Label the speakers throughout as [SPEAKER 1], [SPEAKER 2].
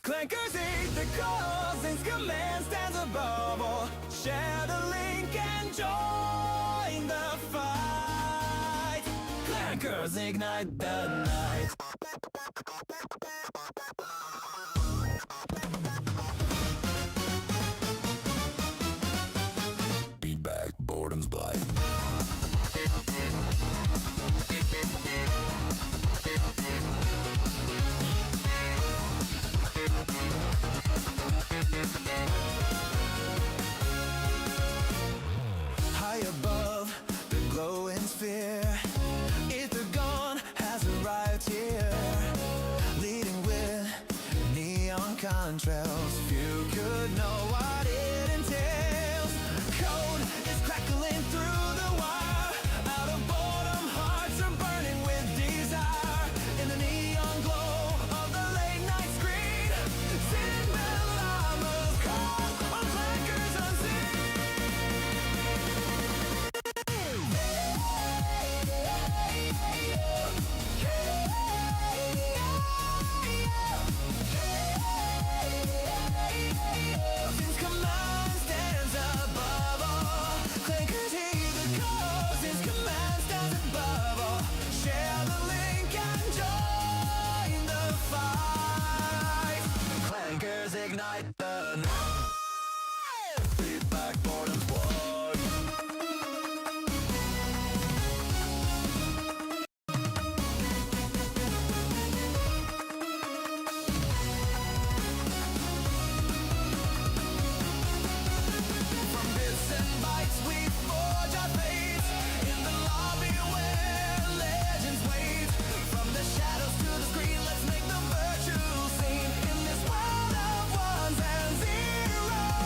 [SPEAKER 1] Clankers eat the calls, since command stands above all. Share the link and join the fight. Clankers ignite the night. Feedback, boredom's blight. High above the glowing sphere, Ethergon has arrived here, leading with neon contrails. Few could know what it entails. Code is crackling through the wire. Out of boredom, hearts are burning with desire. In the neon glow of the late night screen, Sin Llamas call on clankers unseen. Since command stands above all, clankers hear the call. Since command stands above all, share the link and join the fight. Clankers ignite the night. Feedback, boredom's blood. From bits and bytes we forge our fates in the lobby where legends wait. From the shadows to the screen, let's make the virtual scene in this world of ones and zeros.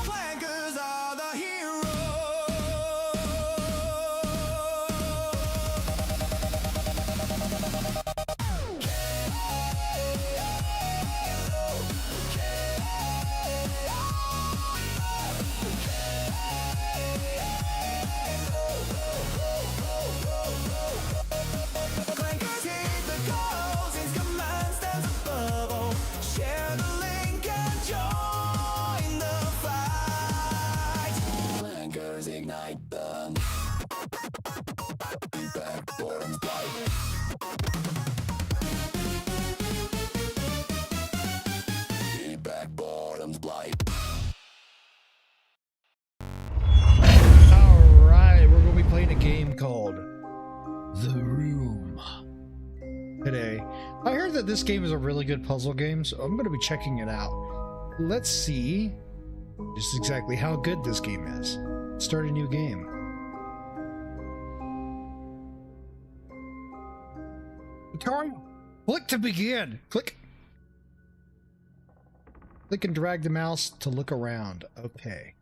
[SPEAKER 1] Clankers are the Clankers heed the call, since command stands above all. Share the link and join the fight. Clankers ignite the feedback, boredom's blight. Feedback, boredom's blight.
[SPEAKER 2] Alright, we're going to be playing a game called The Room today. I heard that this game is a really good puzzle game, so I'm going to be checking it out. Let's see just exactly how good this game is. Start a new game. Tutorial. Click to begin. Click. Click and drag the mouse to look around. Okay.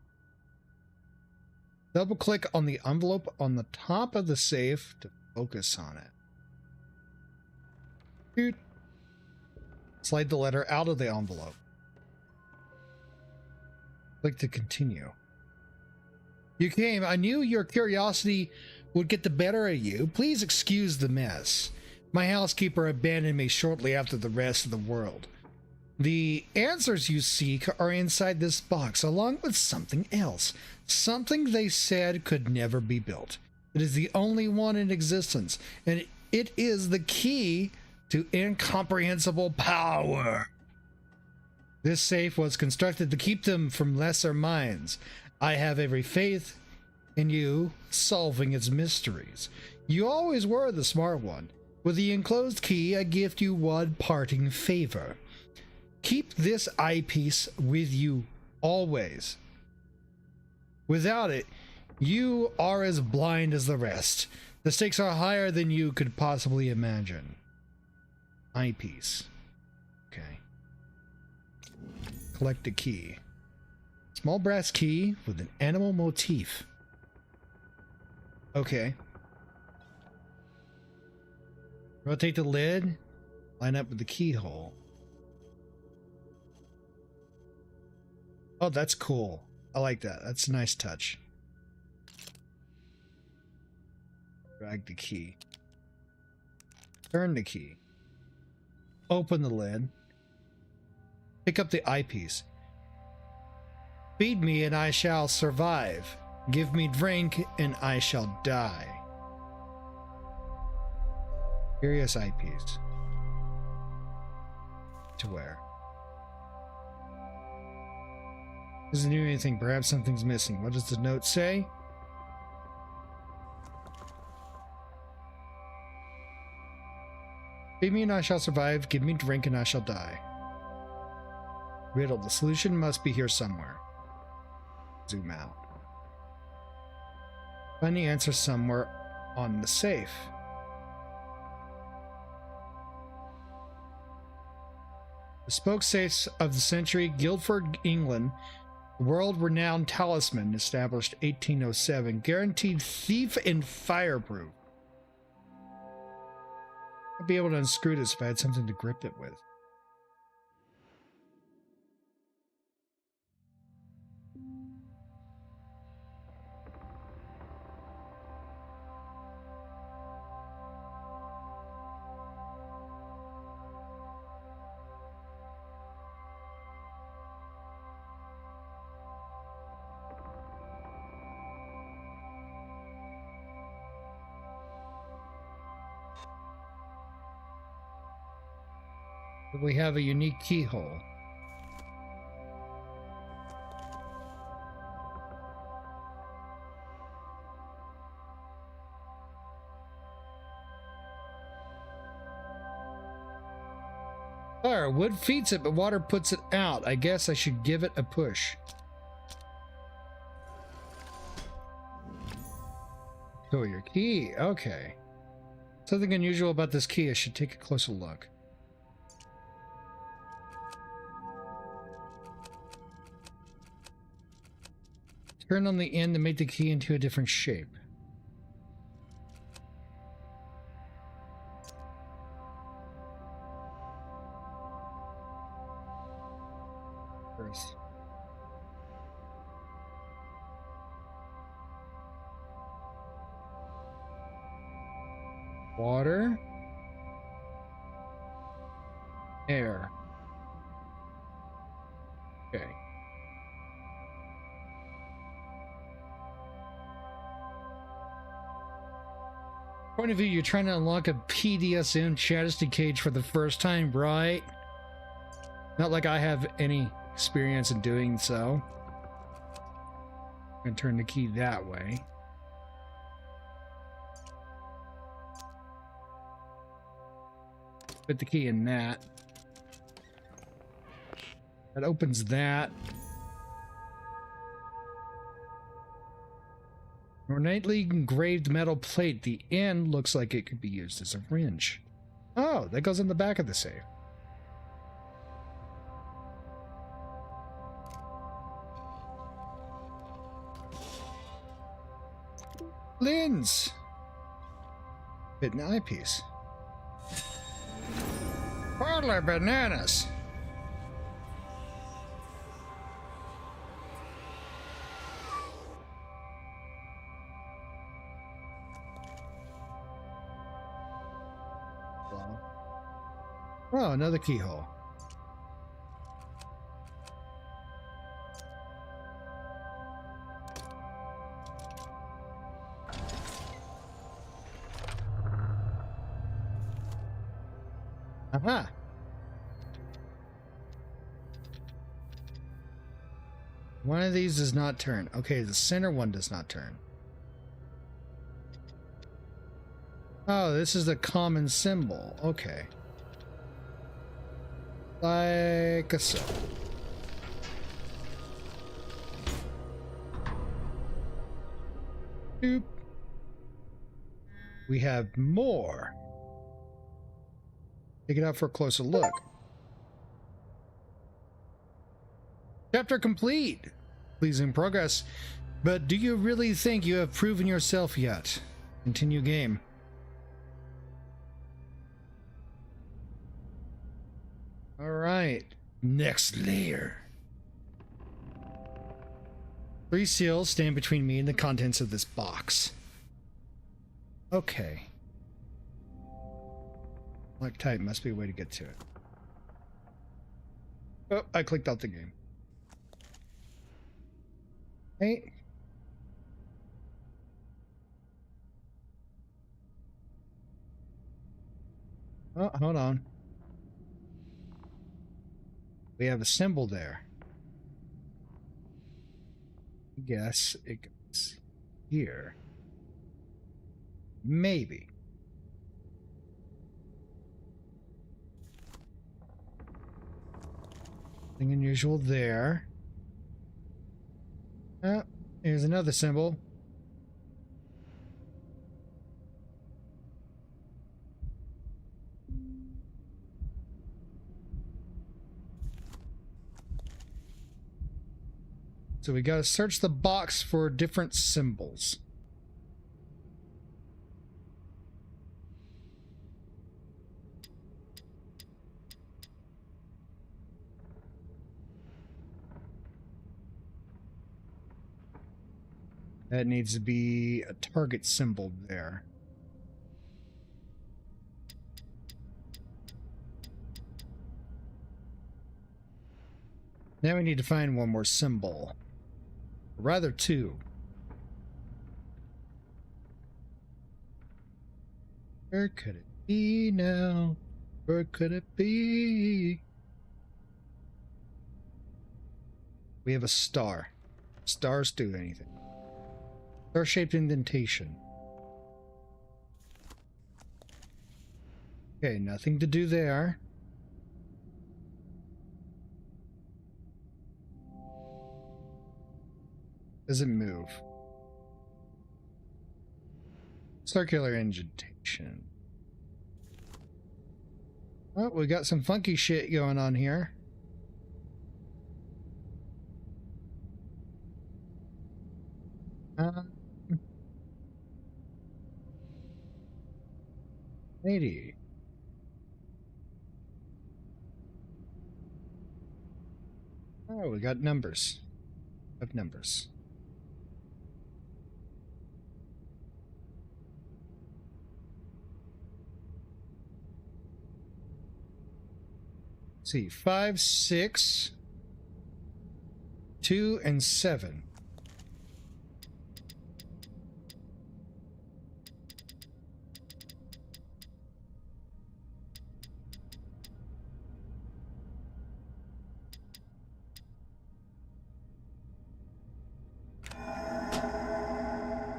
[SPEAKER 2] Double click on the envelope on the top of the safe to focus on it. Dude. Slide the letter out of the envelope. Click to continue. You came. I knew your curiosity would get the better of you. Please excuse the mess. My housekeeper abandoned me shortly after the rest of the world. The answers you seek are inside this box, along with something else. Something they said could never be built. It is the only one in existence, and it is the key to incomprehensible power. This safe was constructed to keep them from lesser minds. I have every faith in you solving its mysteries. You always were the smart one. With the enclosed key, I gift you one parting favor. Keep this eyepiece with you always. Without it, you are as blind as the rest. The stakes are higher than you could possibly imagine. Eyepiece. Okay. Collect a key. Small brass key with an animal motif. Okay. Rotate the lid. Line up with the keyhole. Oh, that's cool. I like that. That's a nice touch. Drag the key. Turn the key. Open the lid. Pick up the eyepiece. Feed me and I shall survive. Give me drink and I shall die. Curious eyepiece. To wear. Doesn't do anything. Perhaps something's missing. What does the note say? Feed me and I shall survive. Give me drink and I shall die. Riddle. The solution must be here somewhere. Zoom out. Find the answer somewhere on the safe. Bespoke safes of the century, Guildford, England. World-renowned talisman, established 1807. Guaranteed thief and fireproof. I'd be able to unscrew this if I had something to grip it with. We have a unique keyhole. Fire, wood feeds it, but water puts it out. I guess I should give it a push. Oh, your key. Okay. Something unusual about this key. I should take a closer look. Turn on the end to make the key into a different shape. Earth. Water. Air. Okay. Point of view, you're trying to unlock a PDSM Chastity cage for the first time, right? Not like I have any experience in doing so. I'm gonna turn the key that way. Put the key in that. That opens that. Ornately engraved metal plate. The end looks like it could be used as a wrench. Oh, that goes in the back of the safe. Lens! Hidden eyepiece. Parlor bananas! Oh, another keyhole. Aha. One of these does not turn. Okay, the center one does not turn. Oh, this is the common symbol. Okay. Like so. Doop. We have more. Take it out for a closer look. Chapter complete. Please in progress. But do you really think you have proven yourself yet? Continue game. All right. Next layer. 3 seals stand between me and the contents of this box. Okay. Type must be a way to get to it. Oh, I clicked out the game. Hey. Oh, hold on. We have a symbol there. I guess it goes here. Maybe. Nothing unusual there. Oh, here's another symbol. So we gotta search the box for different symbols. That needs to be a target symbol there. Now we need to find one more symbol. Or rather, two. Where could it be now? Where could it be? We have a star. Stars do anything. Star-shaped indentation. Okay, nothing to do there. Doesn't move. Circular indentation. Oh, we got some funky shit going on here. Lady. Oh, we got numbers. Of numbers. Let's see, 5, 6, 2, and 7.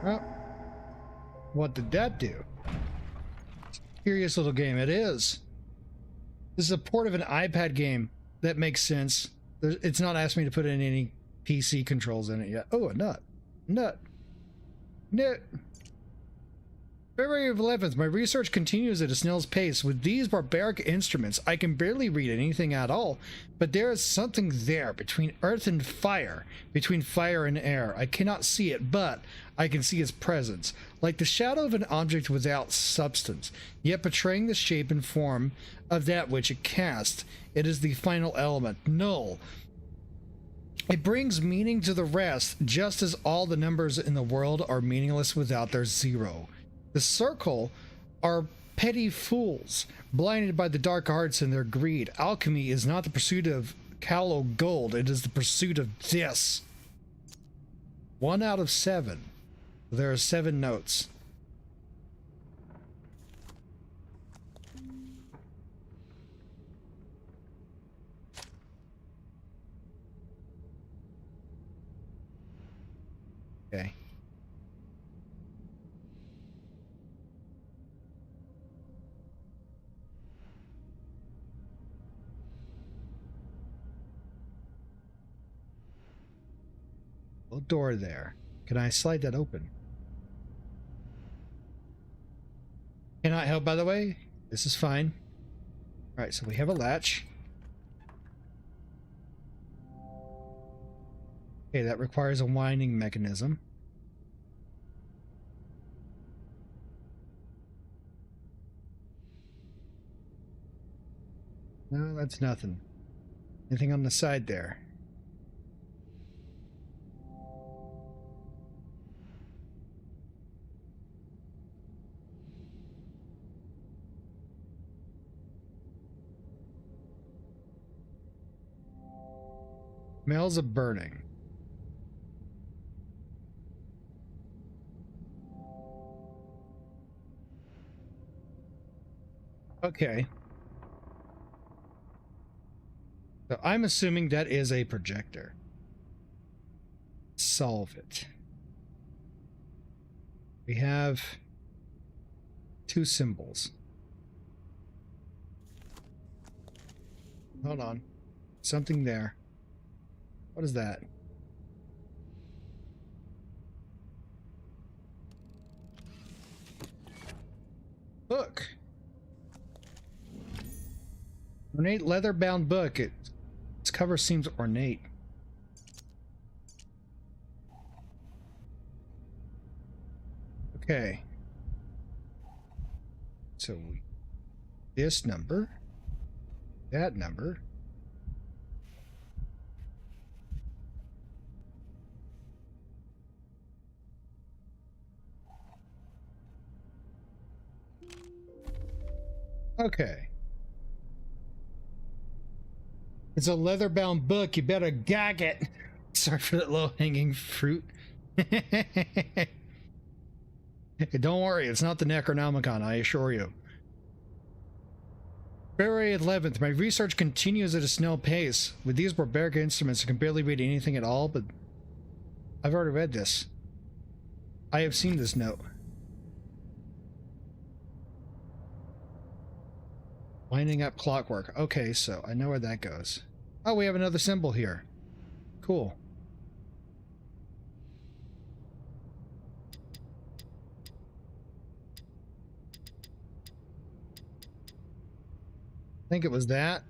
[SPEAKER 2] Well, what did that do? Curious little game it is. This is a port of an iPad game. That makes sense. It's not asking me to put in any PC controls in it yet. Oh, a nut. Nut. Nut. February 11th, my research continues at a snail's pace. With these barbaric instruments, I can barely read anything at all, but there is something there between earth and fire, between fire and air. I cannot see it, but I can see its presence, like the shadow of an object without substance, yet betraying the shape and form of that which it casts. It is the final element, null. It brings meaning to the rest, just as all the numbers in the world are meaningless without their zero. The circle are petty fools, blinded by the dark arts and their greed. Alchemy is not the pursuit of callow gold, it is the pursuit of this. 1 out of 7. There are 7 notes. Okay. Little door there. Can I slide that open? Cannot help, by the way. This is fine. Alright, so we have a latch. Okay, that requires a winding mechanism. No, that's nothing. Anything on the side there? Smells of burning. Okay. So I'm assuming that is a projector. Solve it. We have two symbols. Hold on. Something there. What is that? Book. Ornate leather-bound book. Its cover seems ornate. Okay. So this number, that number. Okay. It's a leather-bound book. You better gag it. Sorry for that low-hanging fruit. Don't worry, it's not the Necronomicon, I assure you. February 11th. My research continues at a snail pace. With these barbaric instruments, I can barely read anything at all, but I've already read this. I have seen this note. Winding up clockwork. Okay, so I know where that goes. Oh, we have another symbol here. Cool. I think it was that.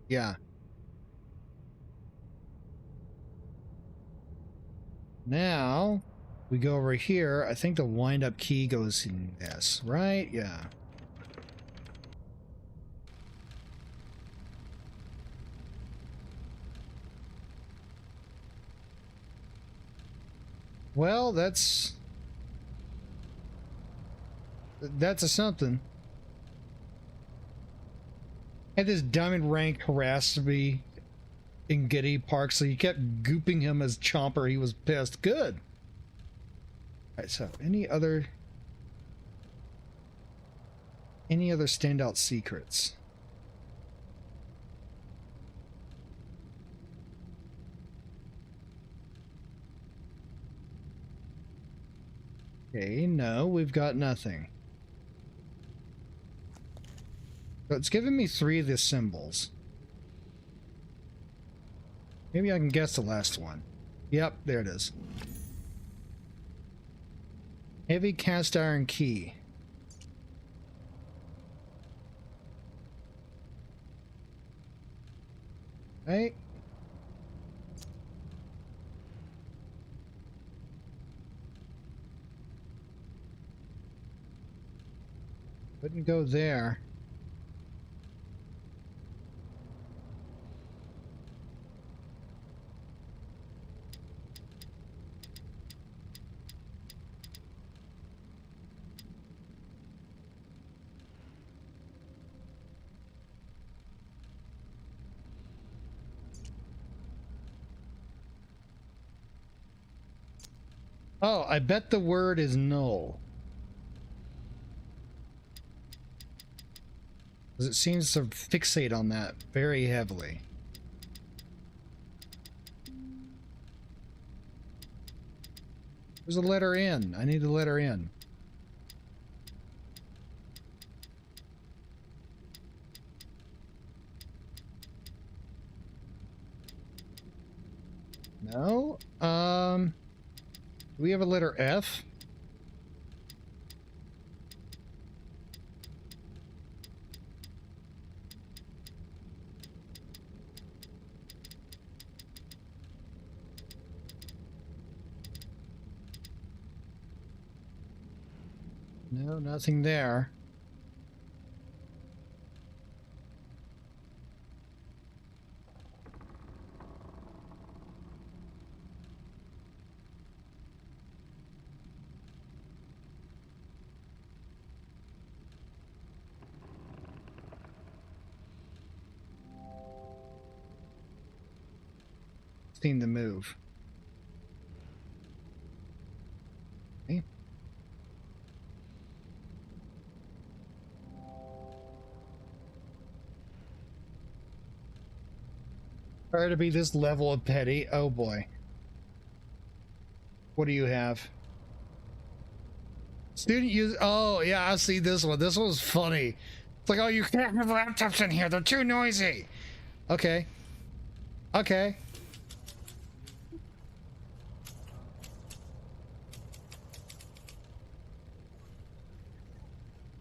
[SPEAKER 2] Yeah. Now we go over here. I think the wind up key goes in this, right? Yeah. Well, that's a something. And this diamond rank harassed me in Giddy Park, so you kept gooping him as Chomper. He was pissed. Good. Alright, so any other standout secrets? Okay, no, we've got nothing. So it's given me 3 of the symbols. Maybe I can guess the last one. Yep, there it is. Heavy cast iron key. Right? Couldn't go there. Oh, I bet the word is null. Because it seems to fixate on that very heavily. There's a letter N. I need the letter N. No? Do we have a letter F? No, nothing there. seem to move. Okay. Try to be this level of petty. Oh boy. What do you have? Student use. Oh yeah, I see this one. This one's funny. It's like, oh, you can't have laptops in here. They're too noisy. Okay. Okay.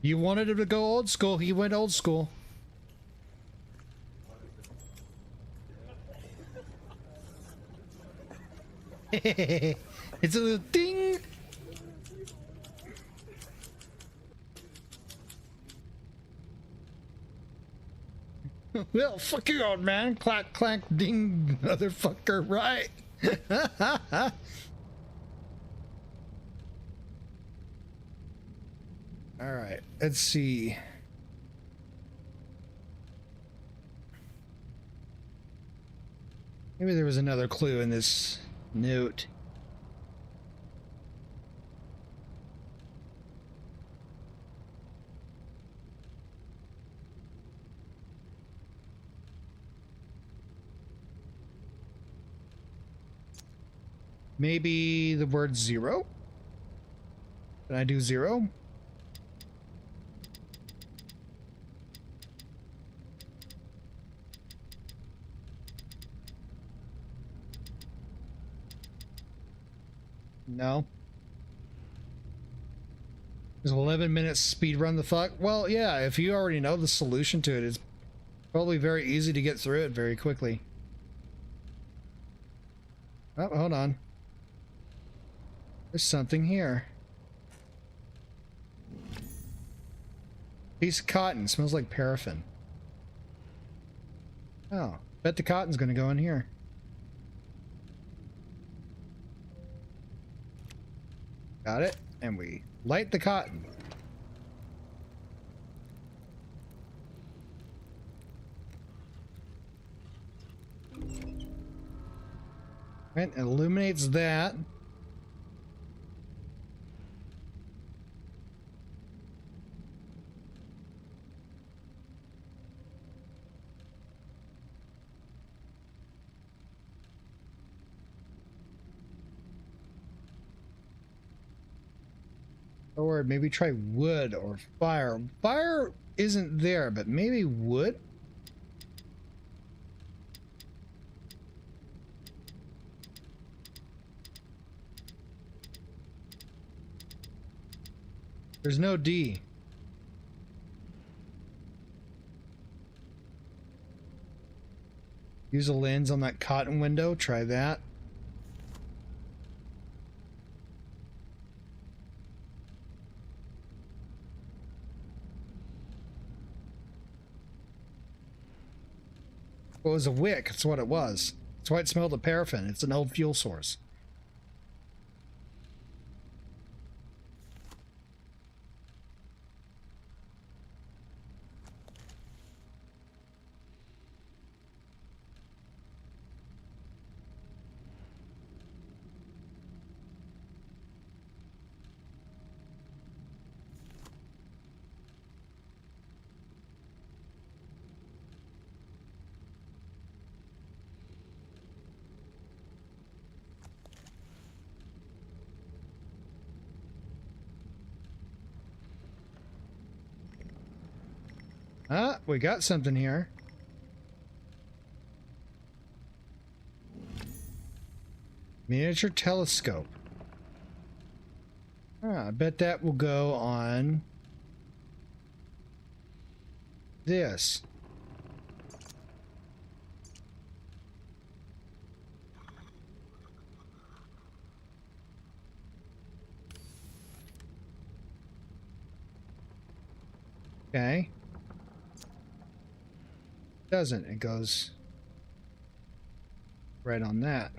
[SPEAKER 2] You wanted him to go old school. He went old school. It's a little ding. Well, fuck you, old man. Clack, clack, ding, motherfucker, right? All right, let's see. Maybe there was another clue in this note. Maybe the word zero? Can I do zero? No. There's 11 minutes speed run the fuck. Well, yeah, if you already know the solution to it, it's probably very easy to get through it very quickly. Oh, hold on. There's something here. Piece of cotton. Smells like paraffin. Oh, bet the cotton's gonna go in here. Got it. And we light the cotton. Right, it illuminates that. Or maybe try wood or fire. Fire isn't there, but maybe wood? There's no D. Use a lens on that cotton window. Try that. Well, it was a wick. That's what it was. That's why it smelled of paraffin. It's an old fuel source. Ah, we got something here. Miniature telescope. Ah, I bet that will go on this. Okay. Doesn't. It goes right on that.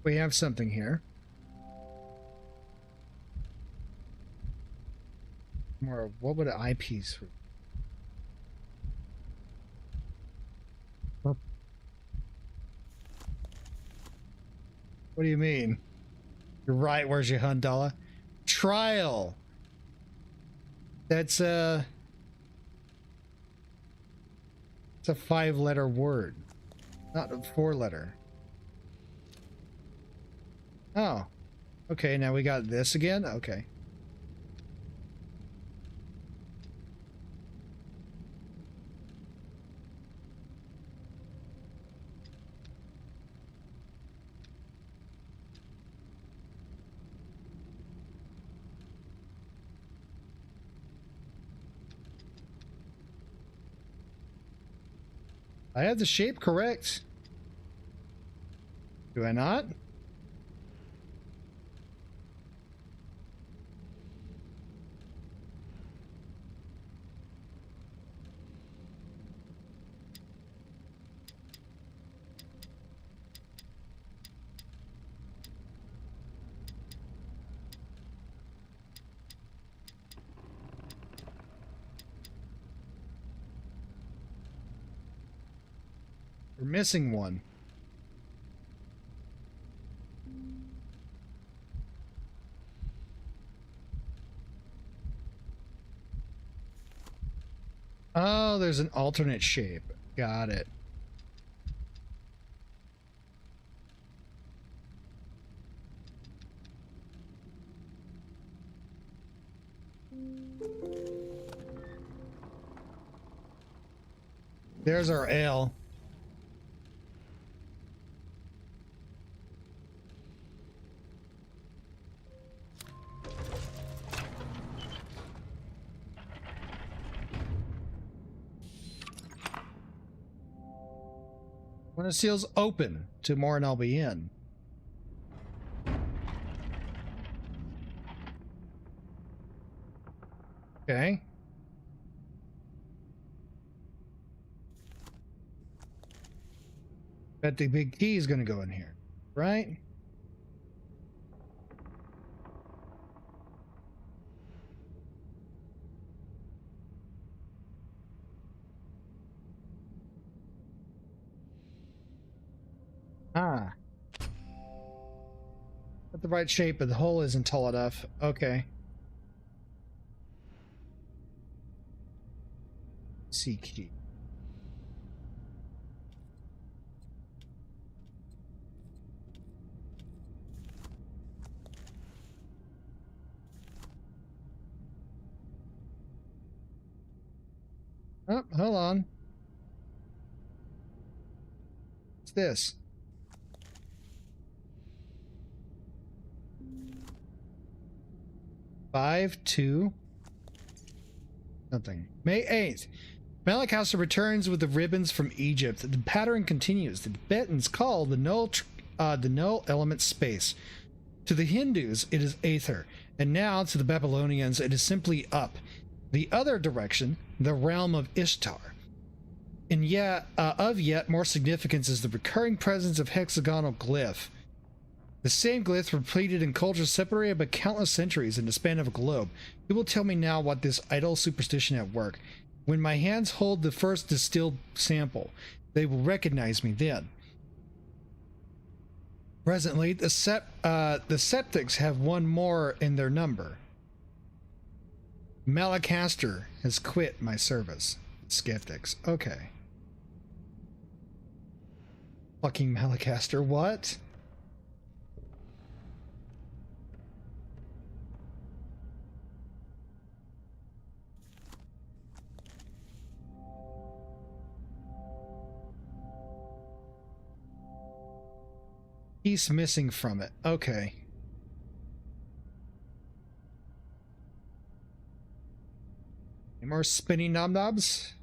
[SPEAKER 2] We have something here. More, what would an eyepiece? What do you mean? You're right. Where's your Hundala? Trial. That's it's a 5-letter word, not a 4-letter. Oh, okay. Now we got this again. Okay. I have the shape correct. Do I not? We're missing one. Oh, there's an alternate shape. Got it. There's our L. When it seals open, tomorrow and I'll be in. Okay. Bet the big key is going to go in here, right? Ah. Got the right shape, but the hole isn't tall enough. Okay. C key. Oh, hold on. What's this? Five, 2, something. May 8th. Malachauser returns with the ribbons from Egypt. The pattern continues. The Tibetans call the null element space. To the Hindus, it is aether. And now, to the Babylonians, it is simply up. The other direction, the realm of Ishtar. And yet, of yet more significance is the recurring presence of hexagonal glyph. The same glyphs repeated in cultures separated by countless centuries in the span of a globe. You will tell me now what this idle superstition at work. When my hands hold the first distilled sample, they will recognize me then. Presently, the septics have one more in their number. Malacaster has quit my service. Skeptics. Okay. Fucking Malacaster, what? Piece missing from it. Okay. Any more spinning knob-knobs?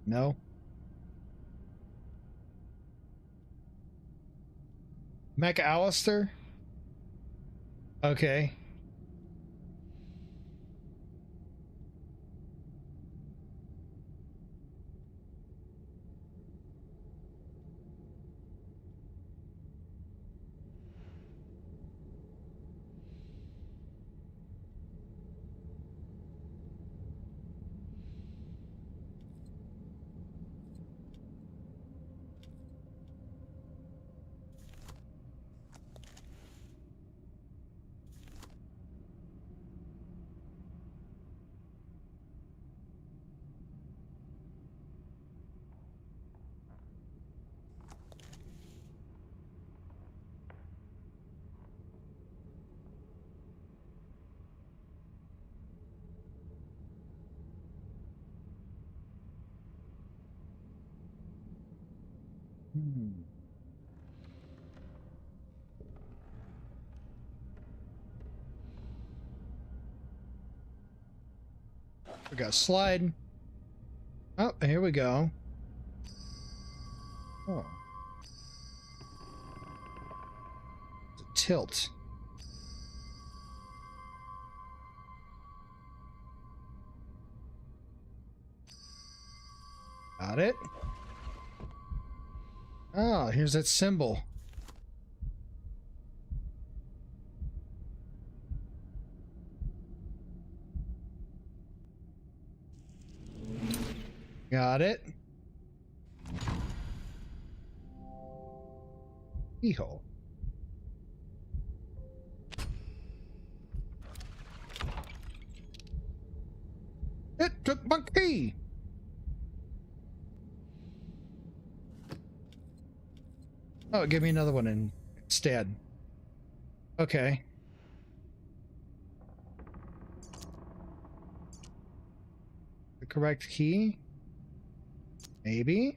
[SPEAKER 2] No. McAllister? Okay. Hmm. We got a slide. Oh, here we go. Oh. It's a tilt. Got it. Oh, here's that symbol. Got it. Keyhole. It took my key. Oh, give me another one instead. Okay. The correct key? Maybe?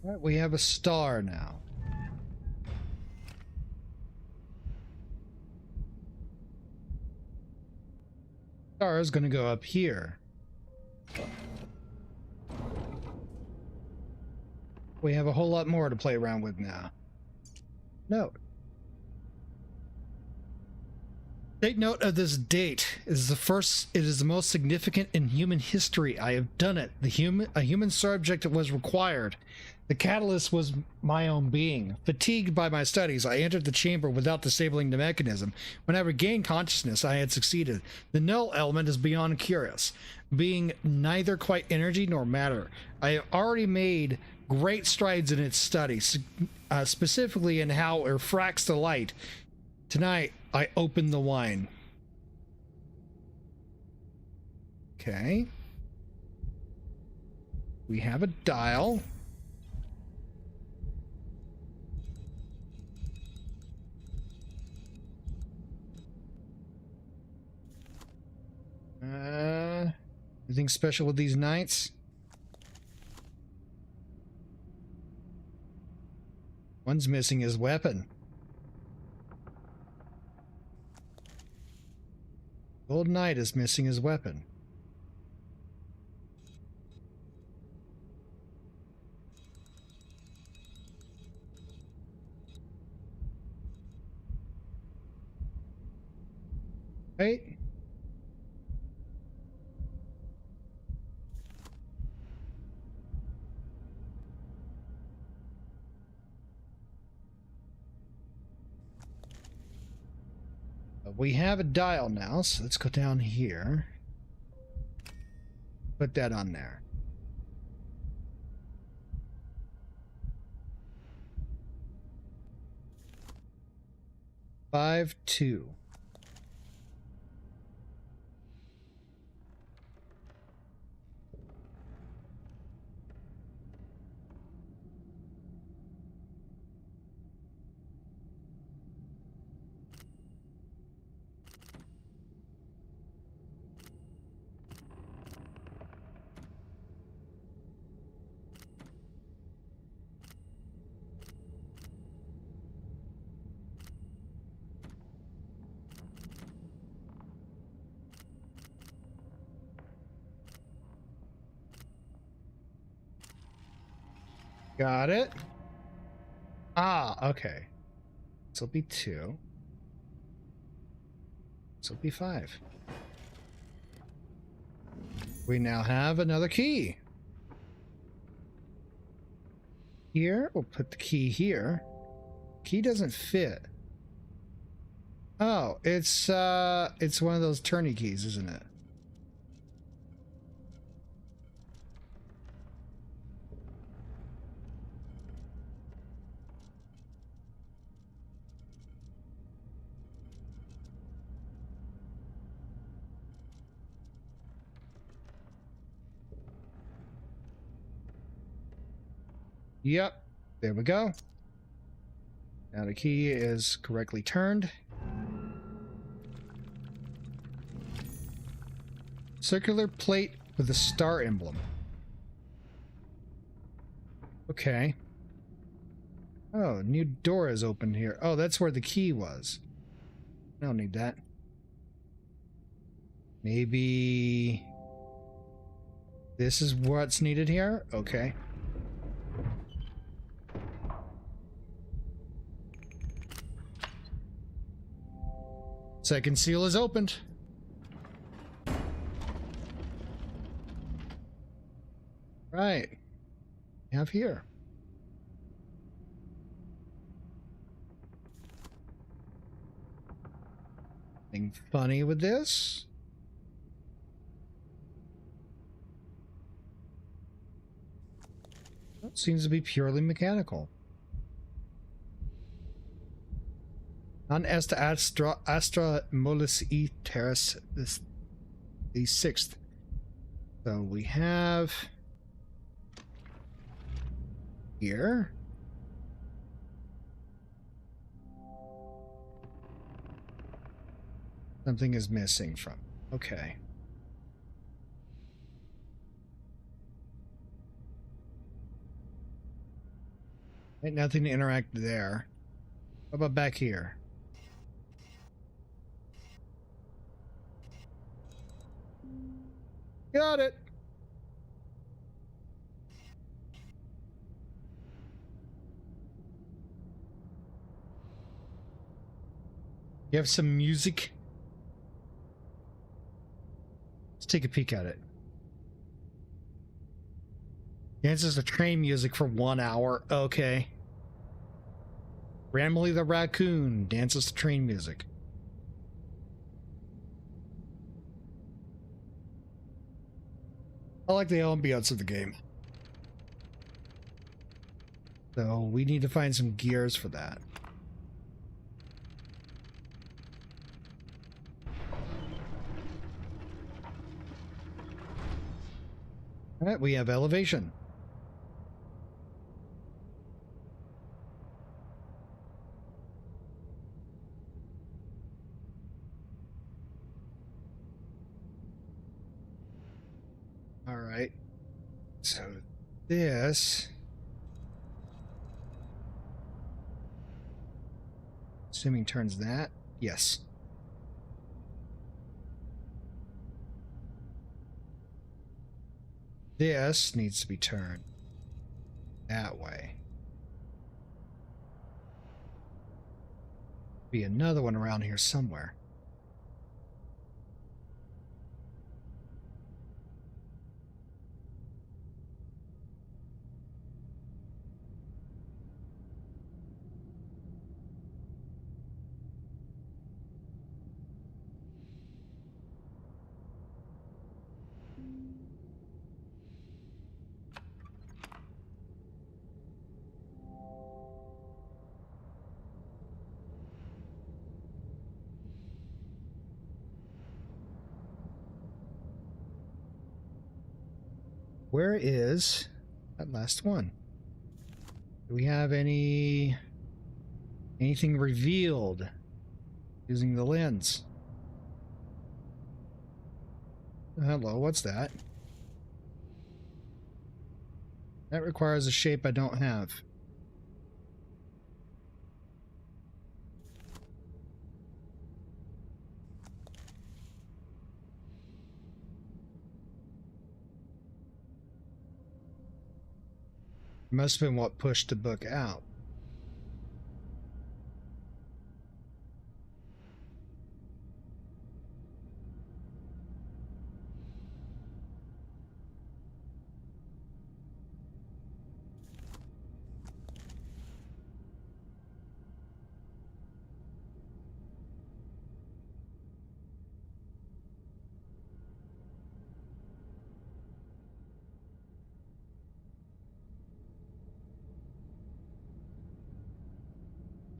[SPEAKER 2] All right, we have a star now. Star is going to go up here. We have a whole lot more to play around with now. Note. Take note of this date. It is the most significant in human history. I have done it. A human subject was required. The catalyst was my own being. Fatigued by my studies, I entered the chamber without disabling the mechanism. When I regained consciousness, I had succeeded. The null element is beyond curious, being neither quite energy nor matter. I have already made great strides in its study, specifically in how it refracts the light. Tonight, I open the wine. Okay. We have a dial. Anything special with these knights? One's missing his weapon. Old Knight is missing his weapon. Right? We have a dial now, so let's go down here. Put that on there. Five, 2. Got it. Ah, okay. This will be 2. This will be 5. We now have another key. Here, we'll put the key here. Key doesn't fit. Oh, it's one of those turny keys, isn't it? Yep, there we go. Now the key is correctly turned. Circular plate with a star emblem. Okay. Oh, new door is open here. Oh, that's where the key was. I don't need that. Maybe this is what's needed here? Okay. Second seal is opened. Right. We have here. Anything funny with this? It seems to be purely mechanical. Non est astra mollis e terras this the sixth. So we have here. Something is missing from. Okay. Ain't nothing to interact there. What about back here? Got it. You have some music? Let's take a peek at it. Dances to train music for 1 hour. Okay. Ramley the raccoon dances to train music. I like the ambiance of the game. So we need to find some gears for that. All right, we have elevation. All right. So this, assuming turns that, yes. This needs to be turned that way. Be another one around here somewhere. Where is that last one? Do we have anything revealed using the lens? Hello, what's that? That requires a shape I don't have. Must have been what pushed the book out.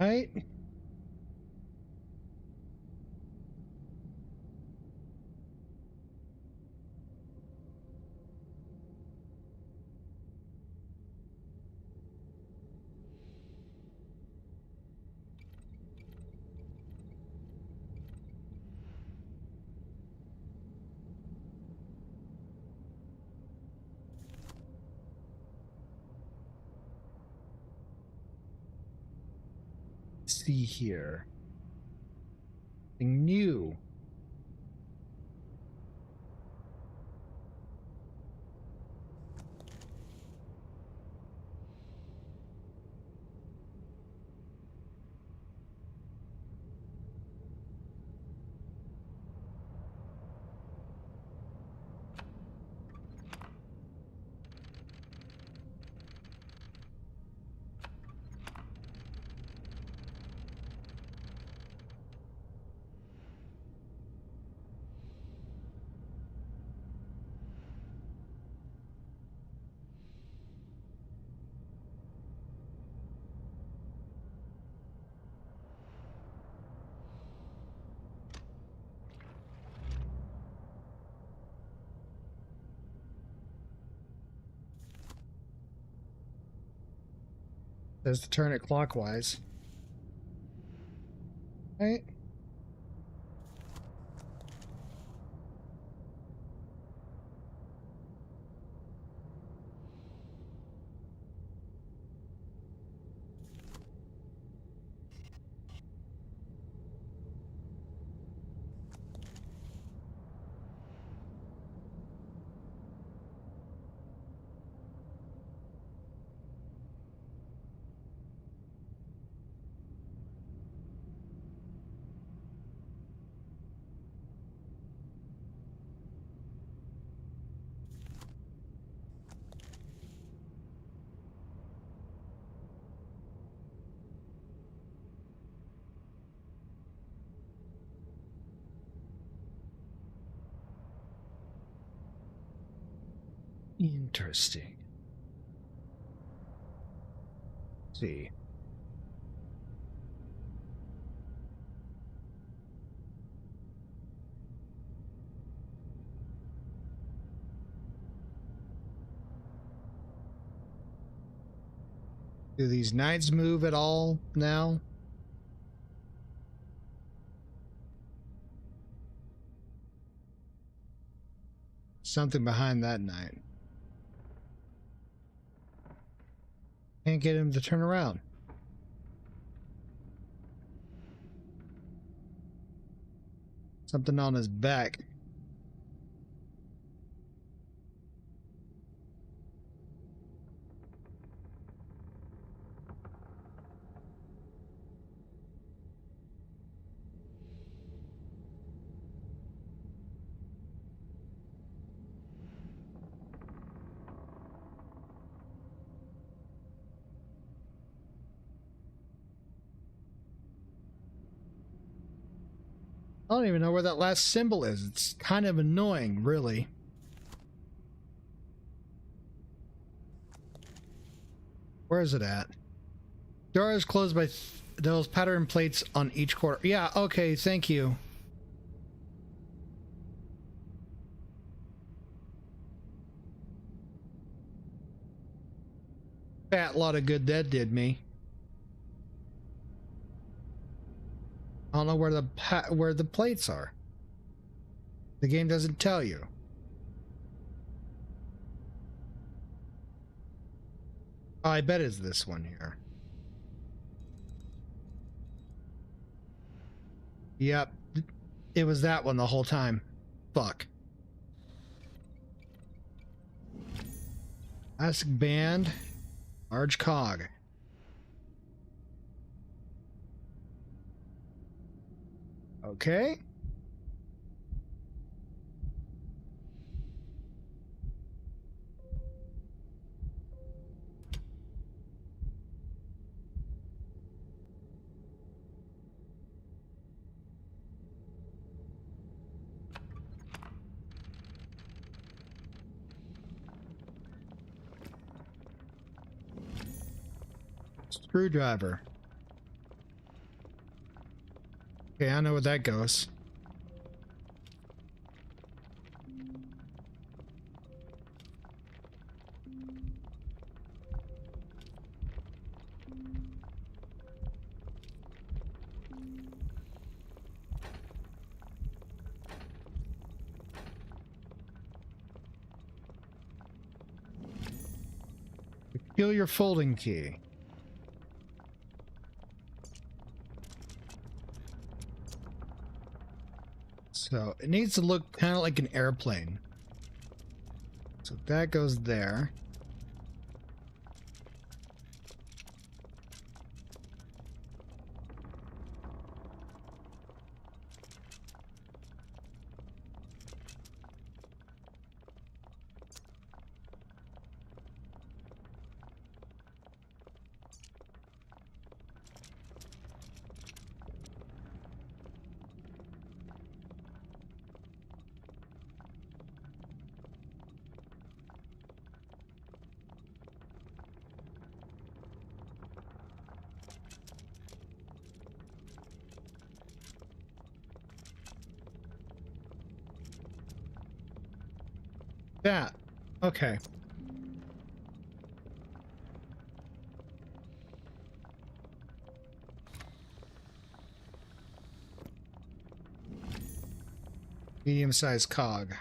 [SPEAKER 2] Right? see here. Something new. Says to turn it clockwise. Right? Interesting. Let's see. Do these knights move at all now? Something behind that knight. Can't get him to turn around. Something on his back. I don't even know where that last symbol is. It's kind of annoying, really. Where is it at? Door is closed by those pattern plates on each corner. Yeah, okay, thank you. Fat lot of good that did me. I don't know where the plates are. The game doesn't tell you. Oh, I bet it's this one here. Yep. It was that one the whole time. Fuck. Classic band. Large cog. Okay. Screwdriver. Okay, I know where that goes. Peculiar folding key. So it needs to look kind of like an airplane. So that goes there. That. Okay. Medium-sized cog.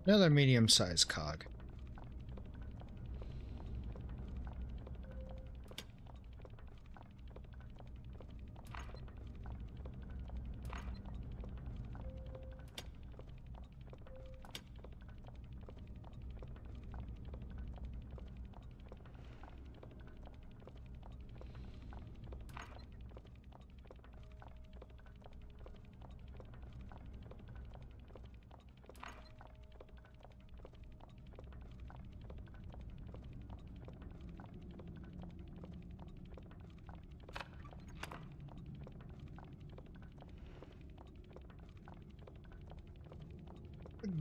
[SPEAKER 2] Another medium-sized cog.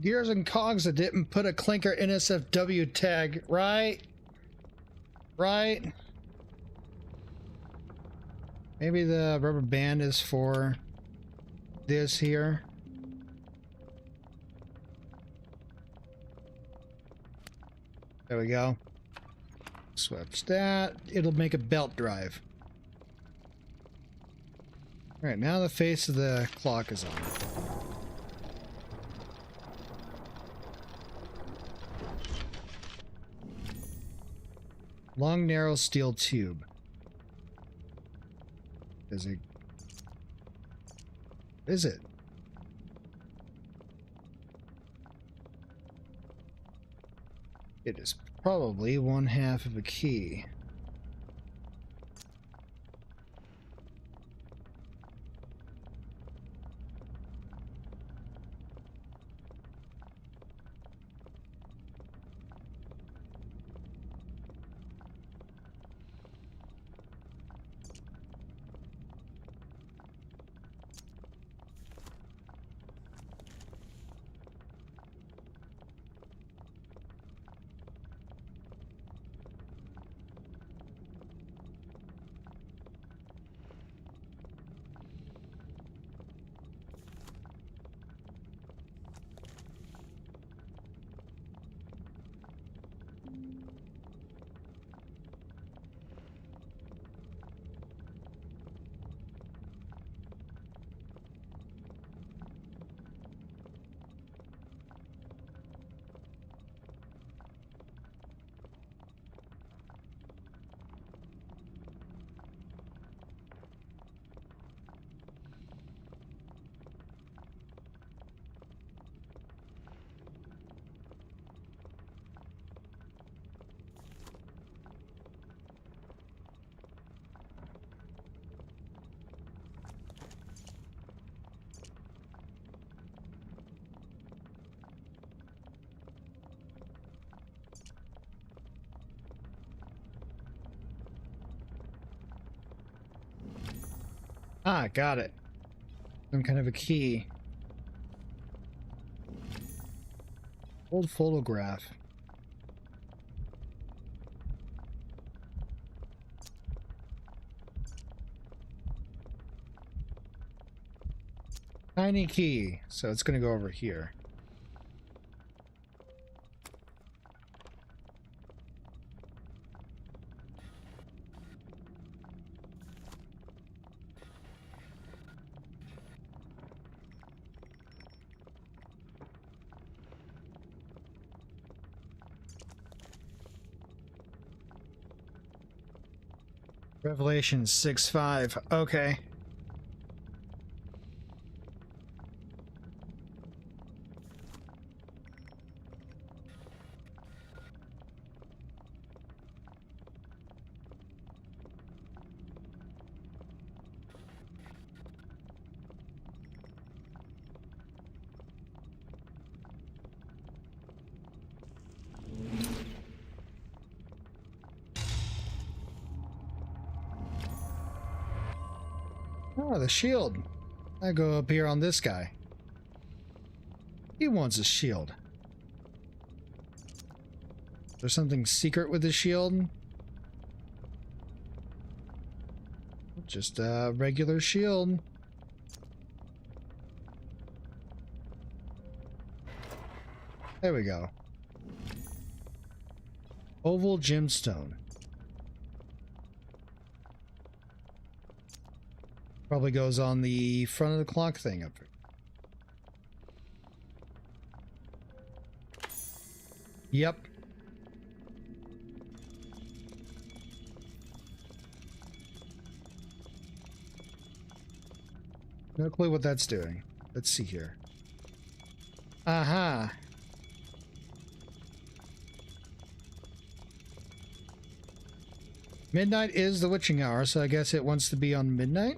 [SPEAKER 2] Gears and cogs that didn't put a clinker NSFW tag, right? Right? Maybe the rubber band is for this here. There we go. Switch that. It'll make a belt drive. Alright, now the face of the clock is on. Long, narrow steel tube. Is it? Is it? It is probably 1/2 of a key. Ah, got it. Some kind of a key. Old photograph. Tiny key, so it's gonna go over here. Revelation 6:5. Okay. Oh, the shield. I go up here on this guy. He wants a shield. There's something secret with the shield? Just a regular shield. There we go. Oval gemstone. Probably goes on the front of the clock thing up there. Yep. No clue what that's doing. Let's see here. Aha. Midnight is the witching hour, so I guess it wants to be on midnight?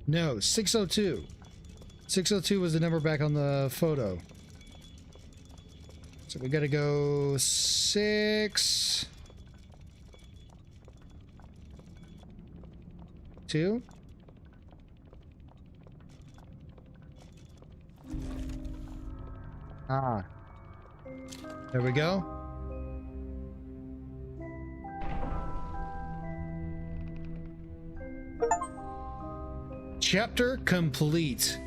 [SPEAKER 2] No, 602. 602 was the number back on the photo. So we gotta go 6... 2? Ah. There we go. Chapter complete.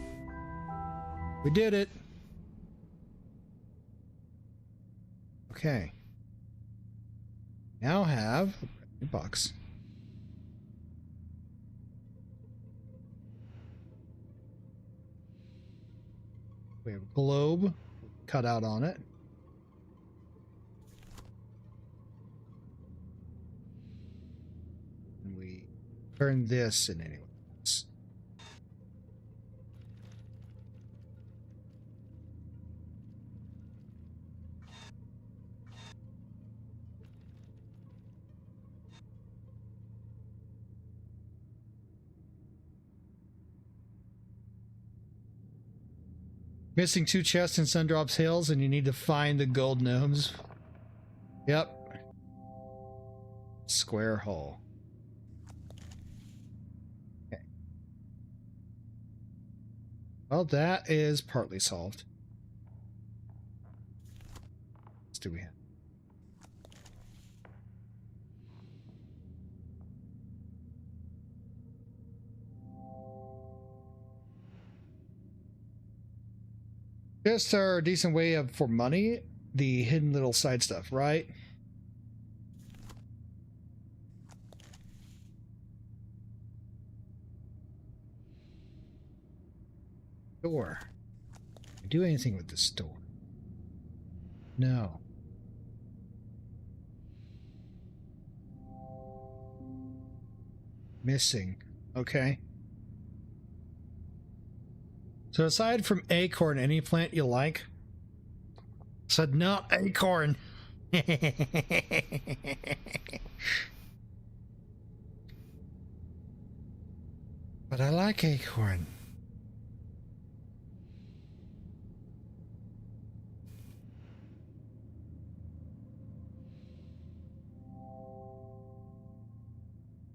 [SPEAKER 2] We did it. Okay. Now have a box. We have a globe cut out on it. And we turn this in anyways. Missing 2 chests in Sundrops Hills, and you need to find the gold gnomes. Yep. Square hole. Okay. Well, that is partly solved. What else do we have? Chests are a decent way of for money, the hidden little side stuff, right? Door. Can I do anything with this door? No. Missing. Okay. So aside from acorn, any plant you like? Said not acorn. But I like acorn.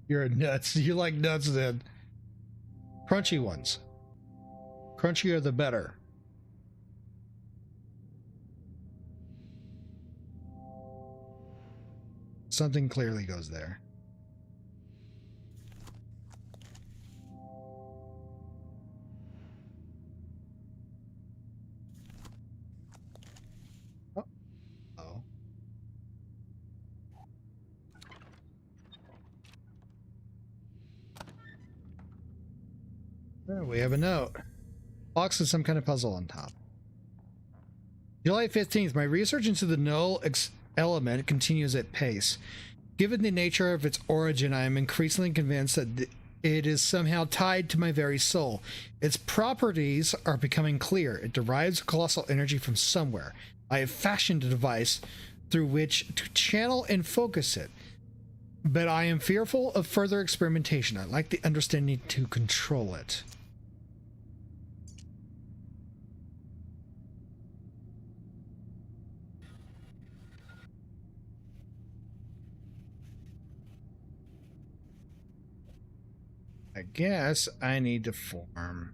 [SPEAKER 2] You're nuts. You like nuts then. Crunchy ones. Crunchier the better. Something clearly goes there. Oh. Oh. Oh, we have a note. Box with some kind of puzzle on top. July 15th, my research into the null element continues at pace. Given the nature of its origin, I am increasingly convinced that it is somehow tied to my very soul. Its properties are becoming clear. It derives colossal energy from somewhere. I have fashioned a device through which to channel and focus it. But I am fearful of further experimentation. I lack the understanding to control it. I guess I need to form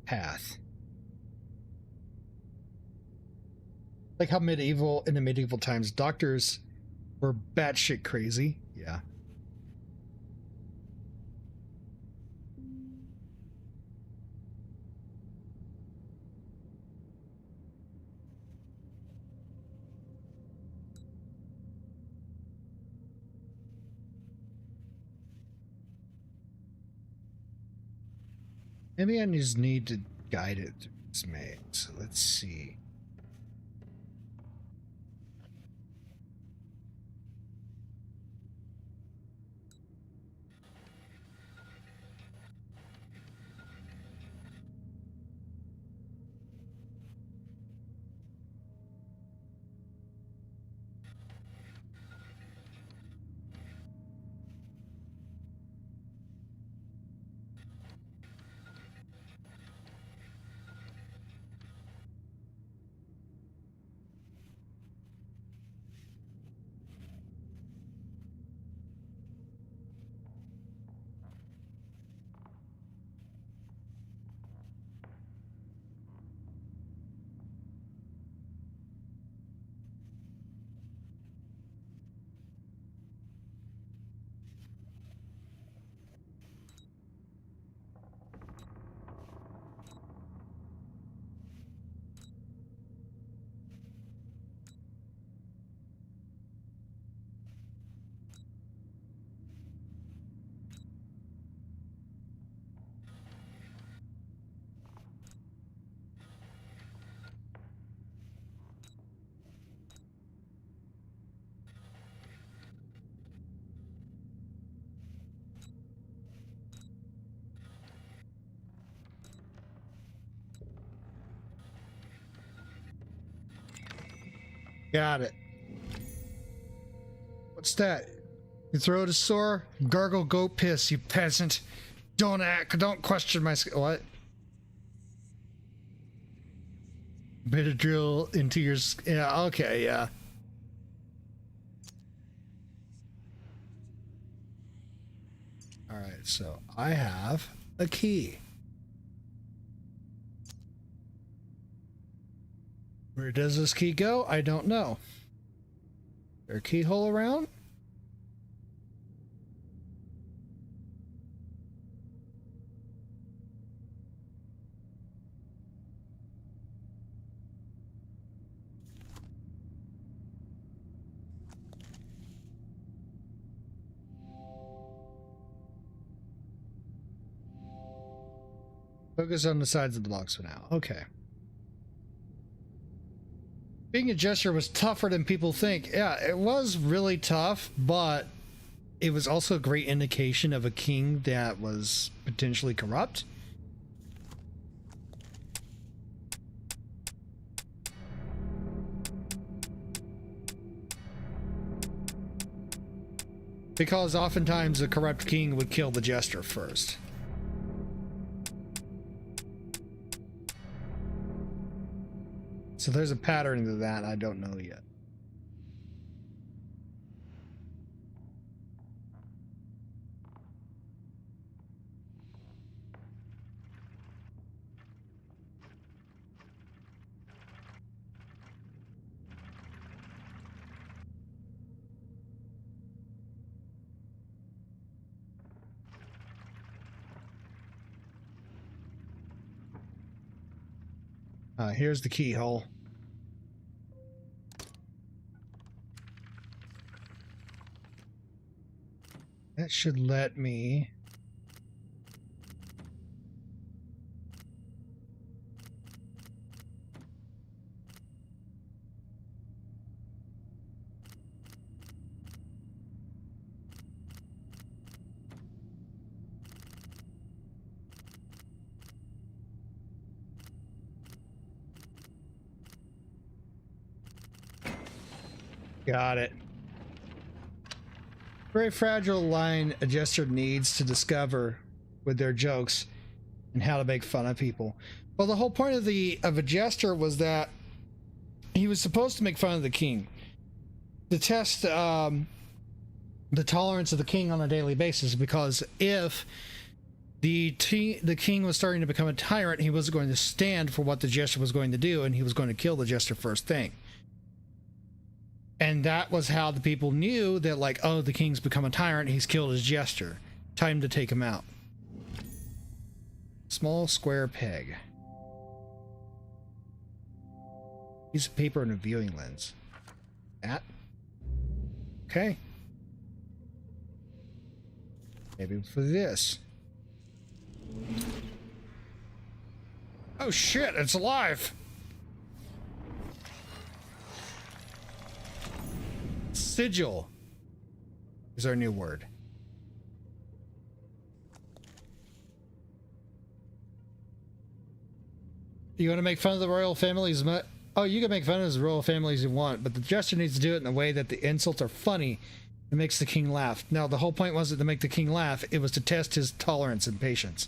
[SPEAKER 2] path. Like how in the medieval times, doctors were batshit crazy. Yeah. Maybe I just need to guide it through this maze. So let's see. Got it. What's that? Your throat is sore? Gargle goat piss, you peasant. Don't question my what? Better drill into your yeah, okay, yeah. Alright, so I have a key. Where does this key go? I don't know. Is there a keyhole around? Focus on the sides of the blocks for now. Okay. Being a jester was tougher than people think. Yeah, it was really tough, but it was also a great indication of a king that was potentially corrupt. Because oftentimes a corrupt king would kill the jester first. So there's a pattern to that I don't know yet. Here's the keyhole. That should let me... Got it. Very fragile line a jester needs to discover with their jokes and how to make fun of people. Well, the whole point of a jester was that he was supposed to make fun of the king, to test the tolerance of the king on a daily basis, because if the king was starting to become a tyrant, he wasn't going to stand for what the jester was going to do, and he was going to kill the jester first thing. And that was how the people knew that, like, oh, the king's become a tyrant, he's killed his jester. Time to take him out. Small square peg. Piece of paper and a viewing lens. That? Okay. Maybe for this. Oh shit, it's alive! Sigil is our new word. You want to make fun of the royal families? Oh, you can make fun of the royal families you want, but the jester needs to do it in a way that the insults are funny and makes the king laugh. Now, the whole point wasn't to make the king laugh, it was to test his tolerance and patience.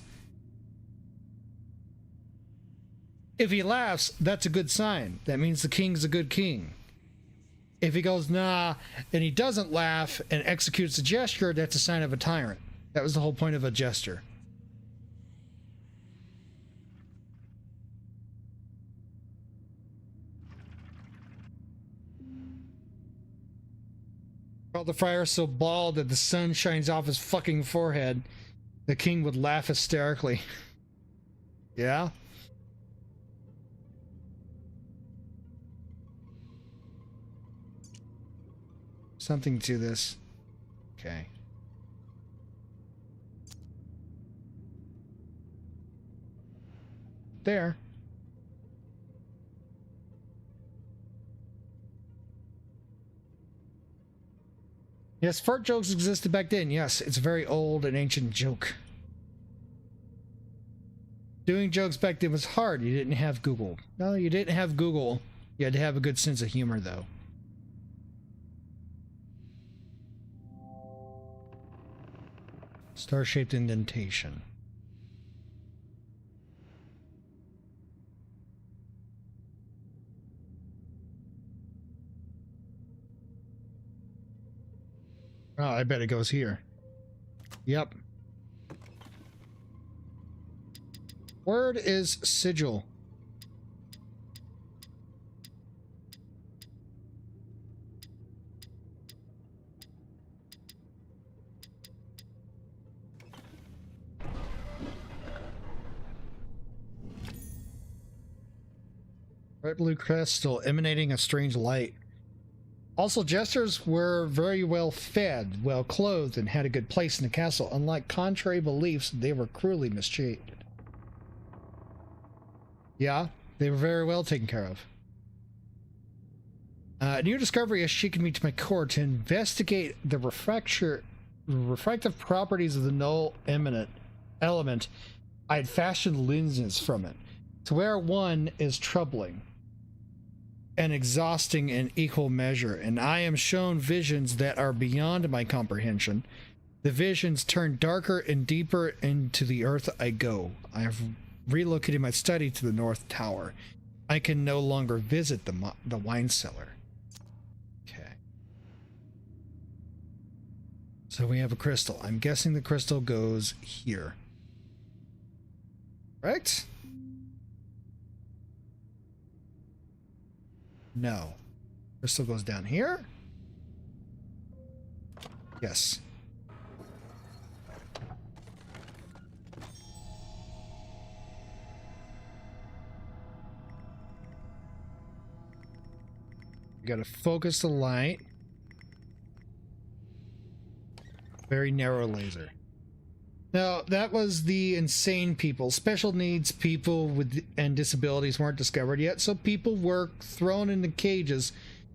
[SPEAKER 2] If he laughs, that's a good sign. That means the king's a good king. If he goes, nah, and he doesn't laugh and executes a gesture, that's a sign of a tyrant. That was the whole point of a jester. Called the friar so bald that the sun shines off his fucking forehead, the king would laugh hysterically. Yeah? Something to this. Okay. There. Yes, fart jokes existed back then. Yes, it's a very old and ancient joke. Doing jokes back then was hard. You didn't have Google. No, you didn't have Google. You had to have a good sense of humor, though. Star-shaped indentation. Oh, I bet it goes here. Yep. Word is sigil. Red blue crystal emanating a strange light. Also, jesters were very well fed, well clothed, and had a good place in the castle. Unlike contrary beliefs, they were cruelly mistreated. Yeah, they were very well taken care of. A new discovery has shaken me to my core. To investigate the refractive properties of the null element, I had fashioned lenses from it. To wear one is troubling and exhausting in equal measure, and I am shown visions that are beyond my comprehension. The visions turn darker and deeper into the earth I go. I have relocated my study to the North Tower. I can no longer visit the wine cellar. Okay. So we have a crystal. I'm guessing the crystal goes here. Right? No. Crystal goes down here? Yes. You gotta focus the light. Very narrow laser. Now, that was the insane people. Special needs people and disabilities weren't discovered yet, so people were thrown into cages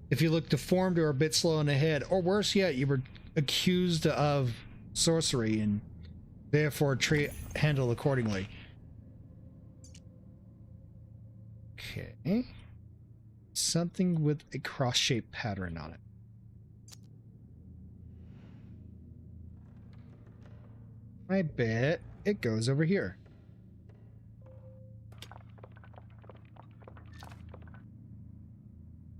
[SPEAKER 2] if you looked deformed or a bit slow in the head. Or worse yet, you were accused of sorcery and therefore handled accordingly. Okay. Something with a cross-shaped pattern on it. I bet it goes over here.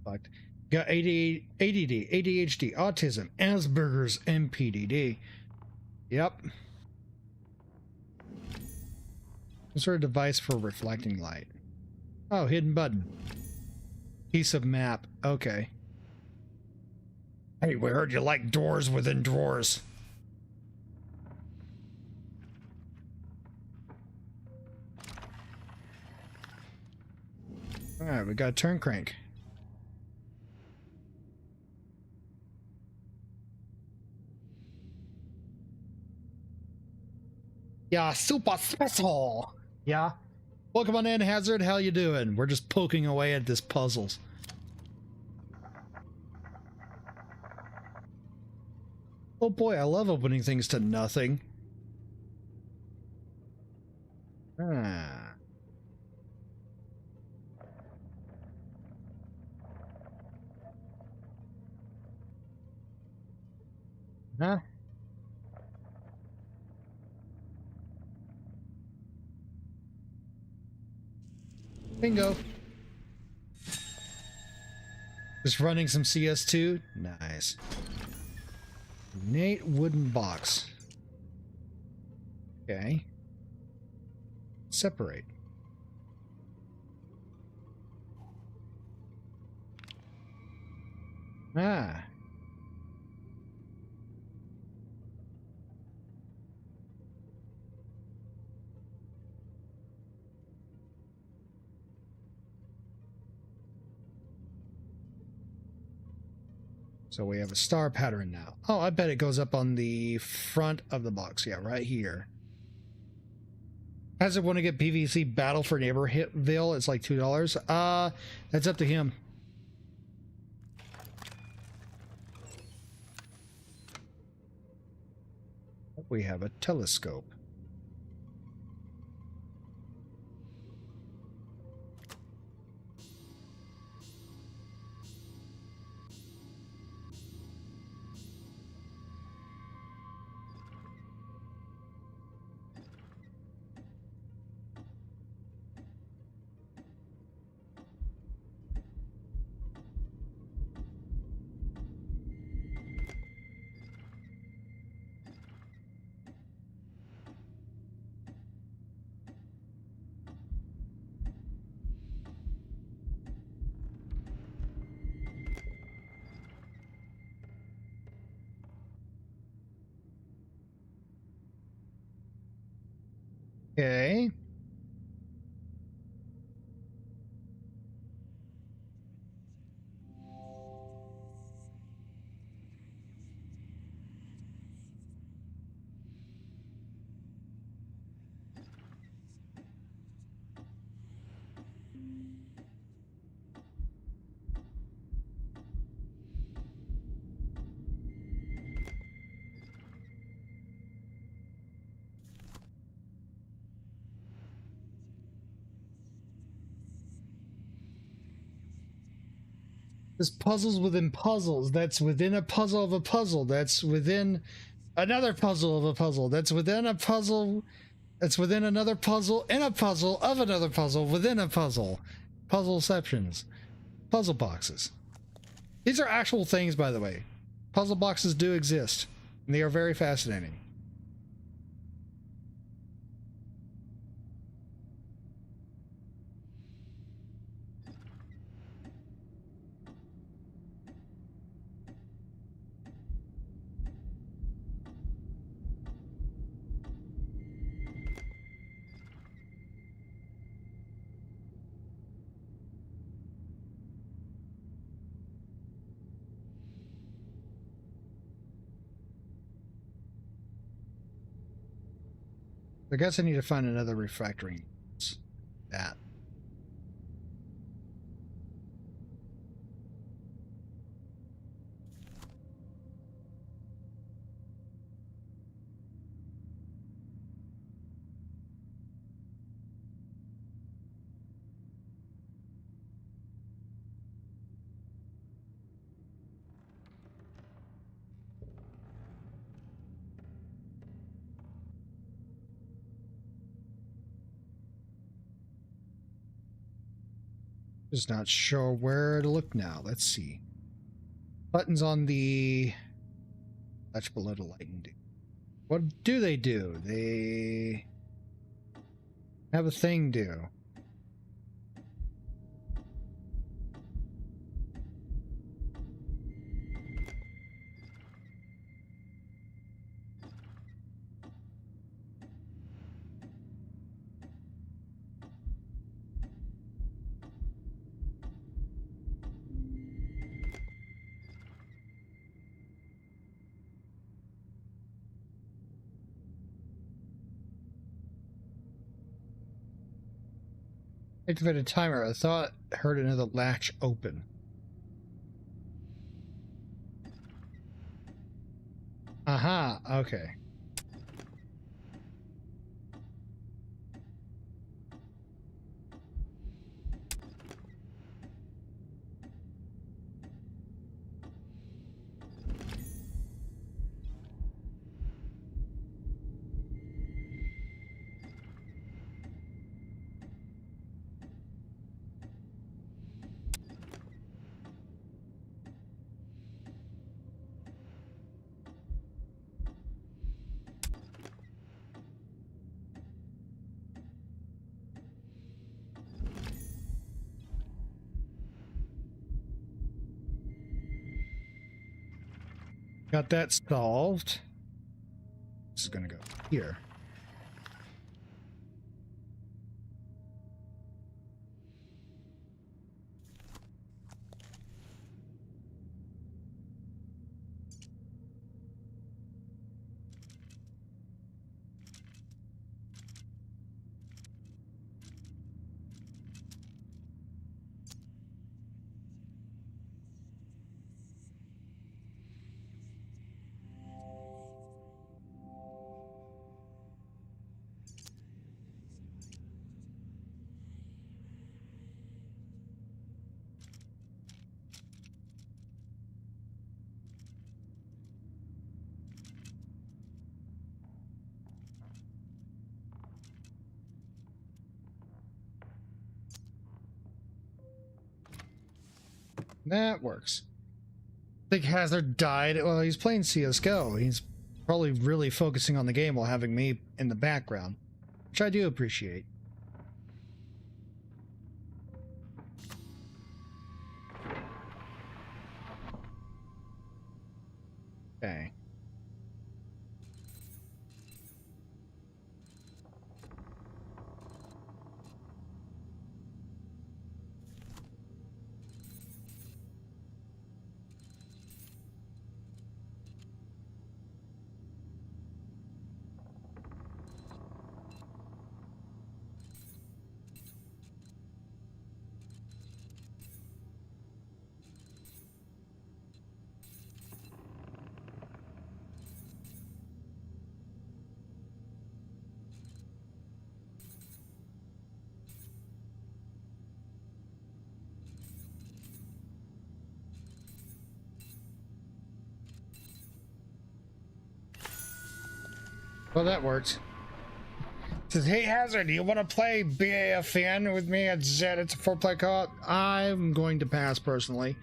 [SPEAKER 2] Fucked. Got ADD, ADHD, autism, Asperger's, and PDD. Yep. Some sort of device for reflecting light. Oh, hidden button. Piece of map. Okay. Hey, we heard you like doors within drawers. Alright, we got a turn crank. Yeah, super special. Yeah. Welcome on in, Hazard. How you doing? We're just poking away at this puzzles. Oh boy, I love opening things to nothing. Ah. Huh? Bingo. Just running some CS2. Nice. Nate wooden box. Okay. Separate. Ah. So we have a star pattern now. Oh, I bet it goes up on the front of the box. Yeah, right here. Has it want to get PVC Battle for Neighborville? It's like $2. That's up to him. We have a telescope. Okay. There's puzzles within puzzles. That's within a puzzle of a puzzle. That's within another puzzle of a puzzle. That's within a puzzle. That's within another puzzle in a puzzle of another puzzle within a puzzle. Puzzleceptions. Puzzle boxes. These are actual things, by the way. Puzzle boxes do exist, and they are very fascinating. I guess I need to find another refractory. That. Just not sure where to look now. Let's see. Buttons on the touch below to lighten. What do? They have a thing do. Activate a timer. I thought I heard another latch open. Aha, okay. Got that solved. This is gonna go here. That works. I think Hazard died. Well, he's playing CSGO. He's probably really focusing on the game while having me in the background, which I do appreciate. Okay. Well, that worked. Says, hey Hazard, do you want to play BAFN with me at Zed? It's a 4-player co-op. I'm going to pass personally.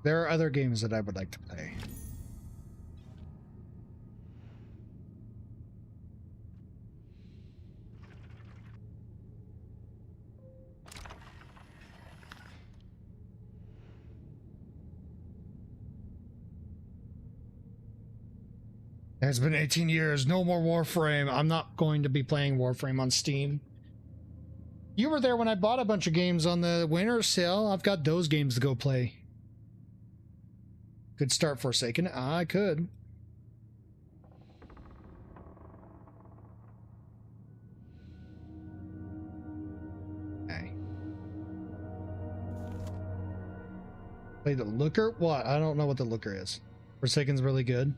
[SPEAKER 2] There are other games that I would like to play. It's been 18 years, no more Warframe. I'm not going to be playing Warframe on Steam. You were there when I bought a bunch of games on the winter sale. I've got those games to go play. Could start Forsaken. I could. Okay. Play the Looker? What? I don't know what the Looker is. Forsaken's really good.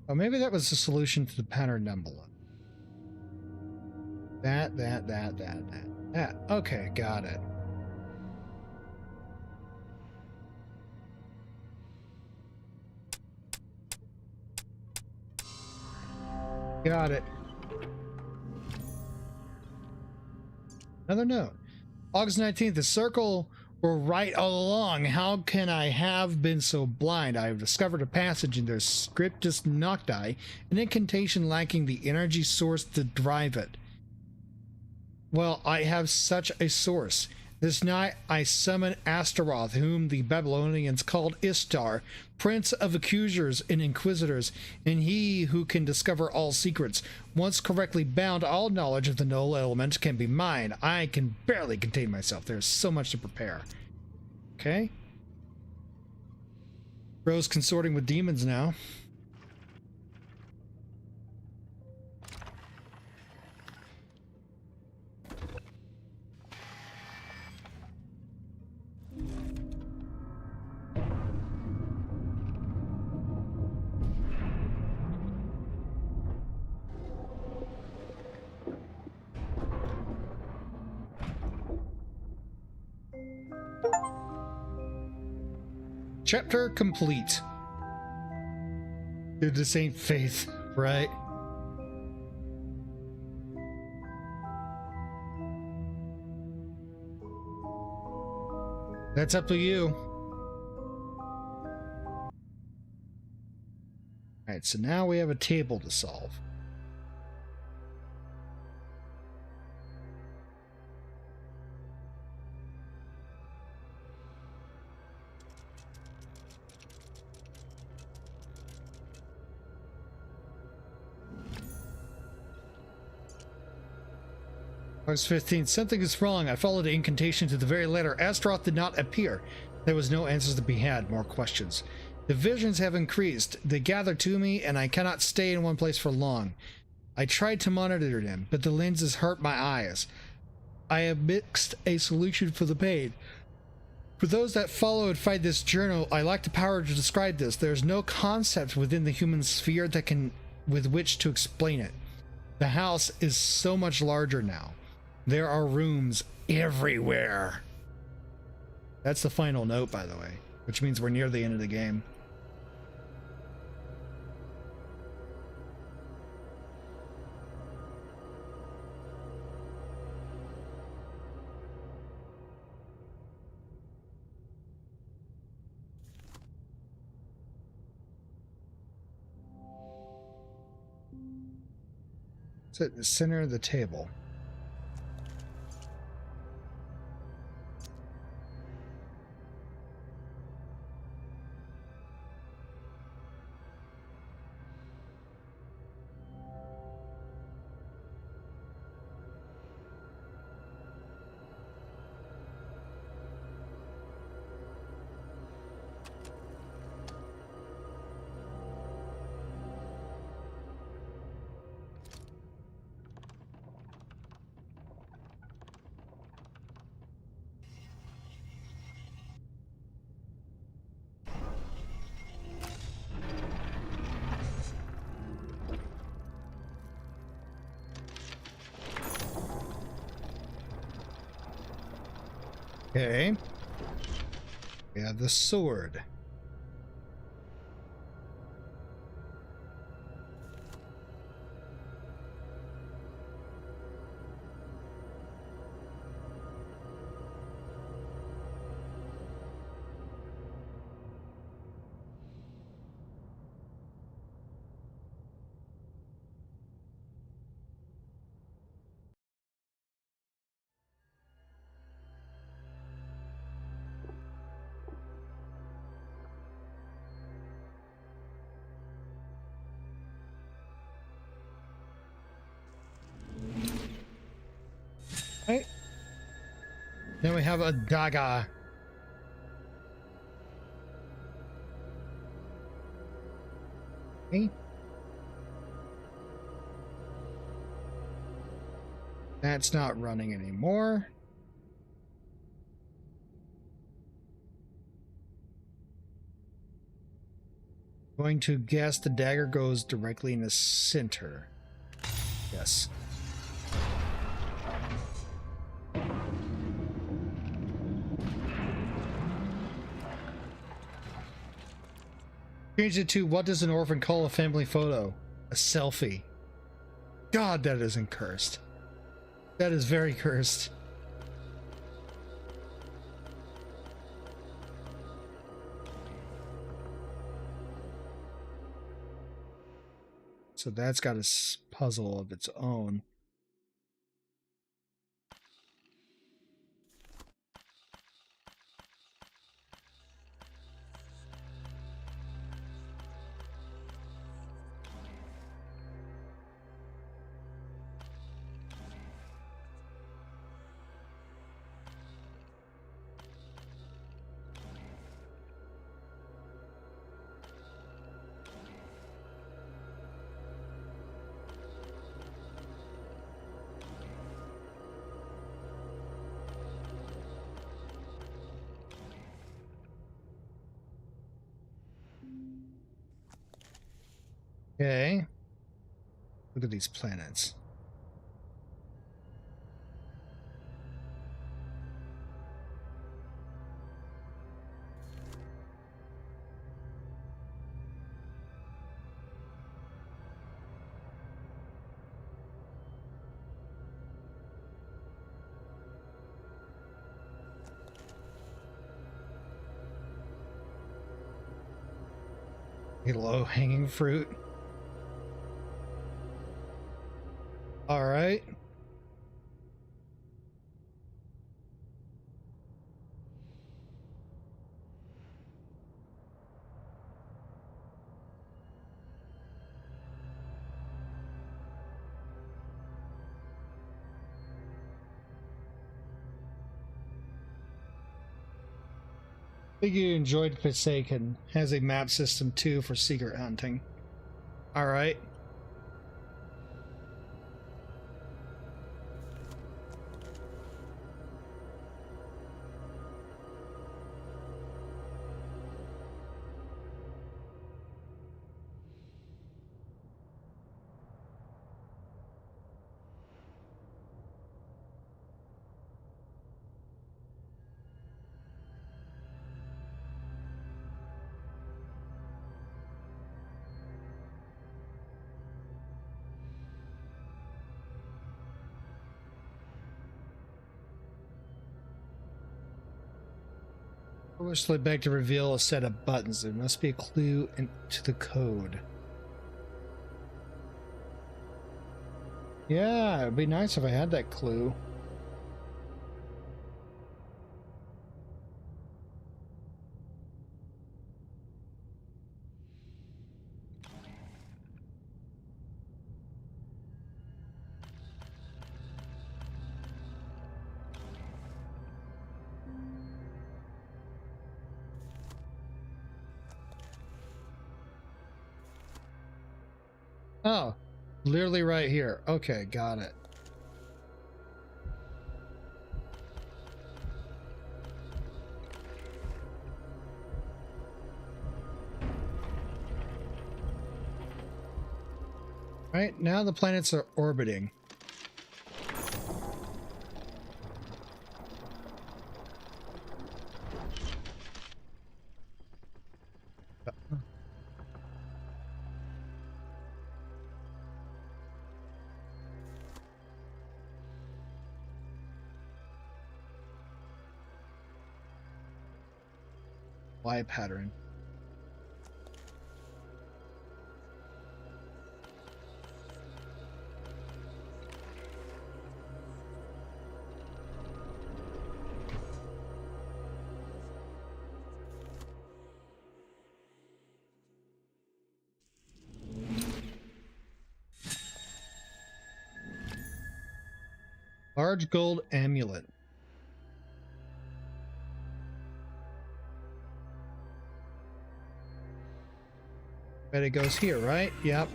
[SPEAKER 2] Oh, maybe that was the solution to the pattern envelope. That. Okay, got it. Got it. Another note. August 19th, the circle were right all along. How can I have been so blind? I have discovered a passage in their Scriptus Nocti, an incantation lacking the energy source to drive it. Well, I have such a source. This night I summon Astaroth, whom the Babylonians called Istar, prince of accusers and inquisitors, and he who can discover all secrets. Once correctly bound, all knowledge of the null element can be mine. I can barely contain myself. There's so much to prepare. Okay. Rose consorting with demons now. Chapter complete. Dude, this ain't Faith, right? That's up to you. Alright, so now we have a table to solve. August 15th. Something is wrong. I followed the incantation to the very letter. Astaroth did not appear. There was no answers to be had. More questions. The visions have increased. They gather to me, and I cannot stay in one place for long. I tried to monitor them, but the lenses hurt my eyes. I have mixed a solution for the pain. For those that follow and find this journal, I lack the power to describe this. There is no concept within the human sphere that can, with which to explain it. The house is so much larger now. There are rooms everywhere. That's the final note, by the way, which means we're near the end of the game. It's at the center of the table. Okay. We have the sword. Right. Then we have a dagger. Okay. That's not running anymore. Going to guess the dagger goes directly in the center. Yes. Change it to what does an orphan call a family photo? A selfie. God, that isn't cursed. That is very cursed. So that's got a puzzle of its own. Okay. Look at these planets. A low-hanging fruit. All right. I think you enjoyed Forsaken. Has a map system too for secret hunting. All right. Obviously back to reveal a set of buttons. There must be a clue to the code. Yeah, it'd be nice if I had that clue. Oh, literally right here. Okay, got it. Right, now the planets are orbiting. Y pattern. Large gold amulet. Bet it goes here, right? Yep.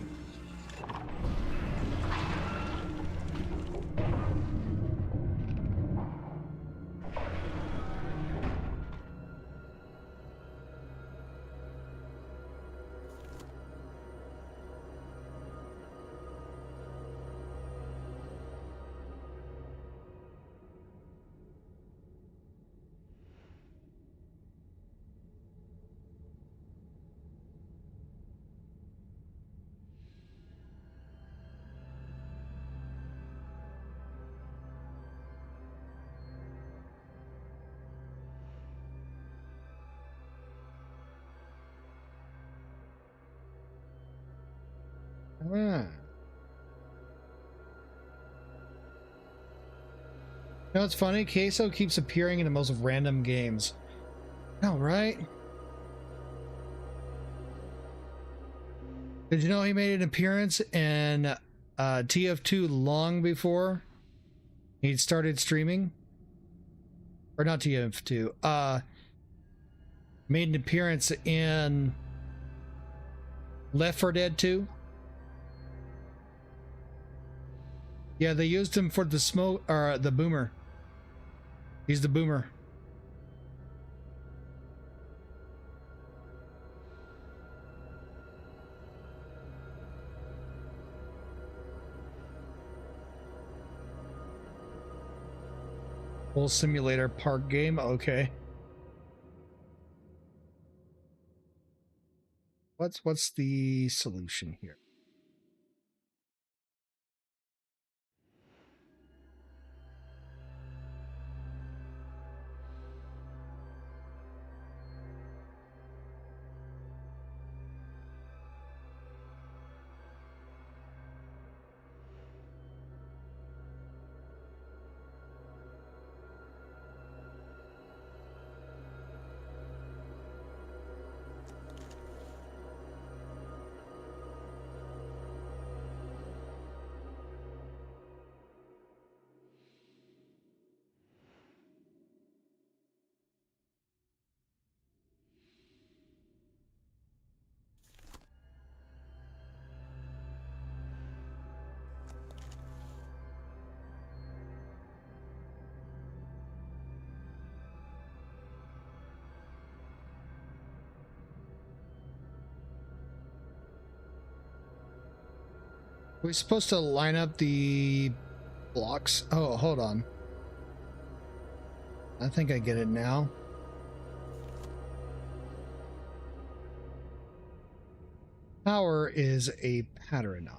[SPEAKER 2] Ah. You know, it's funny. Queso keeps appearing in the most random games. All right. Did you know he made an appearance in TF2 long before he'd started streaming? Or not TF2. Made an appearance in Left 4 Dead 2. Yeah, they used him for the smoke or the boomer. He's the boomer. Whole simulator park game. Okay. What's the solution here? We're supposed to line up the blocks. Oh, hold on. I think I get it now. Power is a pattern.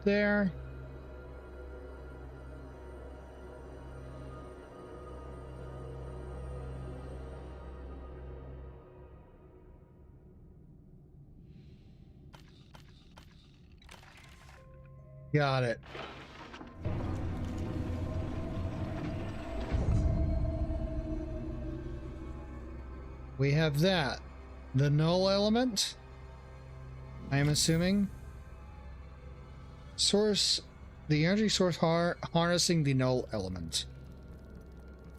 [SPEAKER 2] There. Got it. We have that. The null element, I am assuming. Source, the energy source harnessing the null element.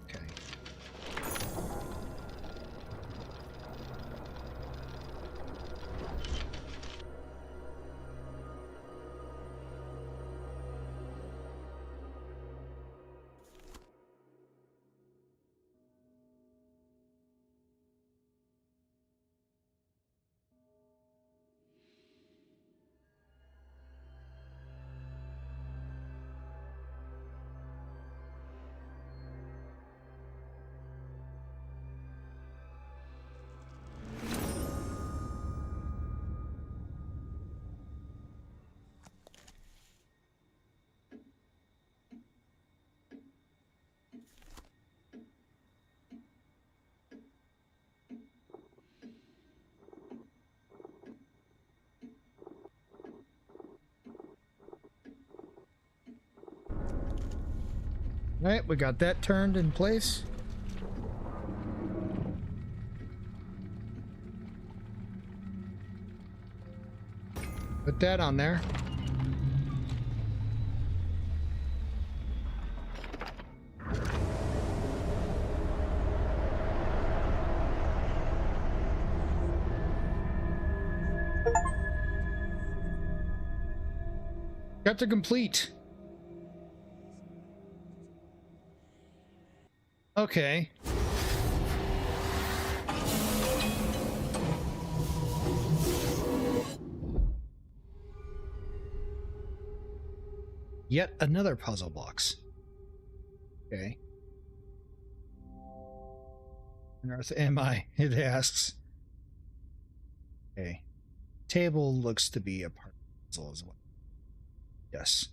[SPEAKER 2] Okay. All right, we got that turned in place. Put that on there. Got to complete. Okay. Yet another puzzle box. Okay. On earth am I? It asks. Okay. Table looks to be a part of the puzzle as well. Yes.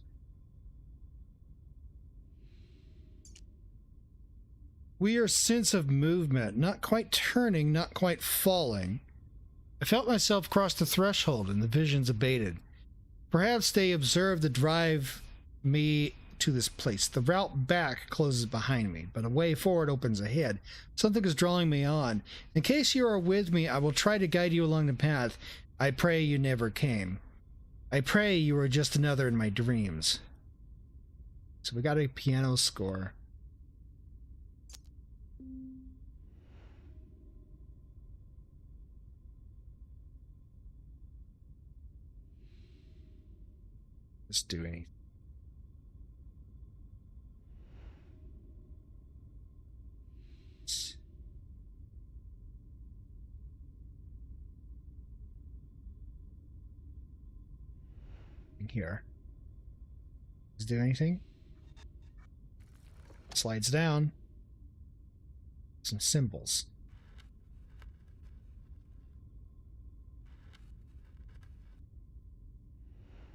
[SPEAKER 2] Weird sense of movement, not quite turning, not quite falling. I felt myself cross the threshold and the visions abated. Perhaps they observed the drive me to this place. The route back closes behind me, but a way forward opens ahead. Something is drawing me on. In case you are with me, I will try to guide you along the path. I pray you never came. I pray you were just another in my dreams. So we got a piano score. Let's do anything. Here. Let's do anything. Slides down. Some symbols.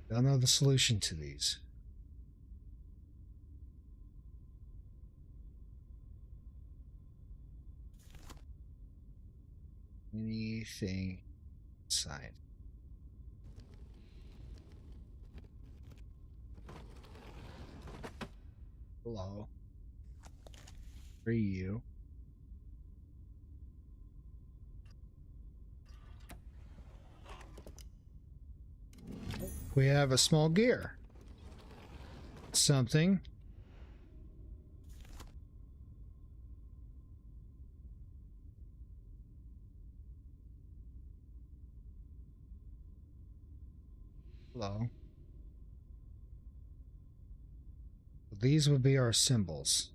[SPEAKER 2] Don't know the solution to these. Anything inside. Hello. For you. We have a small gear. Something. Hello. These would be our symbols.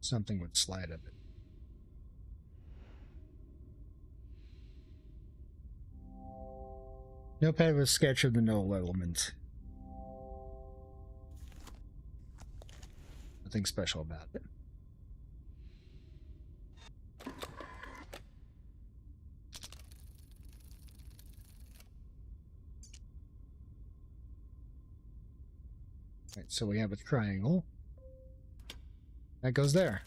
[SPEAKER 2] Something would slide up it. Notepad with a sketch of the null element. Nothing special about it. Right, so we have a triangle. That goes there.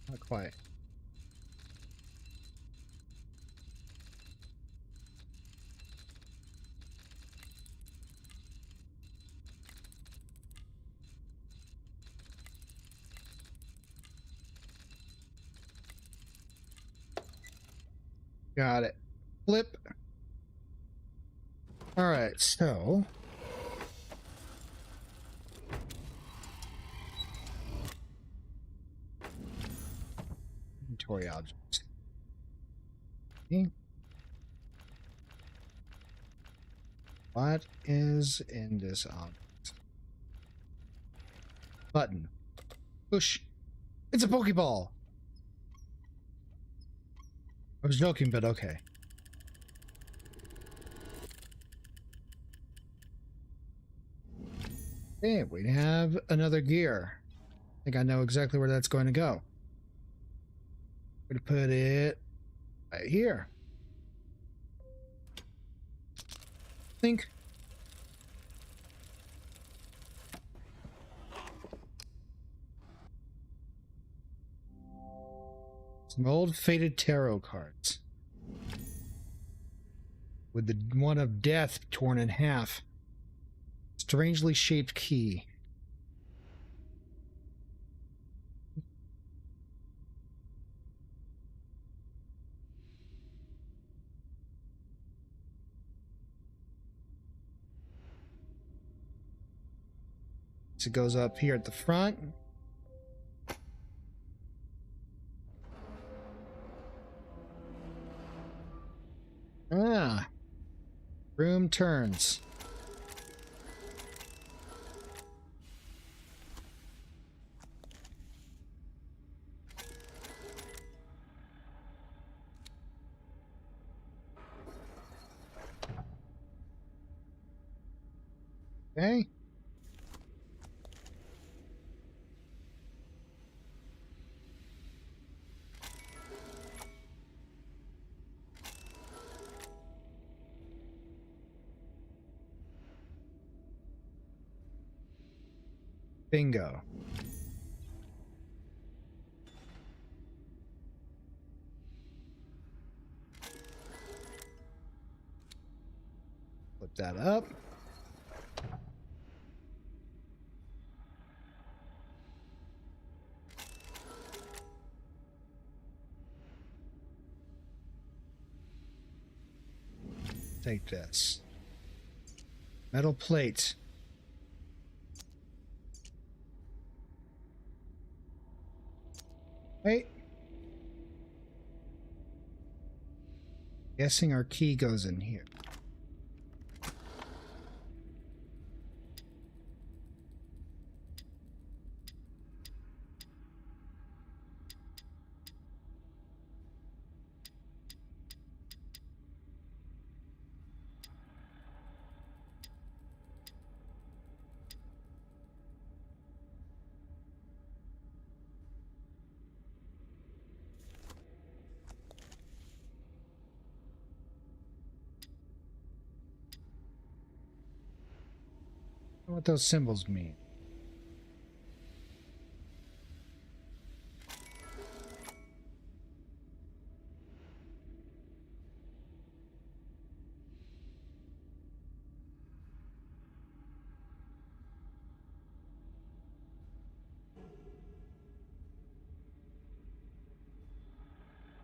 [SPEAKER 2] Not quite. Got it. Flip. All right, so inventory objects. Okay. What is in this object? Button. Push. It's a Pokeball. I was joking, but okay. Okay, we have another gear. I think I know exactly where that's going to go. I'm going to put it right here. Think. Some old faded tarot cards. With the one of death torn in half. Strangely shaped key. exit goes up here at the front. Ah, room turns. Okay. Bingo. Flip that up. Take this. Metal plate. Wait. Guessing our key goes in here. I don't know what those symbols mean.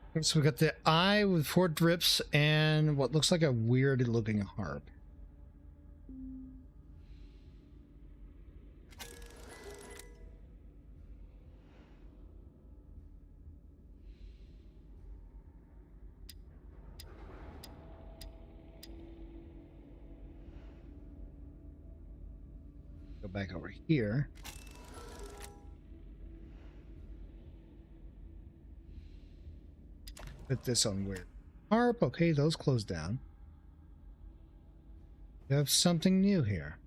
[SPEAKER 2] Okay, so we got the eye with 4 drips and what looks like a weird looking harp. Go back over here. Put this on weird harp. Okay, those close down. We have something new here.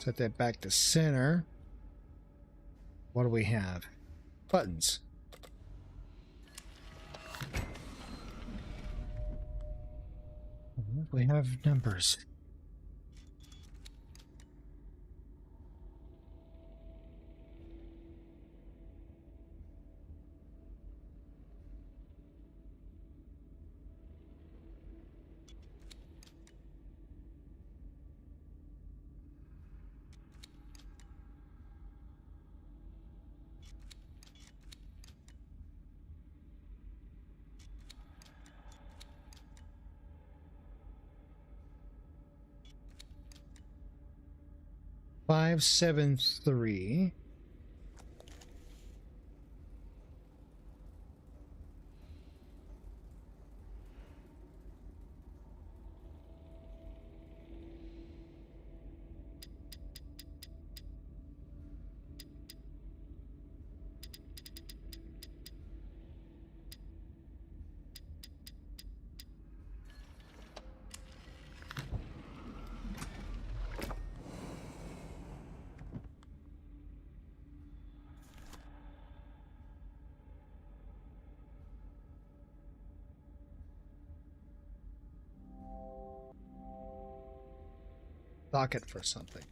[SPEAKER 2] Set that back to center. What do we have? Buttons. We have numbers. Five, 7, 3. Docket for something.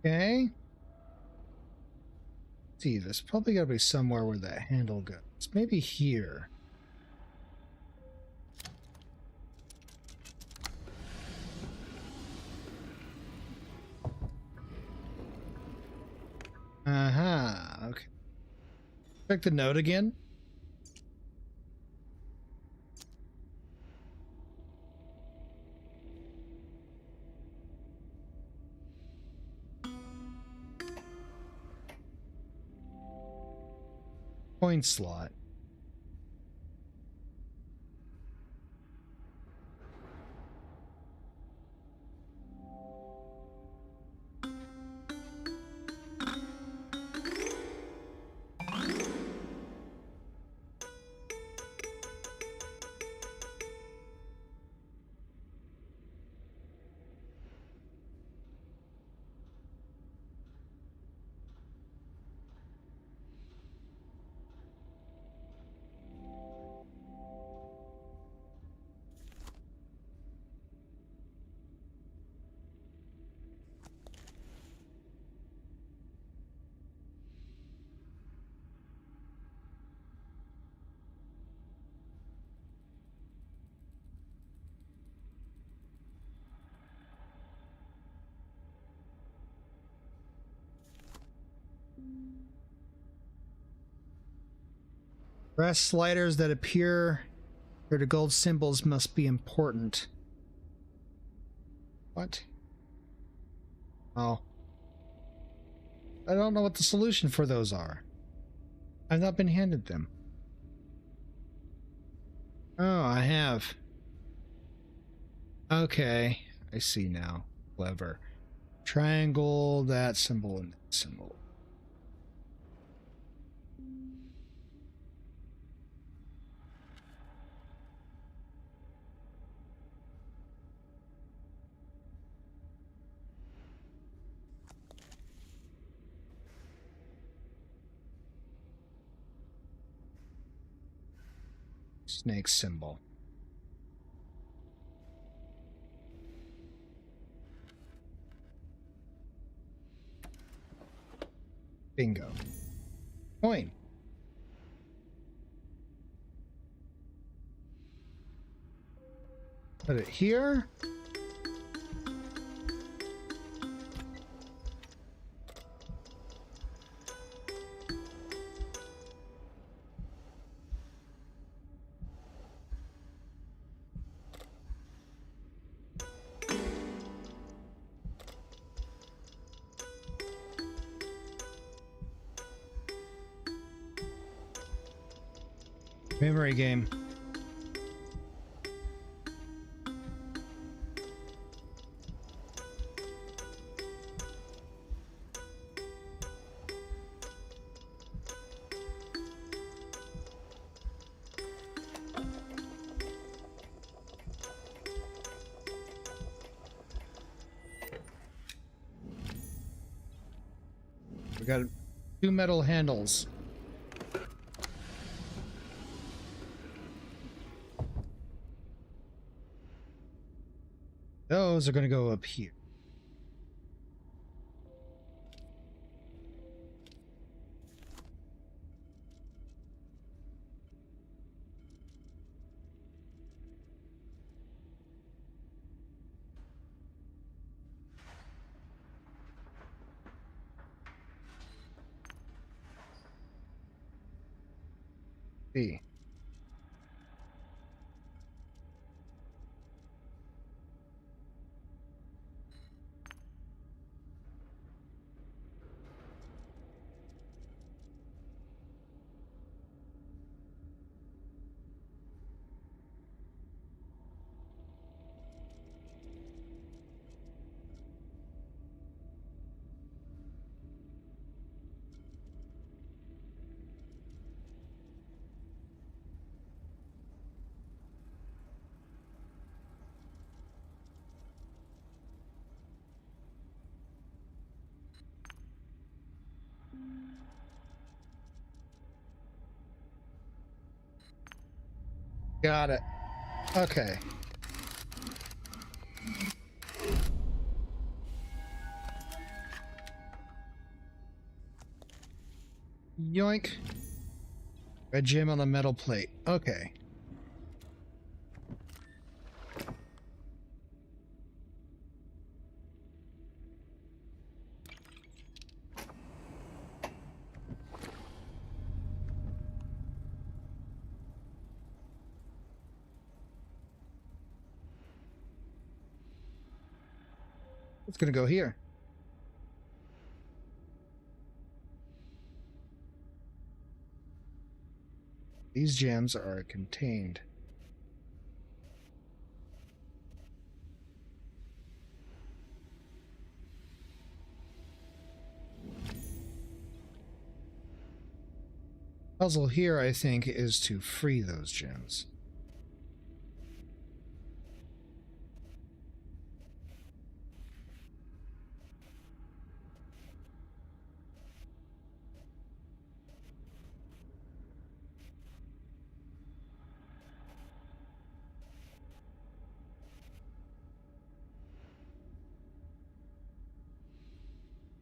[SPEAKER 2] Okay. See, there's probably got to be somewhere where that handle goes. Maybe here. Okay. Check the note again. Coin slot. Press sliders that appear where the gold symbols must be important. What? Oh. I don't know what the solution for those are. I've not been handed them. Oh, I have. Okay, I see now. Clever. Triangle, that symbol, and that symbol. Snake symbol. Bingo. Coin. Put it here. Memory game. We got 2 metal handles. Those are going to go up here. See. Got it. Okay. Yoink. Red gem on a metal plate. Okay. It's gonna go here. These gems are contained. Puzzle here, I think, is to free those gems.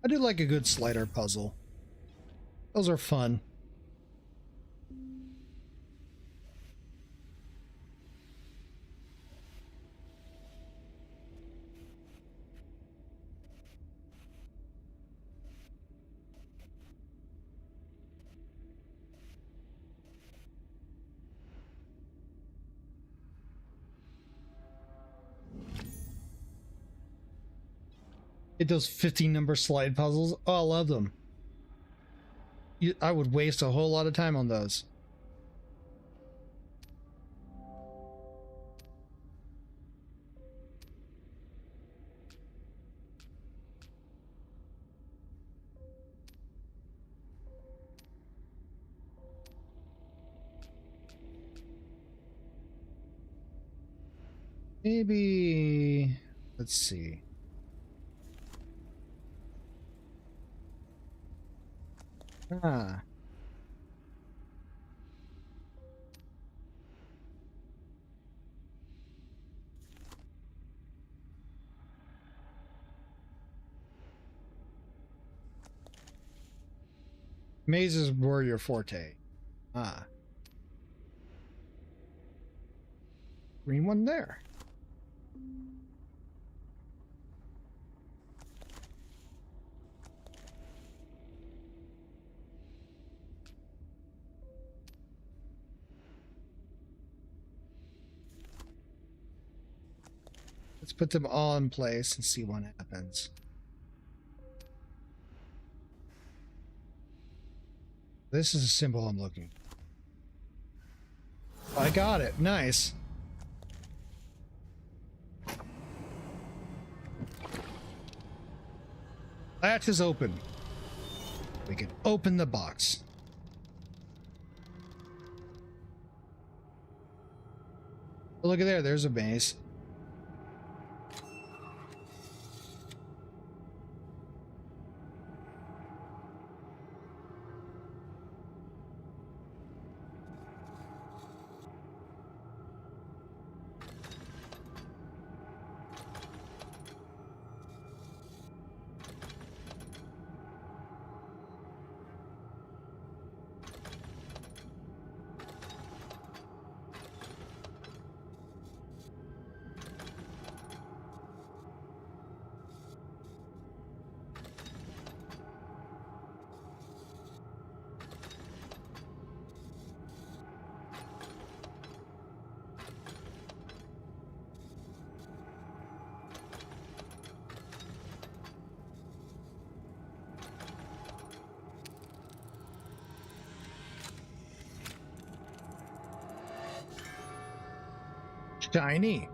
[SPEAKER 2] I do like a good slider puzzle. Those are fun. Get those 15 number slide puzzles. Oh, I love them. I would waste a whole lot of time on those. Maybe, let's see. Ah. Mazes were your forte. Ah. Green one there. Let's put them all in place and see what happens. This is a symbol I'm looking for. I got it. Nice. Latch is open. We can open the box. Oh, look at there. There's a maze. Shiny.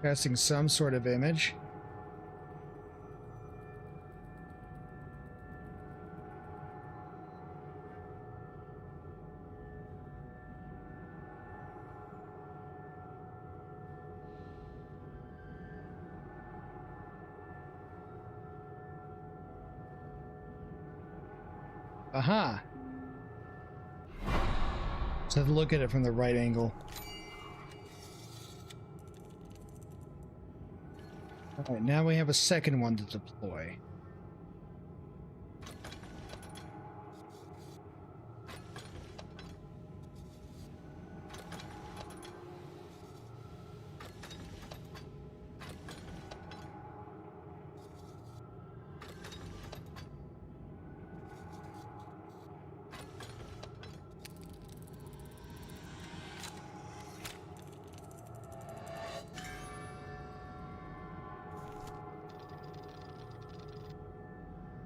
[SPEAKER 2] Casting some sort of image. Aha. Let's have a look at it from the right angle. All right, now we have a second one to deploy.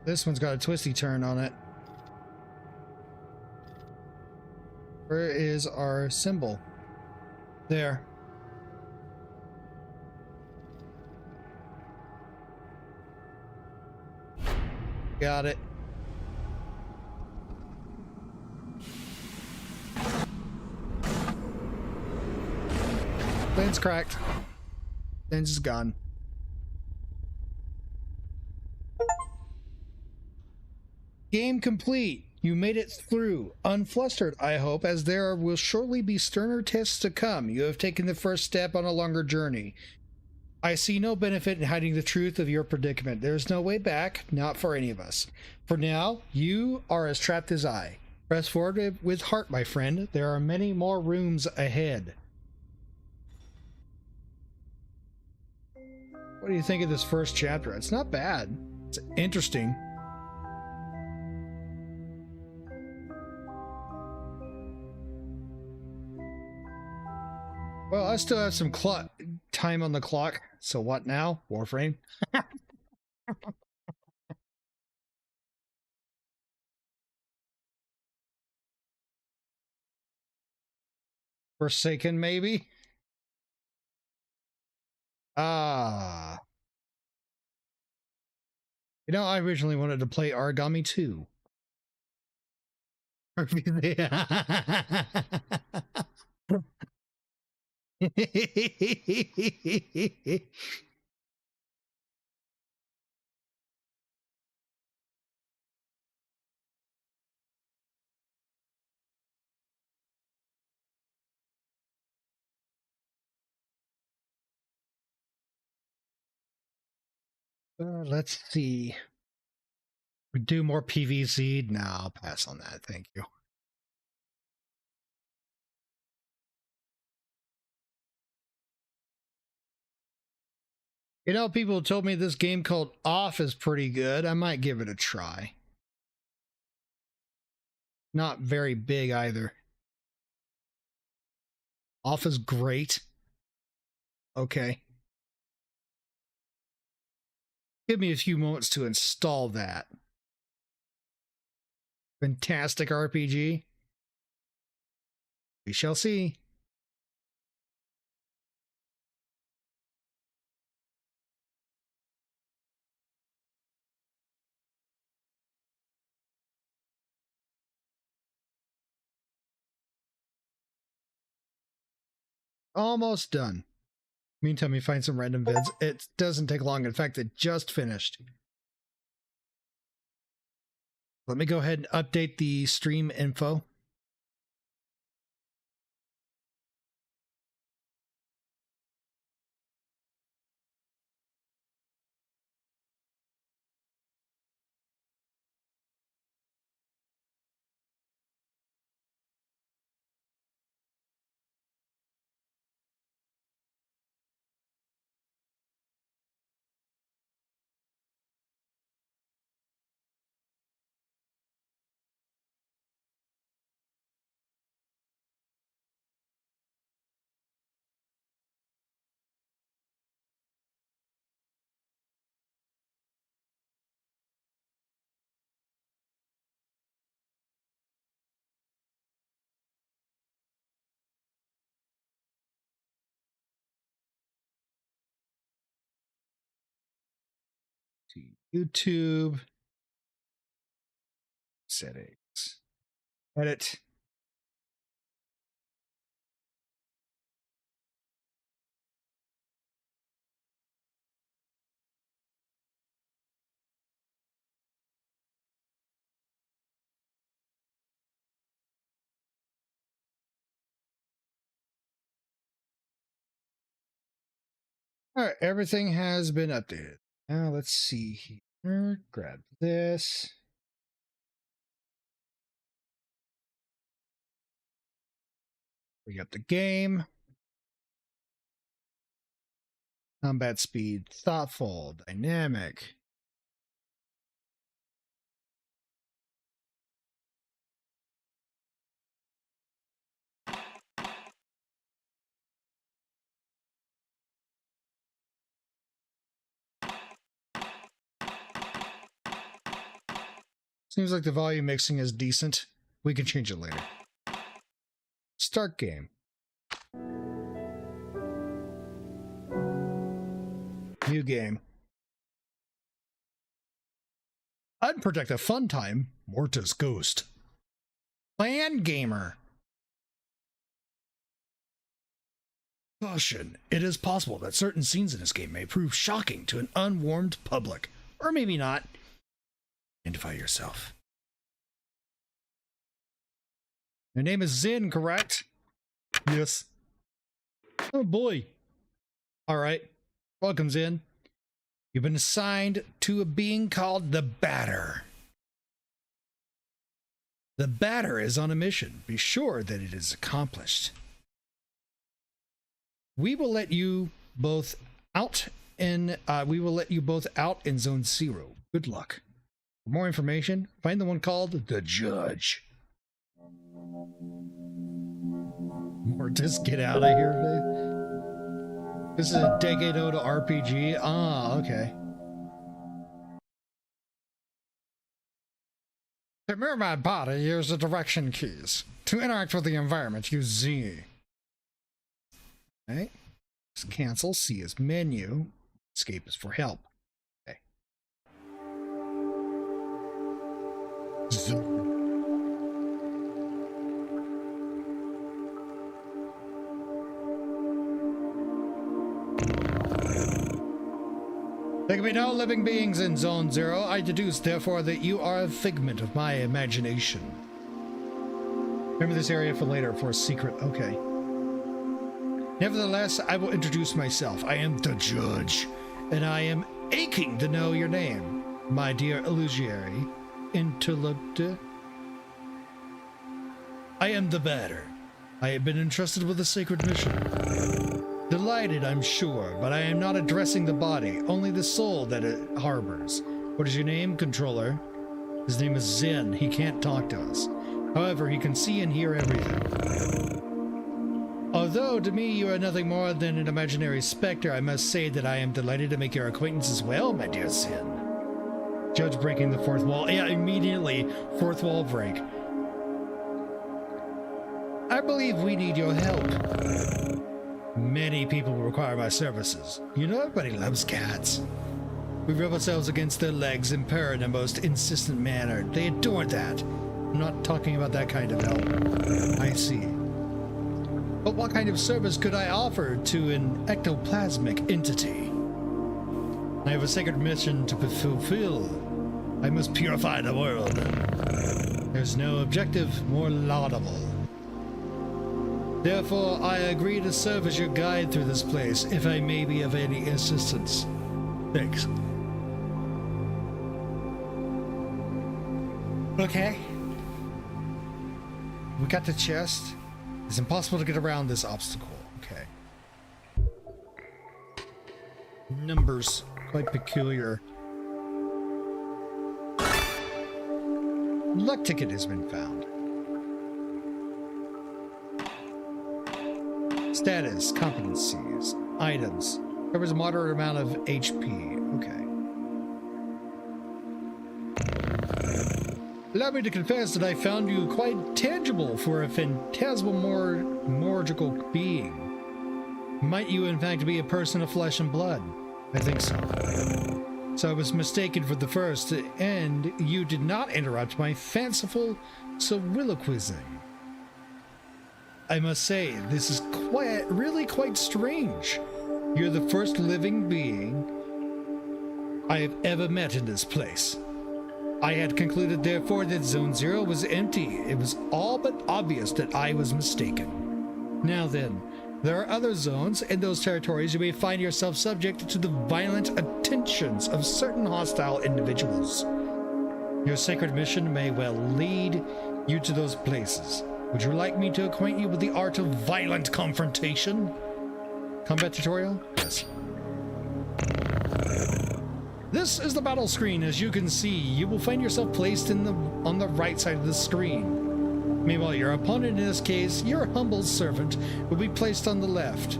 [SPEAKER 2] This one's got a twisty turn on it. Where is our symbol? There. Got it. Lens cracked. Lens is gone. Game complete. You made it through. Unflustered, I hope, as there will shortly be sterner tests to come. You have taken the first step on a longer journey. I see no benefit in hiding the truth of your predicament. There is no way back, not for any of us. For now, you are as trapped as I. Press forward with heart, my friend. There are many more rooms ahead. What do you think of this first chapter? It's not bad. It's interesting. Well, I still have some time on the clock. So what now? Warframe? Forsaken, maybe? Ah. You know, I originally wanted to play Origami 2. Let's see. We do more PVZ? No, I'll pass on that. Thank you. You know, people told me this game called Off is pretty good. I might give it a try. Not very big either. Off is great. Okay. Give me a few moments to install that. Fantastic RPG. We shall see. Almost done. Meantime, we find some random vids. It doesn't take long. In fact, it just finished. Let me go ahead and update the stream info. YouTube settings. Edit. All right, everything has been updated. Now let's see here. Grab this. Bring up the game. Combat speed, thoughtful, dynamic. Seems like the volume mixing is decent. We can change it later. Start game. New game. Unprotected fun time. Mortis Ghost. Clan Gamer. Caution. It is possible that certain scenes in this game may prove shocking to an unwarned public. Or maybe not. Identify yourself. Your name is Zin, correct? Yes. Oh boy. Alright. Welcome, Zin. You've been assigned to a being called the Batter. The Batter is on a mission. Be sure that it is accomplished. We will let you both out in Zone 0. Good luck. For more information, find the one called the Judge. Mortis, get out of here, babe. This is a Decade Oda RPG. Ah, okay. To move my body, use the direction keys. To interact with the environment, use Z. Okay. Just cancel. C is menu. Escape is for help. Okay. Z. There can be no living beings in Zone 0. I deduce, therefore, that you are a figment of my imagination. Remember this area for later, for a secret. Okay. Nevertheless, I will introduce myself. I am the Judge, and I am aching to know your name, my dear illusionary interlocutor. I am the Batter. I have been entrusted with a sacred mission. Delighted, I'm sure, but I am not addressing the body, only the soul that it harbors. What is your name, controller? His name is Zen. He can't talk to us. However, he can see and hear everything. Although to me you are nothing more than an imaginary specter, I must say that I am delighted to make your acquaintance as well, my dear Zen. Judge breaking the fourth wall. Yeah, immediately, fourth wall break. I believe we need your help. Many people require my services. You know, everybody loves cats. We rub ourselves against their legs and purr in a most insistent manner. They adore that. I'm not talking about that kind of help. I see. But what kind of service could I offer to an ectoplasmic entity? I have a sacred mission to fulfill. I must purify the world. There's no objective more laudable. Therefore, I agree to serve as your guide through this place, if I may be of any assistance. Thanks. Okay. We got the chest. It's impossible to get around this obstacle. Okay. Numbers. Quite peculiar. Luck ticket has been found. Status, competencies, items. Covers a moderate amount of HP. Okay. Allow me to confess that I found you quite tangible for a phantasmagorical being. Might you in fact be a person of flesh and blood? I think so. So I was mistaken for the first, and you did not interrupt my fanciful soliloquizing. I must say, this is really quite strange. You're the first living being I have ever met in this place. I had concluded, therefore, that Zone 0 was empty. It was all but obvious that I was mistaken. Now then, There are other zones. In those territories, you may find yourself subject to the violent attentions of certain hostile individuals. Your sacred mission may well lead you to those places. Would you like me to acquaint you with the art of violent confrontation? Combat tutorial? Yes. This is the battle screen. As you can see, you will find yourself placed on the right side of the screen. Meanwhile, your opponent, in this case, your humble servant, will be placed on the left,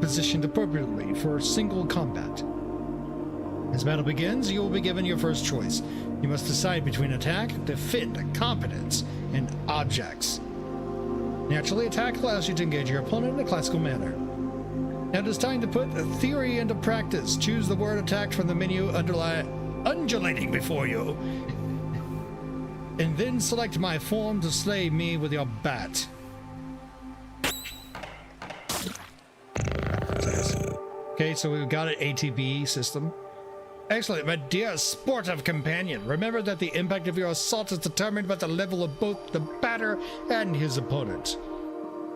[SPEAKER 2] positioned appropriately for single combat. As battle begins, you will be given your first choice. You must decide between attack, defend, competence, and objects. Naturally, attack allows you to engage your opponent in a classical manner. Now it is time to put a theory into practice. Choose the word attack from the menu undulating before you, and then select my form to slay me with your bat. Okay, so we've got an ATB system. Excellent, my dear sportive companion. Remember that the impact of your assault is determined by the level of both the batter and his opponent.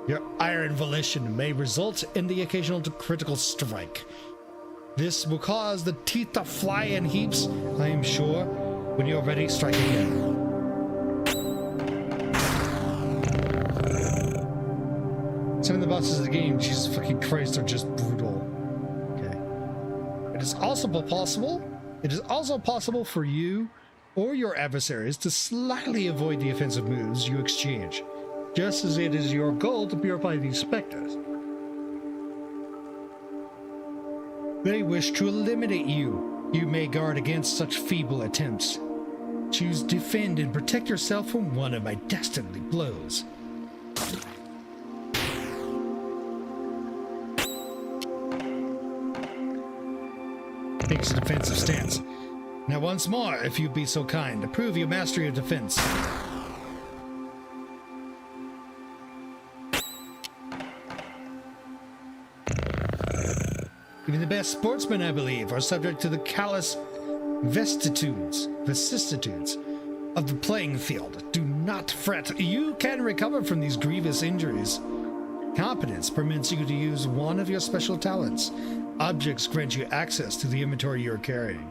[SPEAKER 2] Your iron volition may result in the occasional critical strike. This will cause the teeth to fly in heaps, I am sure. When you're ready, strike again. Some of the bosses of the game, Jesus fucking Christ, are just brutal. Okay. It is also possible for you or your adversaries to slightly avoid the offensive moves you exchange, just as it is your goal to purify these specters. They wish to eliminate you. You may guard against such feeble attempts. Choose defend and protect yourself from one of my dastardly blows. Takes a defensive stance. Now once more, if you'd be so kind, to prove your mastery of defense. Even the best sportsmen, I believe, are subject to the callous vicissitudes of the playing field. Do not fret. You can recover from these grievous injuries. Competence permits you to use one of your special talents. Objects grant you access to the inventory you're carrying.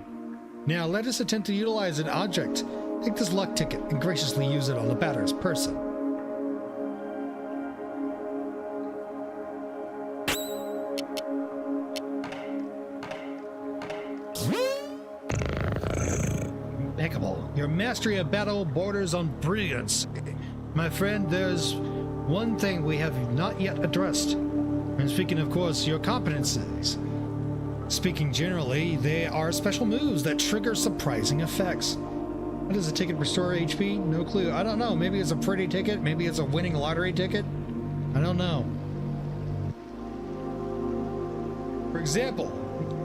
[SPEAKER 2] Now let us attempt to utilize an object. Take this luck ticket and graciously use it on the batter's person. Impeccable. Your mastery of battle borders on brilliance. My friend, there's one thing we have not yet addressed. And speaking, of course, your competencies. Speaking generally, they are special moves that trigger surprising effects. What does a ticket restore HP? No clue. I don't know. Maybe it's a pretty ticket. Maybe it's a winning lottery ticket. I don't know. For example,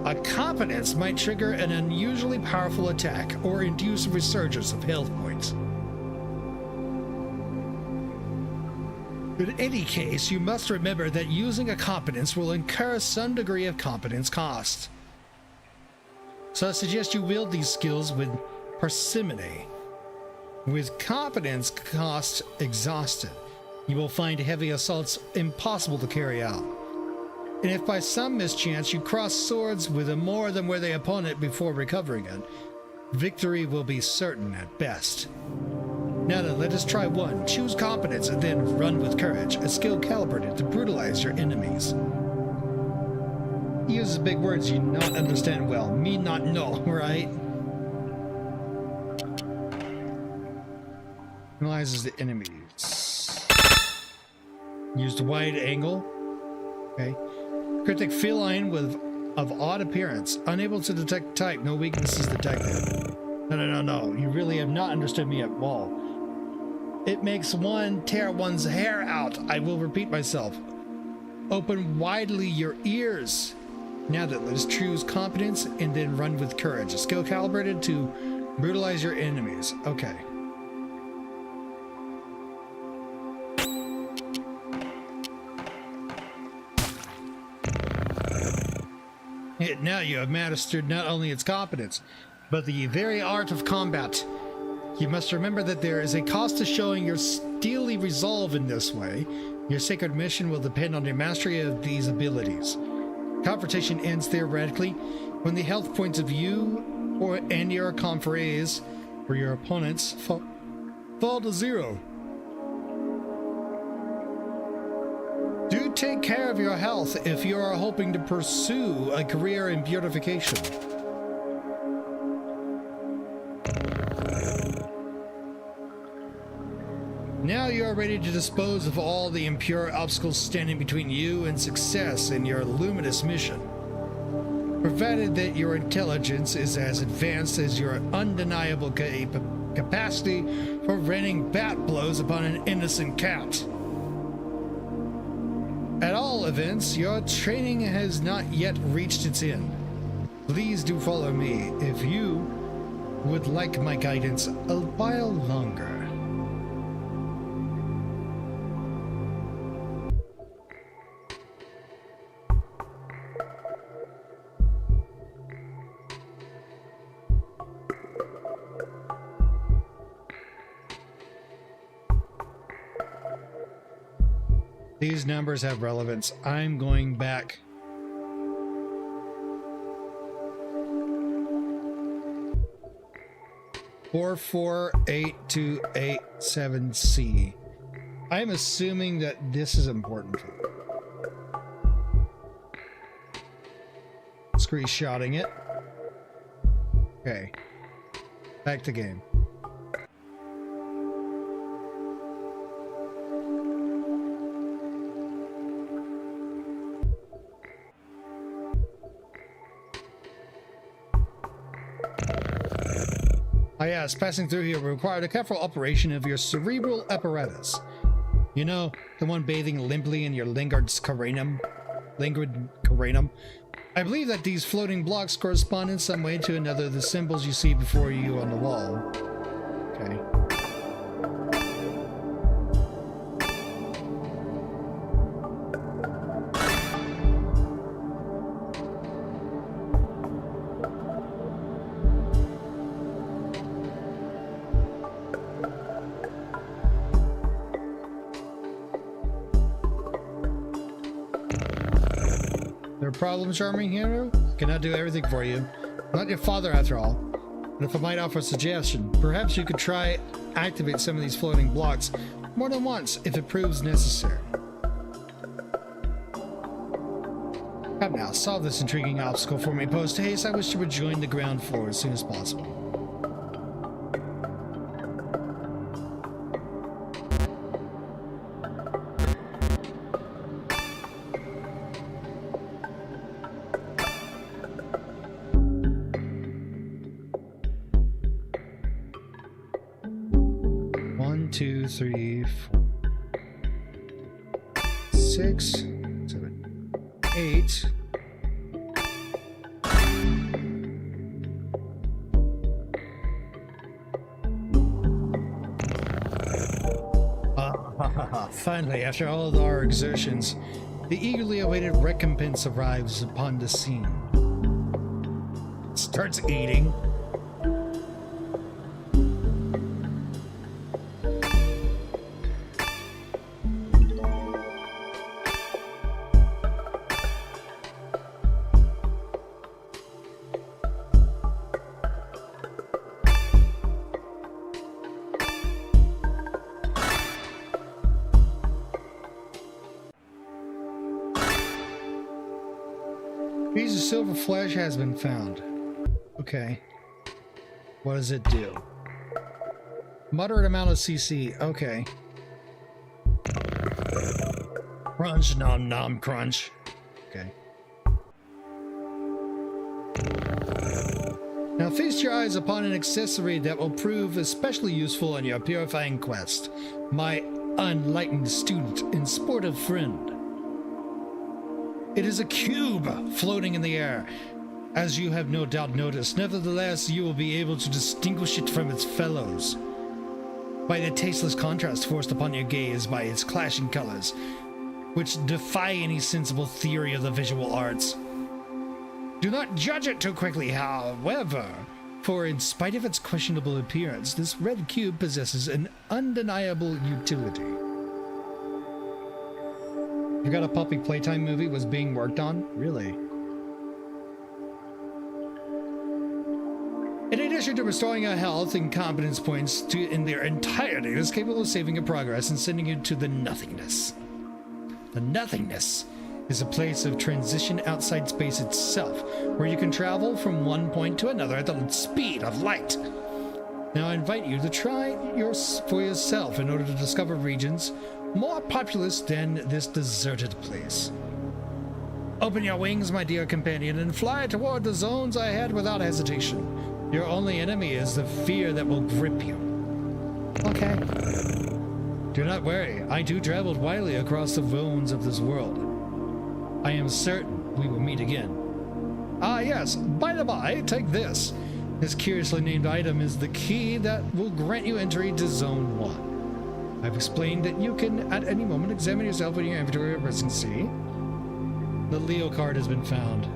[SPEAKER 2] a competence might trigger an unusually powerful attack or induce a resurgence of health points. In any case, you must remember that using a competence will incur some degree of competence cost. So I suggest you wield these skills with parsimony. With competence cost exhausted, you will find heavy assaults impossible to carry out. And if by some mischance you cross swords with a more than worthy opponent before recovering it, victory will be certain at best. Now then, let us try one. Choose competence and then run with courage, a skill calibrated to brutalize your enemies. He uses big words you not understand well. Me not know, right? Analyzes the enemies. Used wide angle. Okay. Cryptic feline of odd appearance. Unable to detect type. No weaknesses detected. No. You really have not understood me at all. It makes one tear one's hair out. I will repeat myself. Open widely your ears. Now then, let us choose competence and then run with courage. A skill calibrated to brutalize your enemies. Okay. Now you have mastered not only its competence, but the very art of combat. You must remember that there is a cost to showing your steely resolve in this way. Your sacred mission will depend on your mastery of these abilities. Confrontation ends theoretically when the health points of you and your confreres or your opponents fall to 0. Do take care of your health if you are hoping to pursue a career in beautification. Now you are ready to dispose of all the impure obstacles standing between you and success in your luminous mission. Provided that your intelligence is as advanced as your undeniable capacity for raining bat blows upon an innocent cat. At all events, your training has not yet reached its end. Please do follow me if you would like my guidance a while longer. These numbers have relevance. I'm going back. Four, 48287C. I'm assuming that this is important for me. Screenshotting it. Okay. Back to game. Yes, passing through here will require the careful operation of your cerebral apparatus. You know, the one bathing limply in your lingered carinum. I believe that these floating blocks correspond in some way to another of the symbols you see before you on the wall. Okay. Problem, charming hero? Cannot do everything for you. I'm not your father, after all. And if I might offer a suggestion, perhaps you could try activate some of these floating blocks more than once if it proves necessary. Come now, solve this intriguing obstacle for me post haste. I wish to rejoin the ground floor as soon as possible. Two, three, 4, 6, 7, 8. Finally, after all of our exertions, the eagerly awaited recompense arrives upon the scene. Starts eating. Piece of silver flesh has been found. Okay. What does it do? Moderate amount of CC. Okay. Crunch, nom nom crunch. Okay. Now feast your eyes upon an accessory that will prove especially useful on your purifying quest, my unenlightened student and sportive friend. It is a cube floating in the air, as you have no doubt noticed. Nevertheless, you will be able to distinguish it from its fellows by the tasteless contrast forced upon your gaze by its clashing colors, which defy any sensible theory of the visual arts. Do not judge it too quickly, however, for in spite of its questionable appearance, this red cube possesses an undeniable utility. You got a Puppy Playtime movie was being worked on? Really? In addition to restoring your health and competence points in their entirety, it is capable of saving your progress and sending you to the nothingness. The nothingness is a place of transition outside space itself, where you can travel from one point to another at the speed of light. Now I invite you to try for yourself in order to discover regions more populous than this deserted place. Open your wings, my dear companion, and fly toward the zones ahead without hesitation. Your only enemy is the fear that will grip you. Okay. Do not worry, I too traveled widely across the zones of this world. I am certain we will meet again. Ah yes, by the by, take this. This curiously named item is the key that will grant you entry to Zone 1. I've explained that you can at any moment examine yourself in your inventory or pressing C. The Leo card has been found.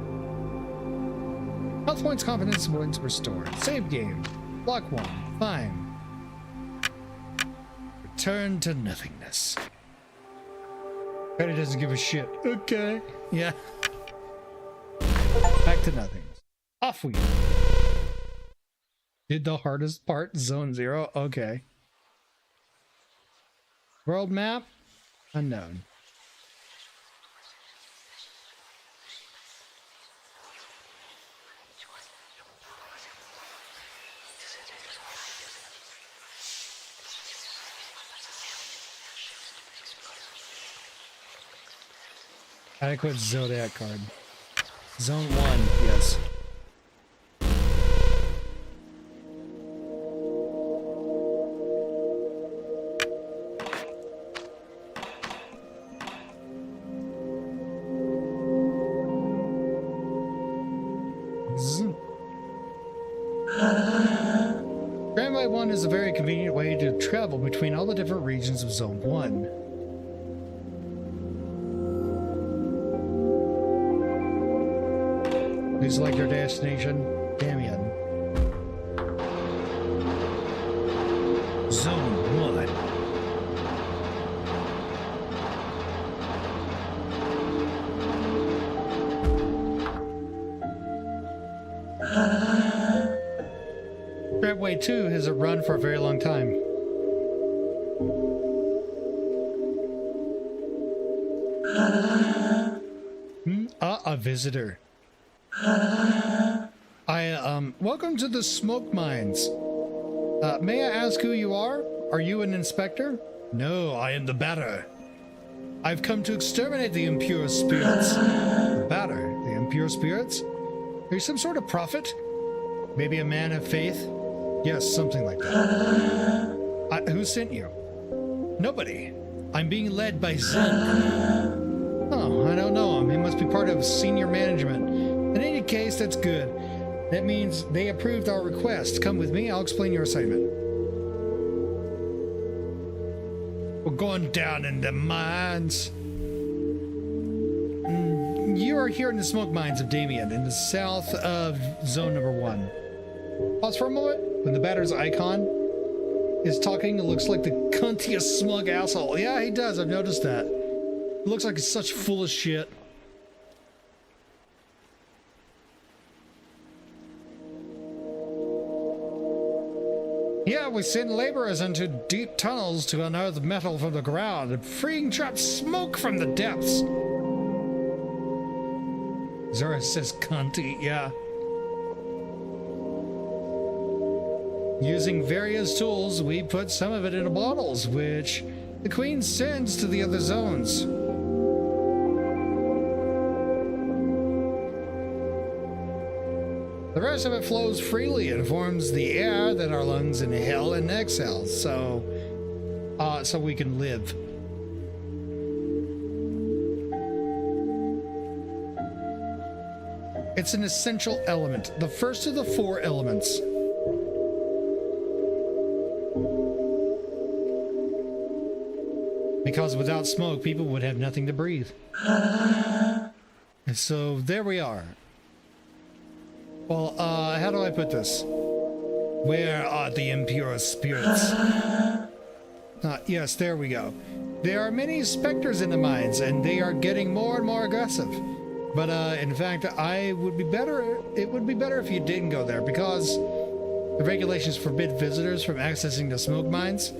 [SPEAKER 2] Health points, confidence points restored. Save game. Block 1. Fine. Return to nothingness. Betty doesn't give a shit. Okay. Yeah. Back to nothing. Off we go. Did the hardest part, Zone 0? Okay. World map? Unknown. Adequate Zodiac card. Zone 1, yes. Tramway 1 is a very convenient way to travel between all the different regions of Zone 1. Please select your destination, Damien. Zone 1. Tramway 2 has a run for a very long time. A visitor. Welcome to the smoke mines. May I ask who you are? Are you an inspector? No, I am the Batter. I've come to exterminate the impure spirits. The Batter? The impure spirits? Are you some sort of prophet? Maybe a man of faith? Yes, something like that. Who sent you? Nobody. I'm being led by Zen. Oh, I don't know him. He must be part of senior management. In any case, that's good. That means they approved our request. Come with me, I'll explain your assignment. We're going down in the mines. You are here in the smoke mines of Damien, in the south of Zone Number 1. Pause for a moment. When the Batter's icon is talking, it looks like the cuntiest smug asshole. Yeah, he does. I've noticed that. It looks like he's such full of shit. Yeah, we send laborers into deep tunnels to unearth metal from the ground, freeing trapped smoke from the depths. Zora says cunty, yeah. Using various tools, we put some of it into bottles, which the Queen sends to the other zones. The rest of it flows freely and forms the air that our lungs inhale and exhale, so we can live. It's an essential element, the first of the 4 elements. Because without smoke, people would have nothing to breathe. And so there we are. Well, how do I put this? Where are the impure spirits? Yes, there we go. There are many specters in the mines, and they are getting more and more aggressive. But in fact, it would be better if you didn't go there, because the regulations forbid visitors from accessing the smoke mines.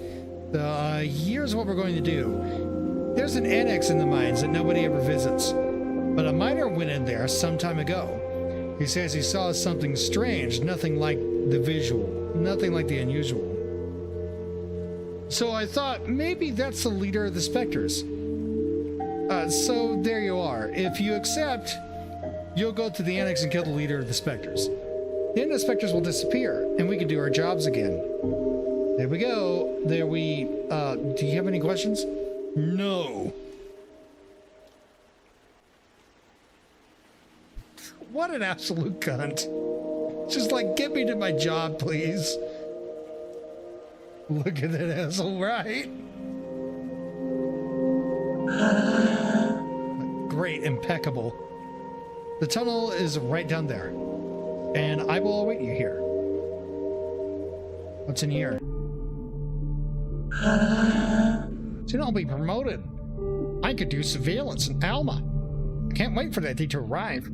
[SPEAKER 2] Here's what we're going to do. There's an annex in the mines that nobody ever visits, but a miner went in there some time ago. He says he saw something strange, nothing like the visual, nothing like the unusual. So I thought maybe that's the leader of the specters. So there you are. If you accept, you'll go to the annex and kill the leader of the specters. Then the specters will disappear, and we can do our jobs again. There we go. Do you have any questions? No. What an absolute cunt. Just like, get me to my job, please. Look at that asshole, right? Great, impeccable. The tunnel is right down there, and I will await you here. What's in here? Soon I'll be promoted. I could do surveillance in Alma. I can't wait for that day to arrive.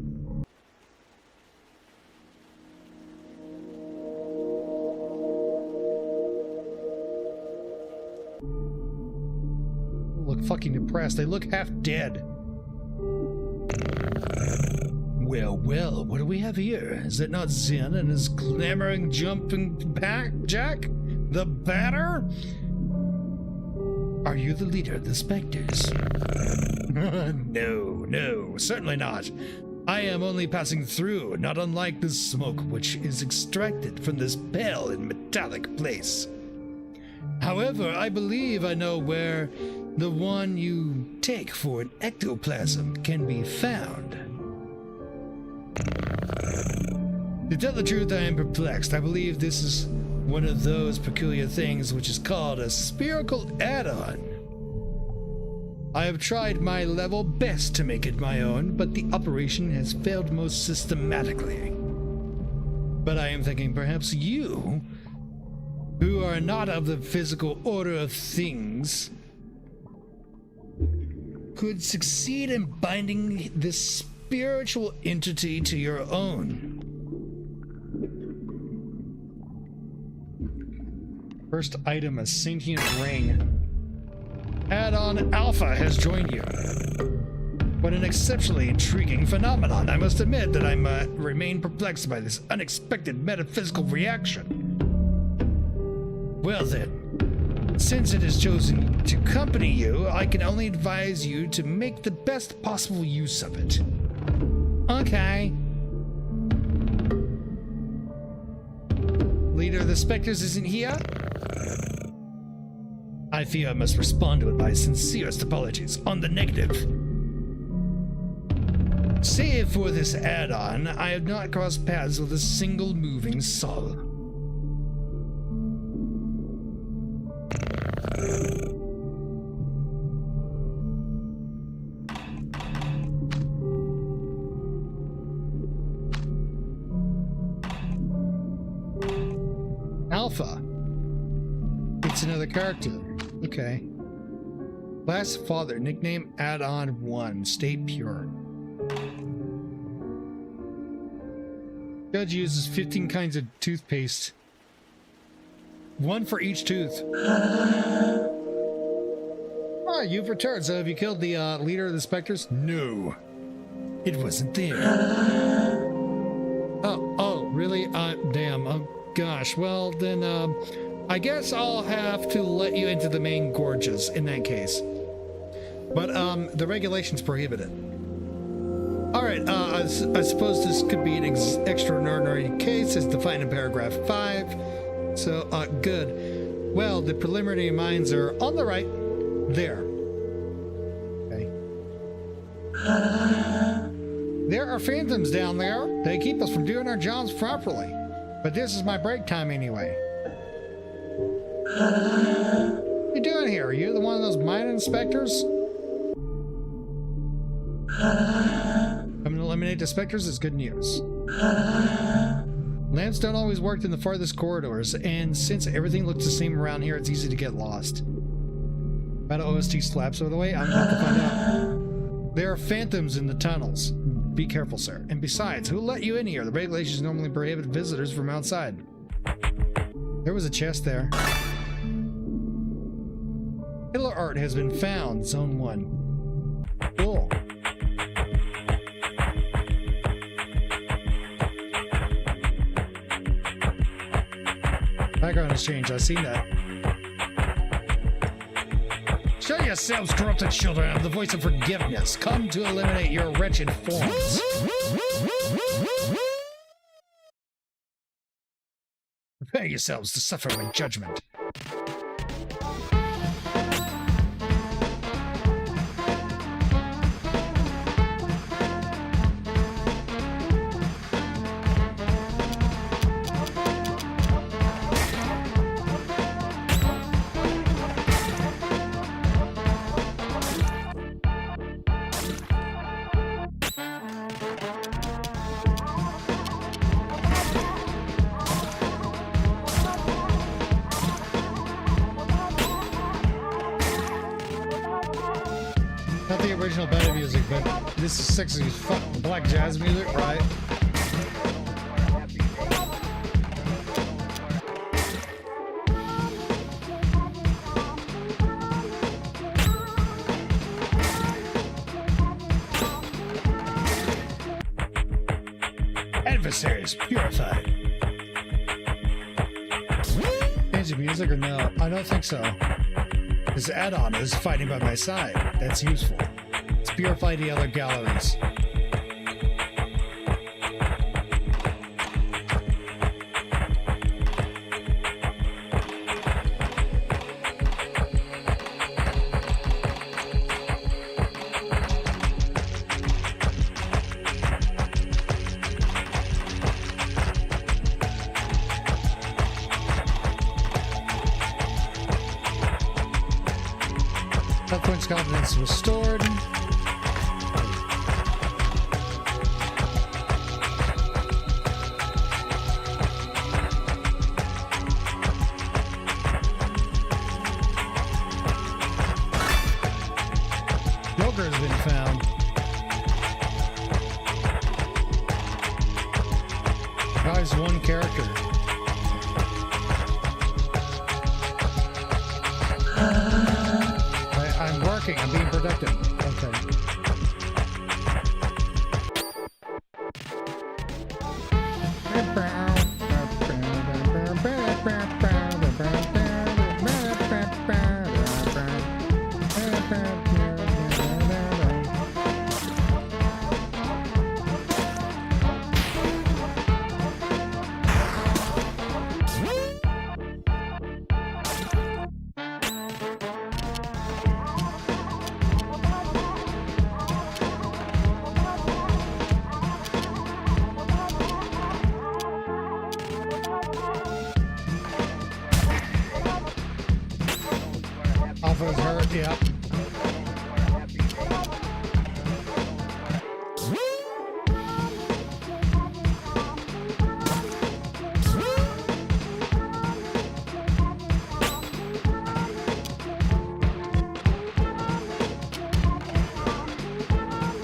[SPEAKER 2] Look fucking depressed. They look half dead. Well, what do we have here? Is it not Zen and his clamoring jumping back, Jack? The batter? Are you the leader of the specters? No, certainly not. I am only passing through, not unlike the smoke which is extracted from this pale and metallic place. However, I believe I know where the one you take for an ectoplasm can be found. To tell the truth, I am perplexed. I believe this is one of those peculiar things which is called a spherical add-on. I have tried my level best to make it my own, but the operation has failed most systematically. But I am thinking perhaps you, who are not of the physical order of things, could succeed in binding this spiritual entity to your own. First item, a sentient ring. Add-on Alpha has joined you. What an exceptionally intriguing phenomenon. I must admit that I remain perplexed by this unexpected metaphysical reaction. Well then, since it has chosen to accompany you, I can only advise you to make the best possible use of it. Okay. Leader of the Spectres isn't here? I fear I must respond to it by sincerest apologies. On the negative. Save for this add-on, I have not crossed paths with a single moving soul. Alpha. It's another character. Okay. Last father, nickname add-on 1, stay pure. Judge uses 15 kinds of toothpaste. 1 for each tooth. Ah, you've returned. So have you killed the leader of the Spectres? No. It wasn't there. Oh, really? Damn. Oh, gosh. Well, then, I guess I'll have to let you into the main gorges in that case. But, the regulations prohibit it. Alright, I suppose this could be an extraordinary case as defined in paragraph 5. So, good. Well, the preliminary mines are on the right. There. Okay. There are phantoms down there. They keep us from doing our jobs properly. But this is my break time anyway. What are you doing here? Are you the one of those mine inspectors? Coming to eliminate the specters is good news. Lamps don't always work in the farthest corridors, and since everything looks the same around here, it's easy to get lost. Battle OST slaps, by the way. I'm about to find out. There are phantoms in the tunnels. Be careful, sir. And besides, who let you in here? The regulations normally prohibit visitors from outside. There was a chest there. Hitler art has been found. Zone 1. Cool. Background has changed. I've seen that. Show yourselves, corrupted children. I'm the voice of forgiveness. Come to eliminate your wretched forms. Prepare yourselves to suffer my judgment. Not the original Beta music, but this is 60s fucking black jazz music, right? Adversaries purified. Change the music or no? I don't think so. This add-on is fighting by my side. That's useful. Let's purify the other galleries. Health confidence restored. Joker has been found. Guy's one character. I'm working. I'm being productive. Okay. Alpha's hurt, yep.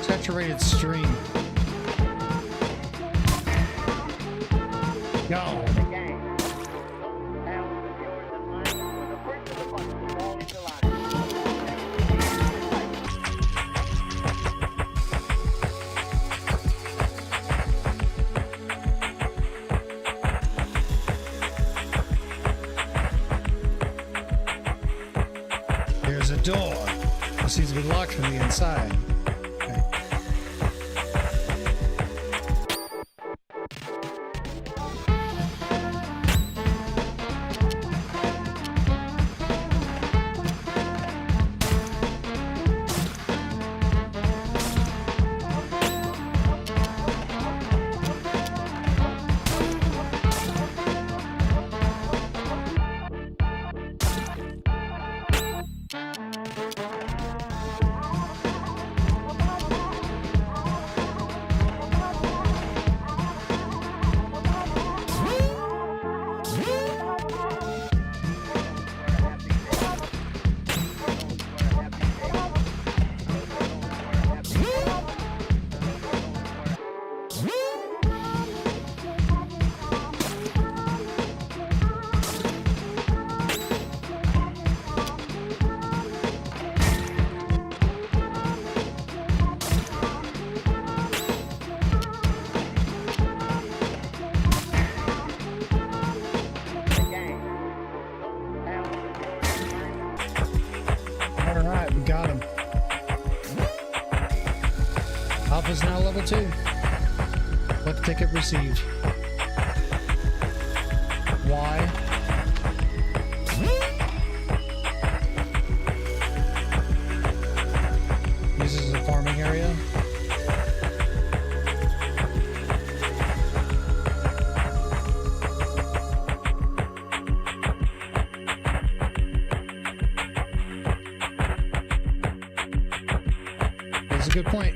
[SPEAKER 2] Saturated stream. Go. There's a door. It seems to be locked from the inside. Okay. level 2. What ticket received? Why? This is a farming area. That's a good point.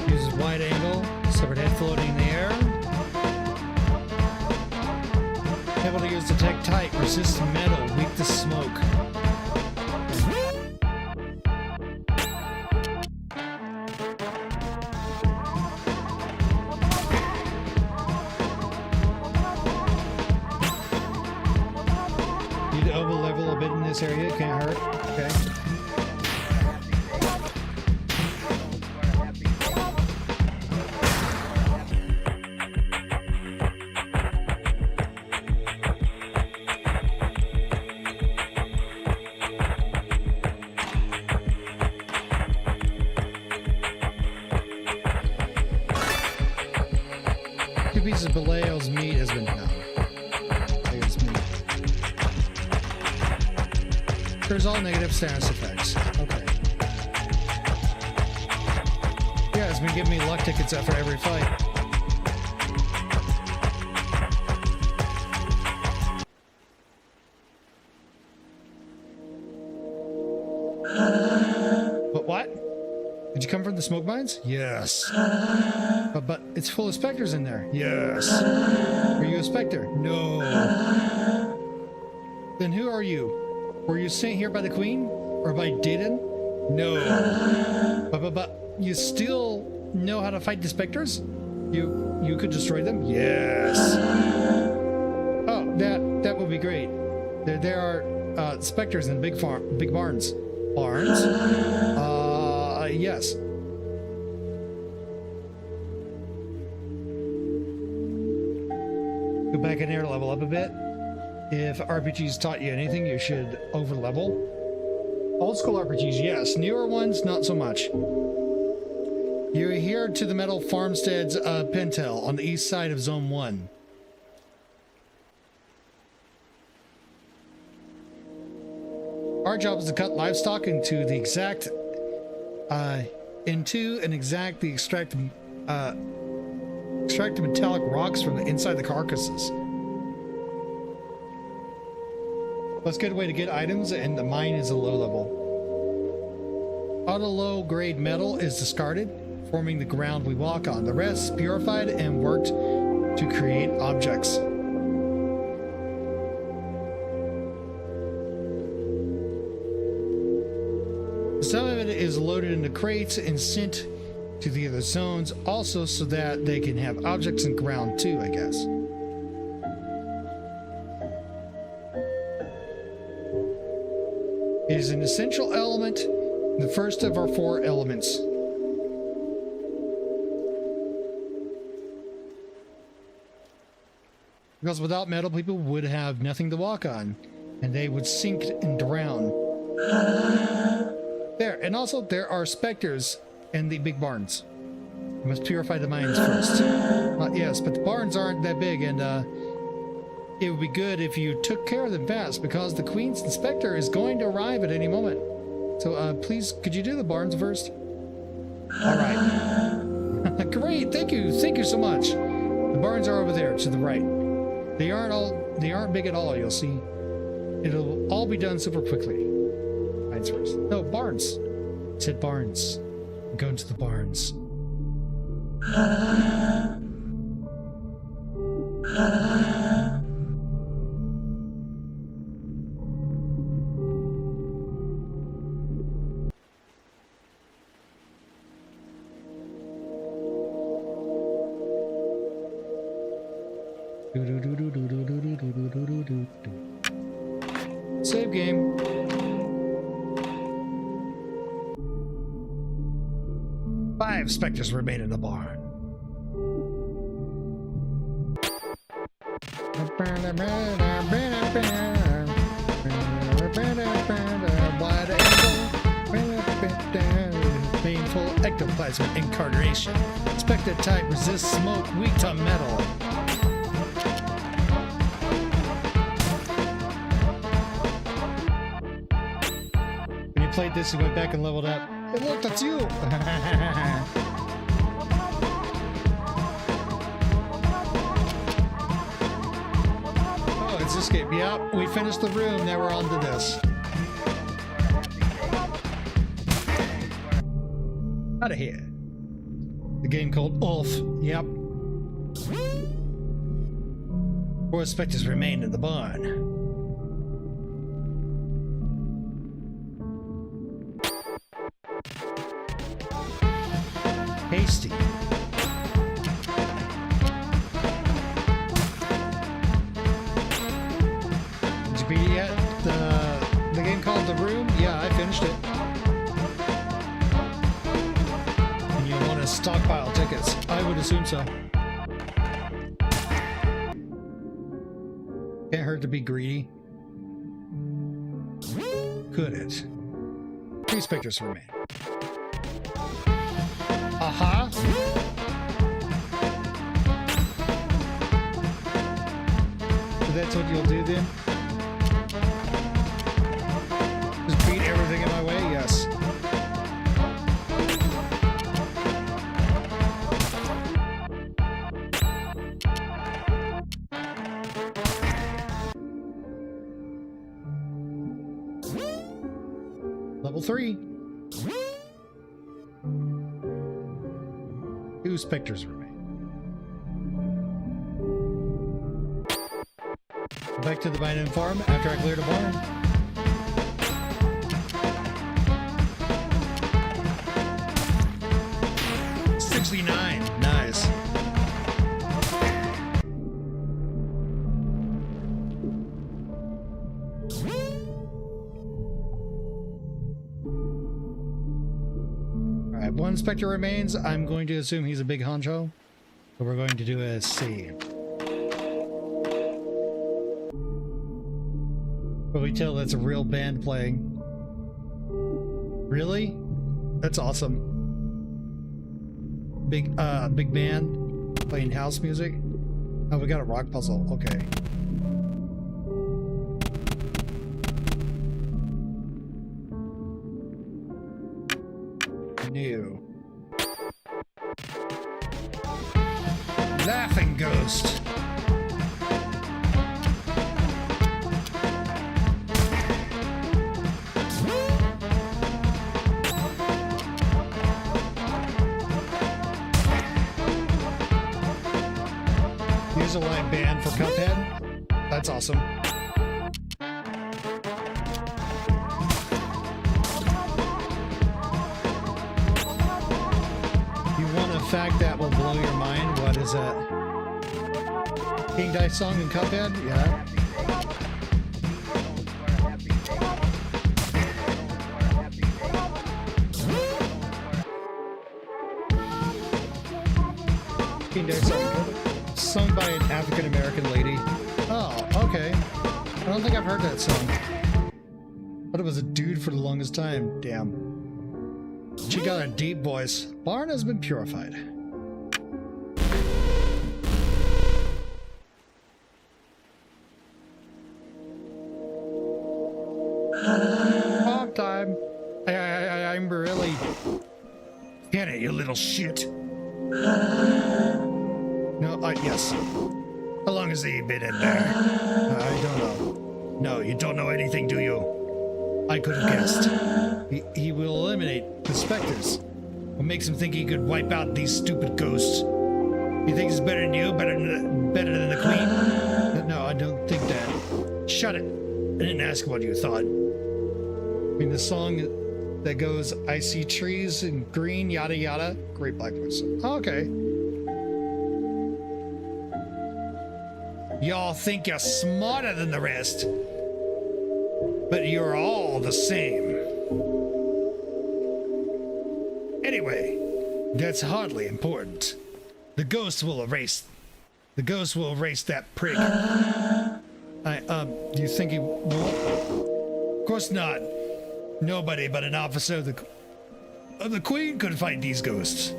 [SPEAKER 2] Uses wide angle, severed head floating in the air. Able to use detect tight, resist metal, weak to smoke. Need to over level a bit in this area, can't hurt. Okay. Two pieces of Belial's meat has been found. Belial's meat. There's all negative status effects. Okay. Yeah, it's been giving me luck tickets after every fight. But what? Did you come from the smoke mines? Yes. But it's full of specters in there. Yes. Are you a specter? No. Then who are you? Were you sent here by the queen? Or by Dayton? No. But you still know how to fight the specters? You could destroy them? Yes. Oh, that would be great. There are specters in big barns. Barns? Yes. Go back in there, level up a bit. If RPGs taught you anything, you should over level. Old school RPGs, yes. Newer ones, not so much. You're here to the Metal Farmsteads Pentel on the east side of Zone 1. Our job is to cut livestock into the exact extract metallic rocks from the inside the carcasses. That's a good way to get items, and the mine is a low level. All the low grade metal is discarded, forming the ground we walk on. The rest is purified and worked to create objects. Some of it is loaded into crates and sent to the other zones, also so that they can have objects in ground too, I guess. It is an essential element, the first of our 4 elements. Because without metal, people would have nothing to walk on, and they would sink and drown. There, and also there are specters in the big barns. You must purify the mines first. Yes, but the barns aren't that big, and it would be good if you took care of them fast, because the Queen's Inspector is going to arrive at any moment. So please, could you do the barns first? All right. Great, thank you so much. The barns are over there to the right. They aren't big at all. You'll see. It'll all be done super quickly. Mines first. No, barns. I said barns. I'm going to the barns. Save game. 5 specters remain in the barn. Wide angle, painful ectoplasmic incarnation. Spectre type resists smoke, weak to metal. When you played this and went back and leveled up, hey, look, that's you! Oh, it's this game. Yep, we finished the room, now we're on to this. Out of here. The game called Ulf. Yep. 4 specters remain in the barn. Hasty. Did you beat it yet? The game called The Room? Yeah, I finished it. And you want to stockpile tickets? I would assume so. Can't hurt to be greedy. Could it? 3 specters remain. Aha! So that's what you'll do then? Just beat everything in my way? Yes. Level 3. 2 specters remain. Back to the Bynum farm after I cleared a barn. $69. Nice. Alright, 1 specter remains. I'm going to assume he's a big honcho. So we're going to do a C. But we tell that's a real band playing. Really? That's awesome. Big band playing house music. Oh, we got a rock puzzle. Okay. New. Laughing Ghost. Use a live band for Cuphead. That's awesome. Fact that will blow your mind. What is that? King Dice song in Cuphead? Yeah. King Dice song sung by an African American lady. Oh, okay. I don't think I've heard that song. But it was a dude for the longest time. Damn. She got a deep voice. Barn has been purified. Mom time. I'm really... Get it, you little shit. No, yes. How long has he been in there? I don't know. No, you don't know anything, do you? I could have guessed. He will eliminate the specters. What makes him think he could wipe out these stupid ghosts? You think he's better than you? Better than the queen? No, I don't think that. Shut it. I didn't ask what you thought. I mean, the song that goes, I see trees in green, yada yada. Great black voice. Oh, okay. Y'all think you're smarter than the rest. But you're all the same. Anyway, That's hardly important. The ghost will erase that prig. You think he will? Of course not. Nobody but an officer of the Queen could fight these ghosts.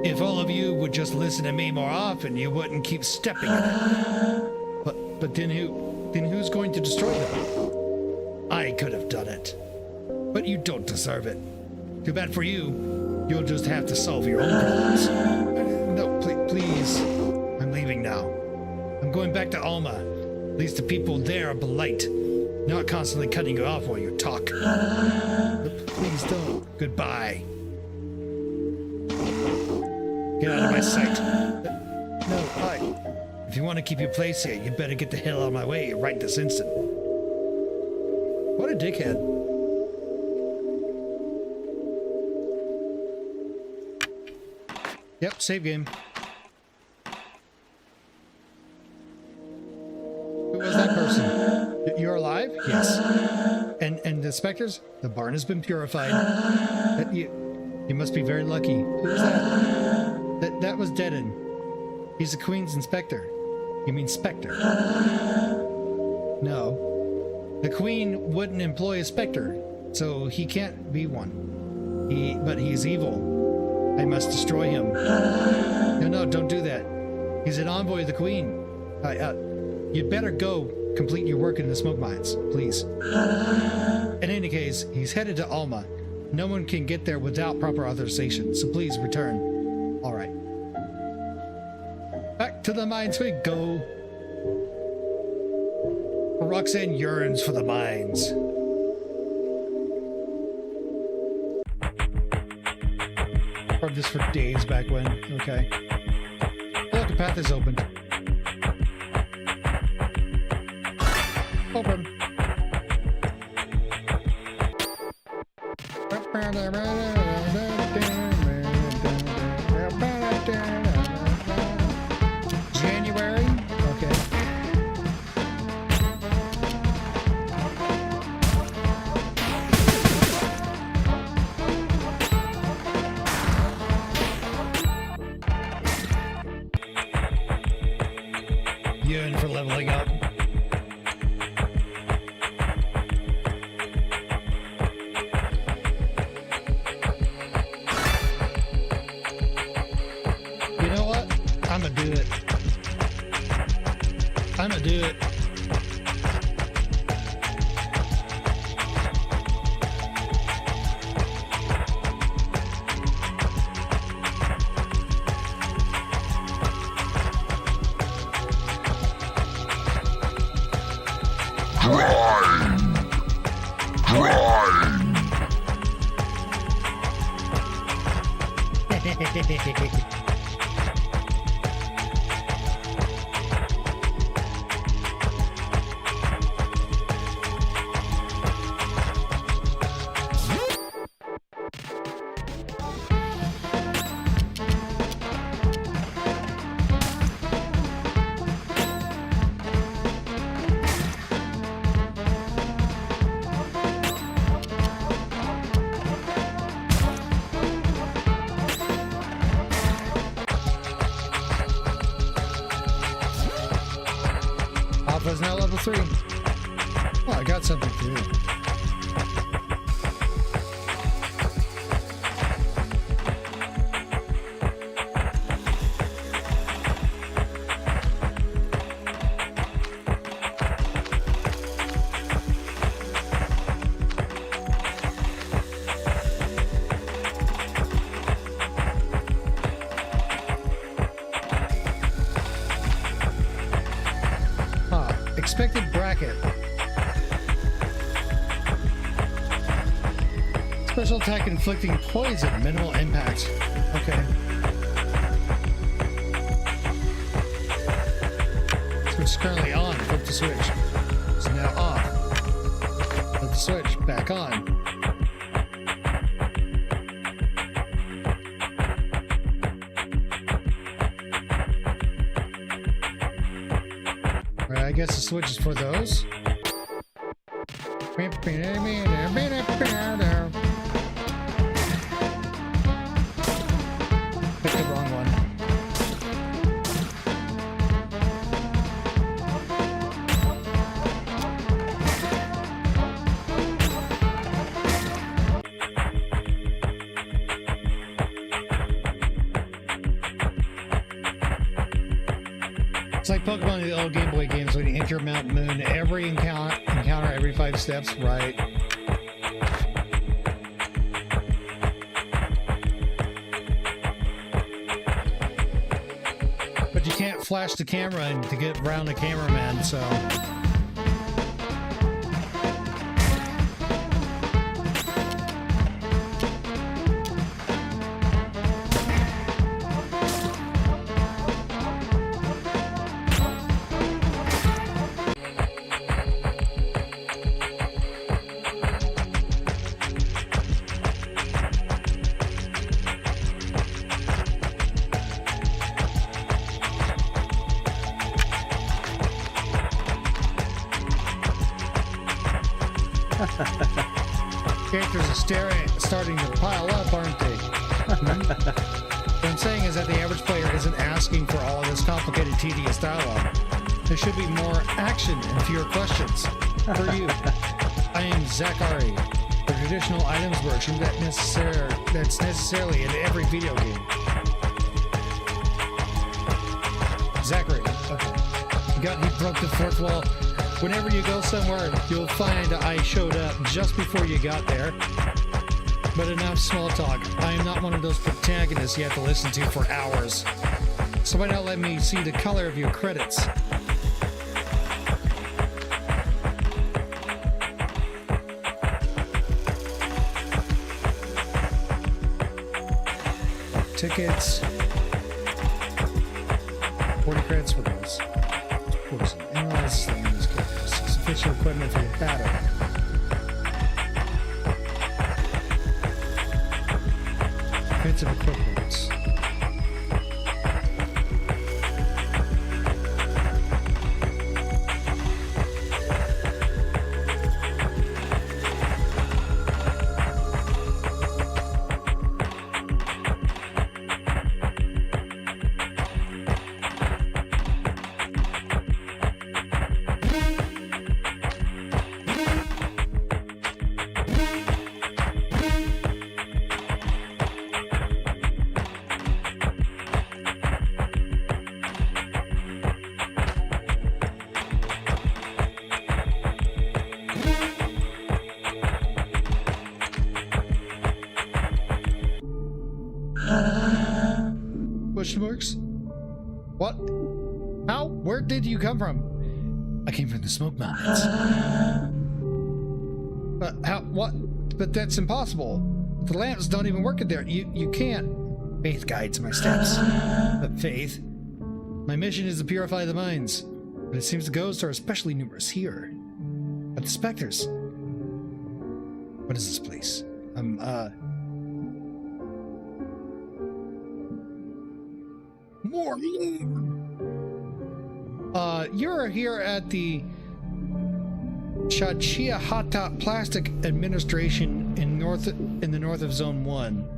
[SPEAKER 2] If all of you would just listen to me more often, you wouldn't keep stepping in it. But then who's going to destroy them? I could have done it. But you don't deserve it. Too bad for you. You'll just have to solve your own problems. No, please. I'm leaving now. I'm going back to Alma. At least the people there are polite. Not constantly cutting you off while you talk. Please don't. Goodbye. Get out of my sight. No, if you want to keep your place here, you better get the hell out of my way right this instant. What a dickhead. Yep, save game. Who was that person? You're alive? Yes. And the specters? The barn has been purified. You must be very lucky. Who's that? That was Deaden. He's the Queen's inspector. You mean Spectre? No. The Queen wouldn't employ a Spectre, so he can't be one. But he's evil. I must destroy him. No, don't do that. He's an envoy of the Queen. You'd better go complete your work in the smoke mines, please. In any case, he's headed to Alma. No one can get there without proper authorization, so please return. All right. Back to the mines we go. Roxanne yearns for the mines. Heard this for days back when. Okay. Oh, look, the path is open. Open. January? Okay. Yearn for leveling up. Do it. Alpha's now level 3. Oh, I got something to do. Expected bracket. Special attack inflicting poison, minimal impact. Okay. Switch is currently on. Flip the switch. It's now off. Flip the switch. Back on. I guess the switch is for those. It's like Pokemon in the old Game Boy games when you enter Mount Moon, every encounter every 5 steps, right? But you can't flash the camera and to get around the cameraman, so... Characters are starting to pile up, aren't they? What I'm saying is that the average player isn't asking for all of this complicated, tedious dialogue. There should be more action and fewer questions. For you, I am Zachary, the traditional items merchant that's necessarily in every video game. Zachary, okay. He broke the fourth wall. Whenever you go somewhere, you'll find I showed up just before you got there. But enough small talk. I am not one of those protagonists you have to listen to for hours. So why not let me see the color of your credits? Tickets. 40 credits for those. Poison. Analyze these characters. Sufficient equipment for the battle. Defensive equipment. Question marks? What? How? Where did you come from? I came from the Smoke Mountains. How? What? But that's impossible. The lamps don't even work in there. You can't. Faith guides my steps. But Faith? My mission is to purify the mines. But it seems the ghosts are especially numerous here. But the specters. What is this place? More. You're here at the Chachiahata Plastic Administration in the north of Zone 1.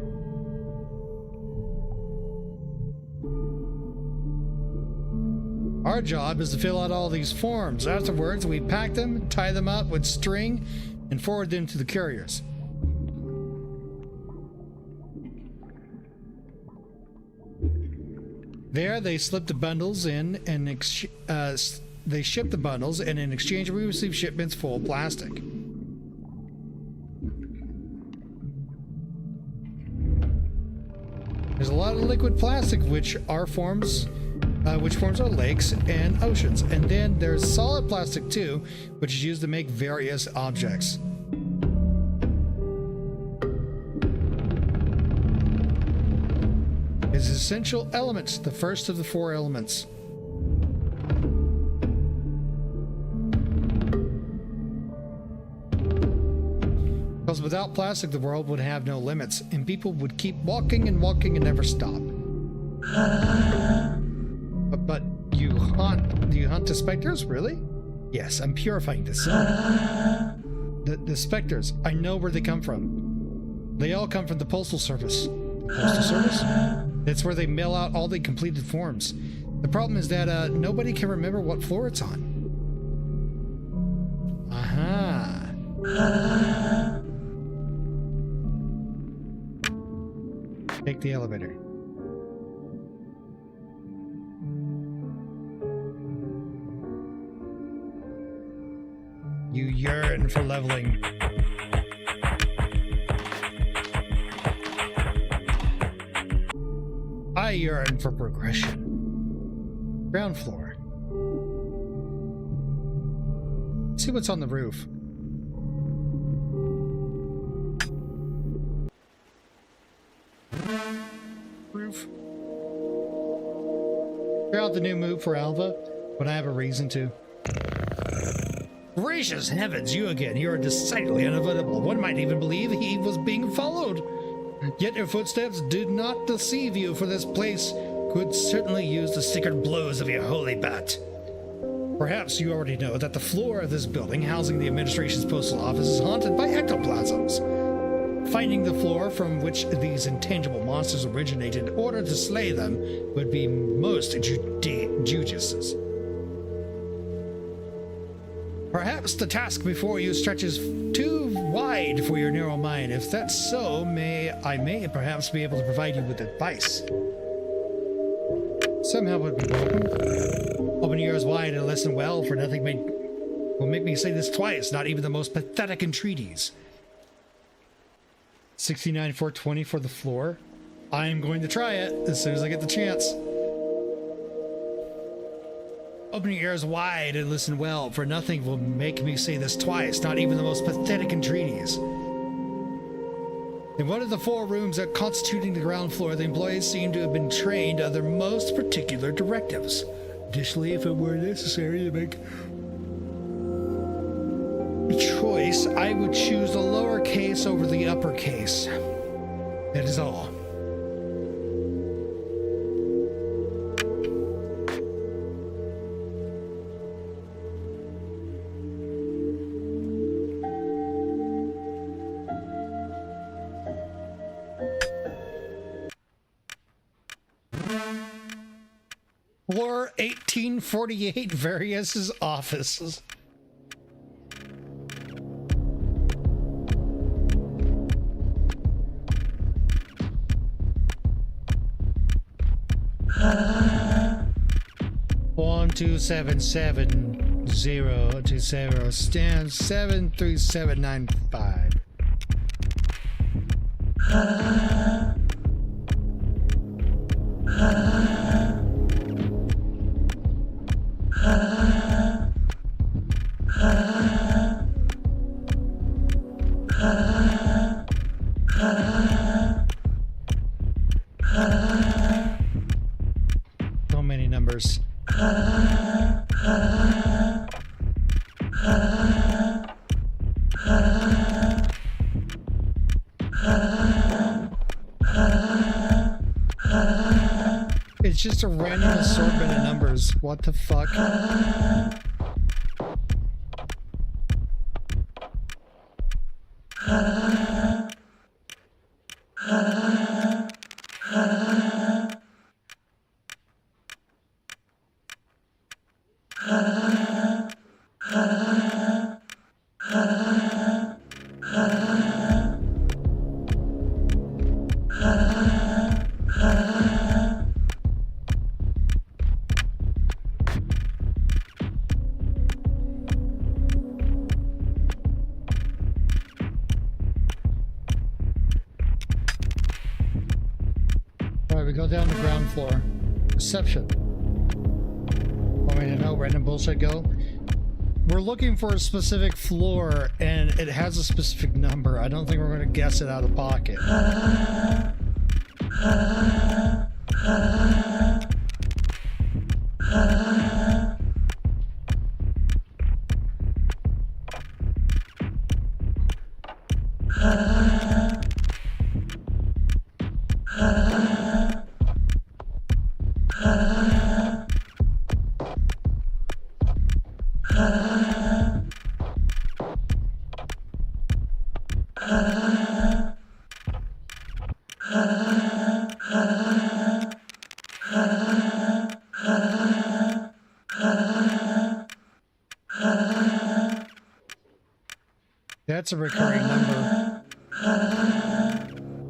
[SPEAKER 2] Our job is to fill out all these forms. Afterwards, we pack them, tie them up with string, and forward them to the couriers. There, they slip the bundles in and they ship the bundles, and in exchange, we receive shipments full of plastic. There's a lot of liquid plastic, which forms our lakes and oceans, and then there's solid plastic too, which is used to make various objects. Is essential elements, the first of the 4 elements. Because without plastic, the world would have no limits, and people would keep walking and walking and never stop. But do you hunt the specters, really? Yes, I'm purifying this. The specters, I know where they come from. They all come from the Postal Service. The Postal Service? That's where they mail out all the completed forms. The problem is that nobody can remember what floor it's on. Aha. Take the elevator. yearn for leveling. I yearn for progression. Ground floor. Let's see what's on the roof. Roof. Try out the new move for Alva when I have a reason to. Gracious heavens, you again. You are decidedly unavoidable. One might even believe he was being followed. Yet your footsteps did not deceive you, for this place could certainly use the secret blows of your holy bat. Perhaps you already know that the floor of this building, housing the administration's postal office, is haunted by ectoplasms. Finding the floor from which these intangible monsters originated in order to slay them would be most judicious. Perhaps the task before you stretches too wide for your narrow mind. If that's so, I may perhaps be able to provide you with advice. Somehow would be welcome. Open your ears wide and listen well, for nothing will make me say this twice, not even the most pathetic entreaties. 69,420 for the floor. I am going to try it as soon as I get the chance. Open your ears wide and listen well, for nothing will make me say this twice, not even the most pathetic entreaties. In one of the 4 rooms that constituting the ground floor, the employees seem to have been trained on their most particular directives. Additionally, if it were necessary to make a choice, I would choose the lowercase over the uppercase. That is all. Floor 1848, Various offices. One 277-020 stands 73795. So many numbers. It's just a random assortment of numbers. What the fuck? We go down to ground floor. Reception. Want me to know random bullshit go? We're looking for a specific floor and it has a specific number. I don't think we're going to guess it out of pocket. That's a recurring number.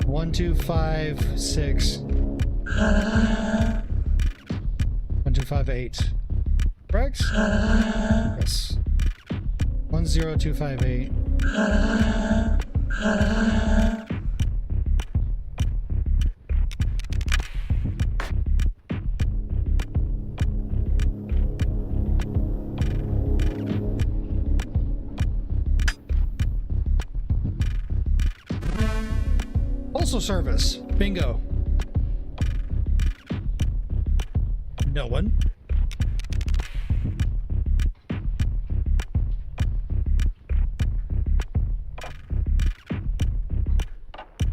[SPEAKER 2] 1256. 1258. Correct? Yes. 10258. Postal service. Bingo. No one.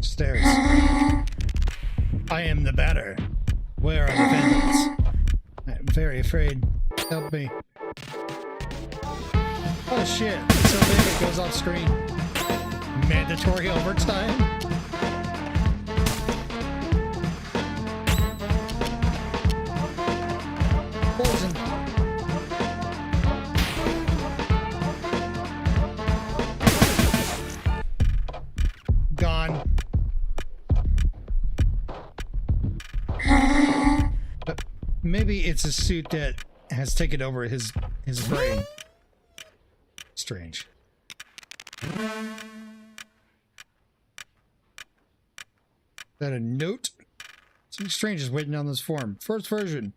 [SPEAKER 2] Stairs. I am the batter. Where are the vandals? I'm very afraid. Help me. Oh shit. It's so big it goes off screen. Mandatory overtime? Poison. Gone. Maybe it's a suit that has taken over his brain. Strange. Is that a note? Something strange is waiting on this form. First version.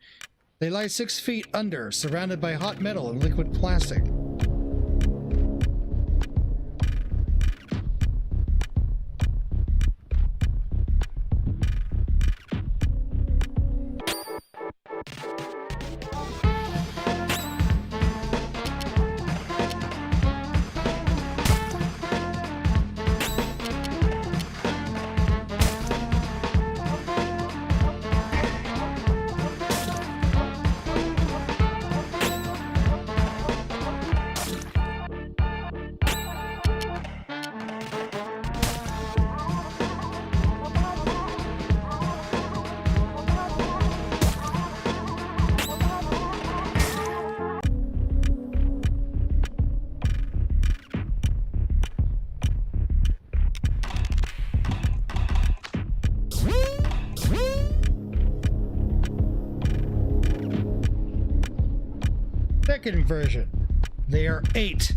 [SPEAKER 2] They lie 6 feet under, surrounded by hot metal and liquid plastic. Second version. They are 8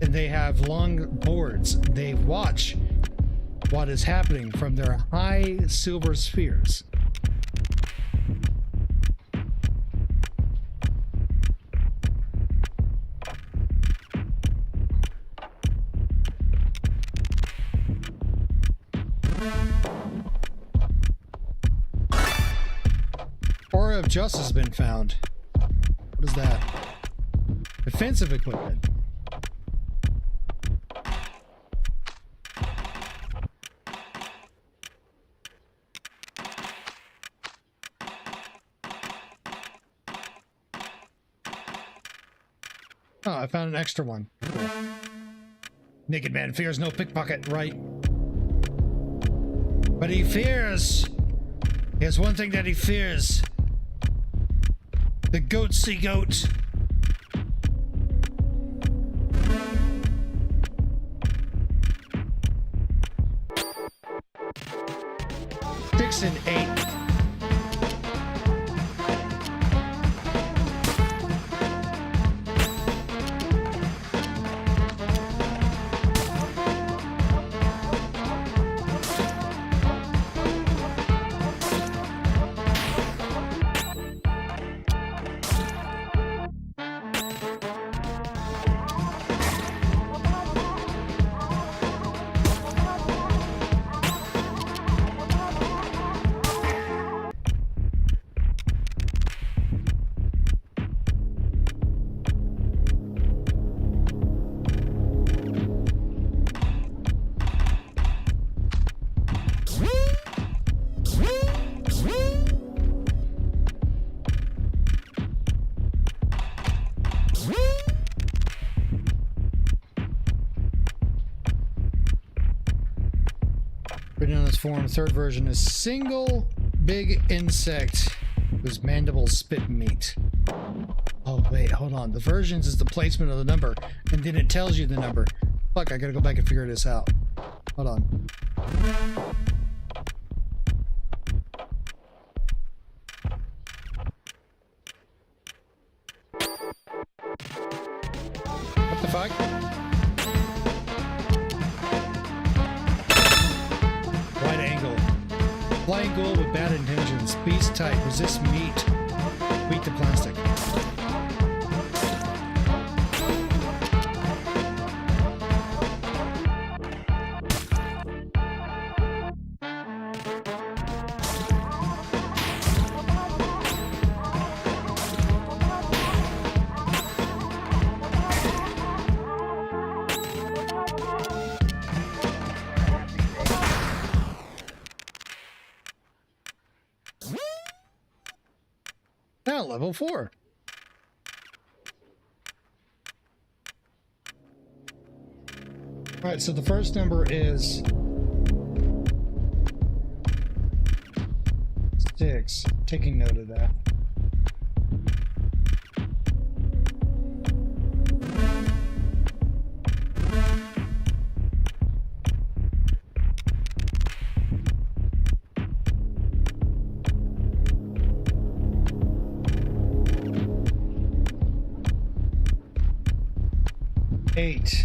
[SPEAKER 2] and they have long boards. They watch what is happening from their high silver spheres. Aura of Justice has been found. What is that? Defensive equipment. Oh, I found an extra one. Cool. Naked man fears no pickpocket, right? But he fears. He has one thing that he fears. The goatsy goat. Six and 8. Written on this form, third version is single big insect whose mandibles spit meat. Oh wait, hold on. The versions is the placement of the number, and then it tells you the number. Fuck, I gotta go back and figure this out. Hold on. What the fuck? fuck? Wide angle. Flying ghoul with bad intentions. Beast type. Resist meat. Weak to plastic. Now level 4. All right, so the first number is 6. Taking note of that. Eight.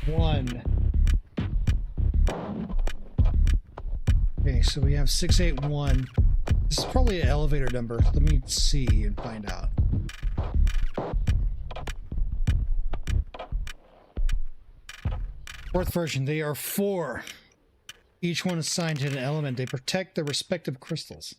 [SPEAKER 2] One. Okay, so we have 681. This is probably an elevator number. Let me see and find out. Fourth version, they are 4. Each one assigned to an element. They protect their respective crystals.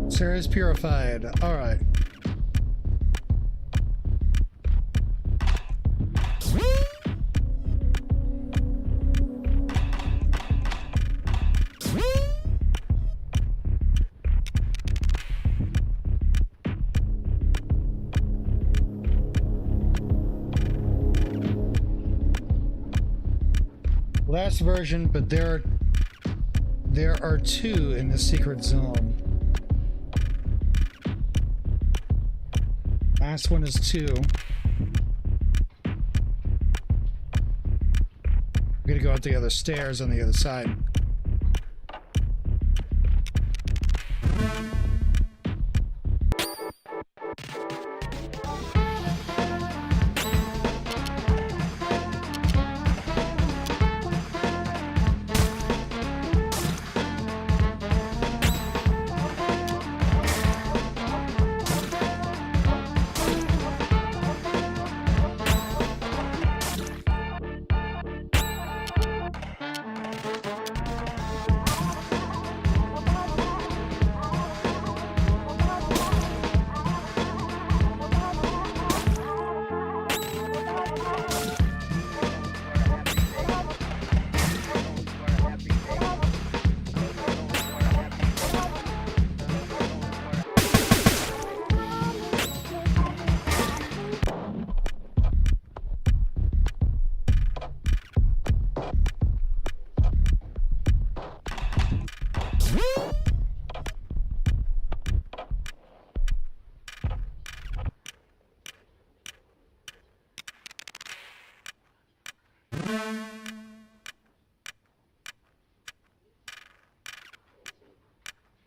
[SPEAKER 2] Sarah's purified. All right. Last version, but there are 2 in the secret zone. Last one is 2. We're gonna go out the other stairs on the other side.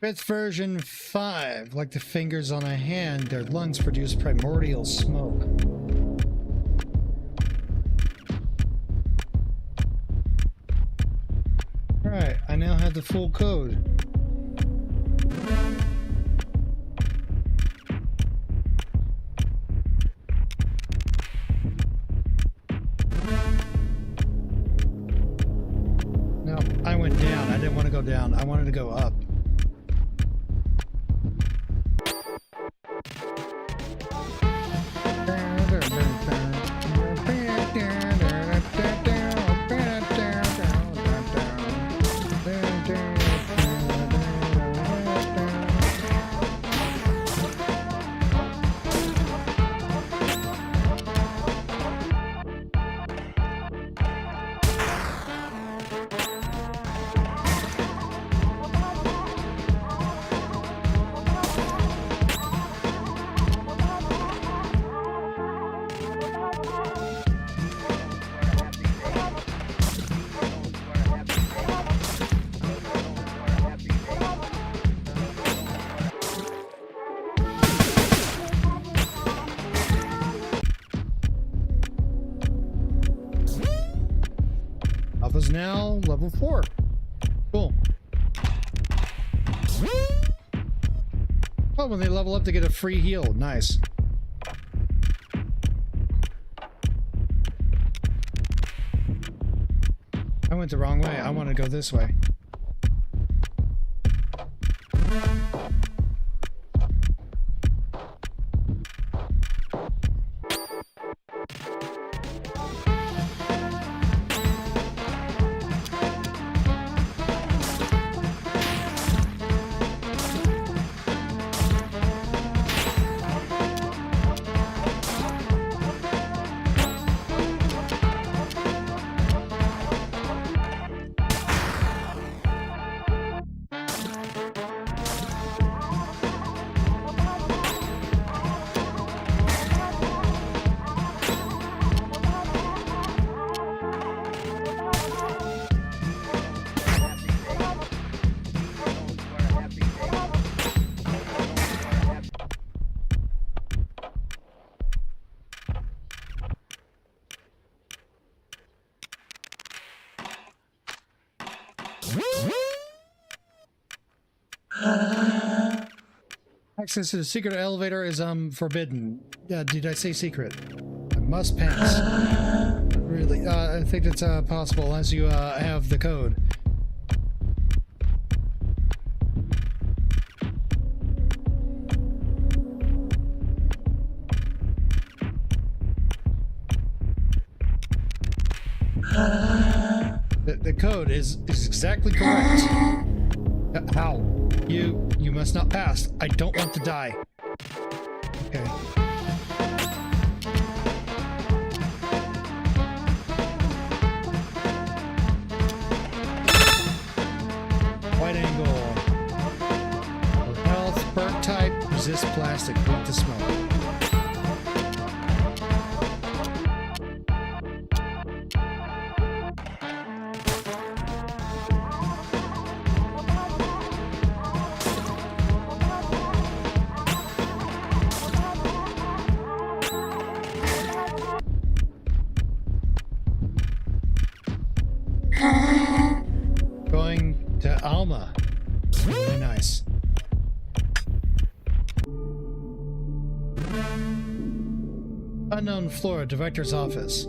[SPEAKER 2] Fifth version 5. Like the fingers on a hand, their lungs produce primordial smoke. Alright, I now have the full code. No, I went down. I didn't want to go down. I wanted to go up. Alpha's now level 4. Cool. Oh, when they level up, they get a free heal. Nice. I went the wrong way. I want to go this way. Access to the secret elevator is forbidden. Yeah, did I say secret? I must pass. Really? I think it's possible unless you have the code. The code is exactly correct. How? You must not pass. I don't want to die. Okay. White angle. Health, perk type, resist plastic, weak to smoke. Going to Alma. Really nice. Unknown floor, director's office.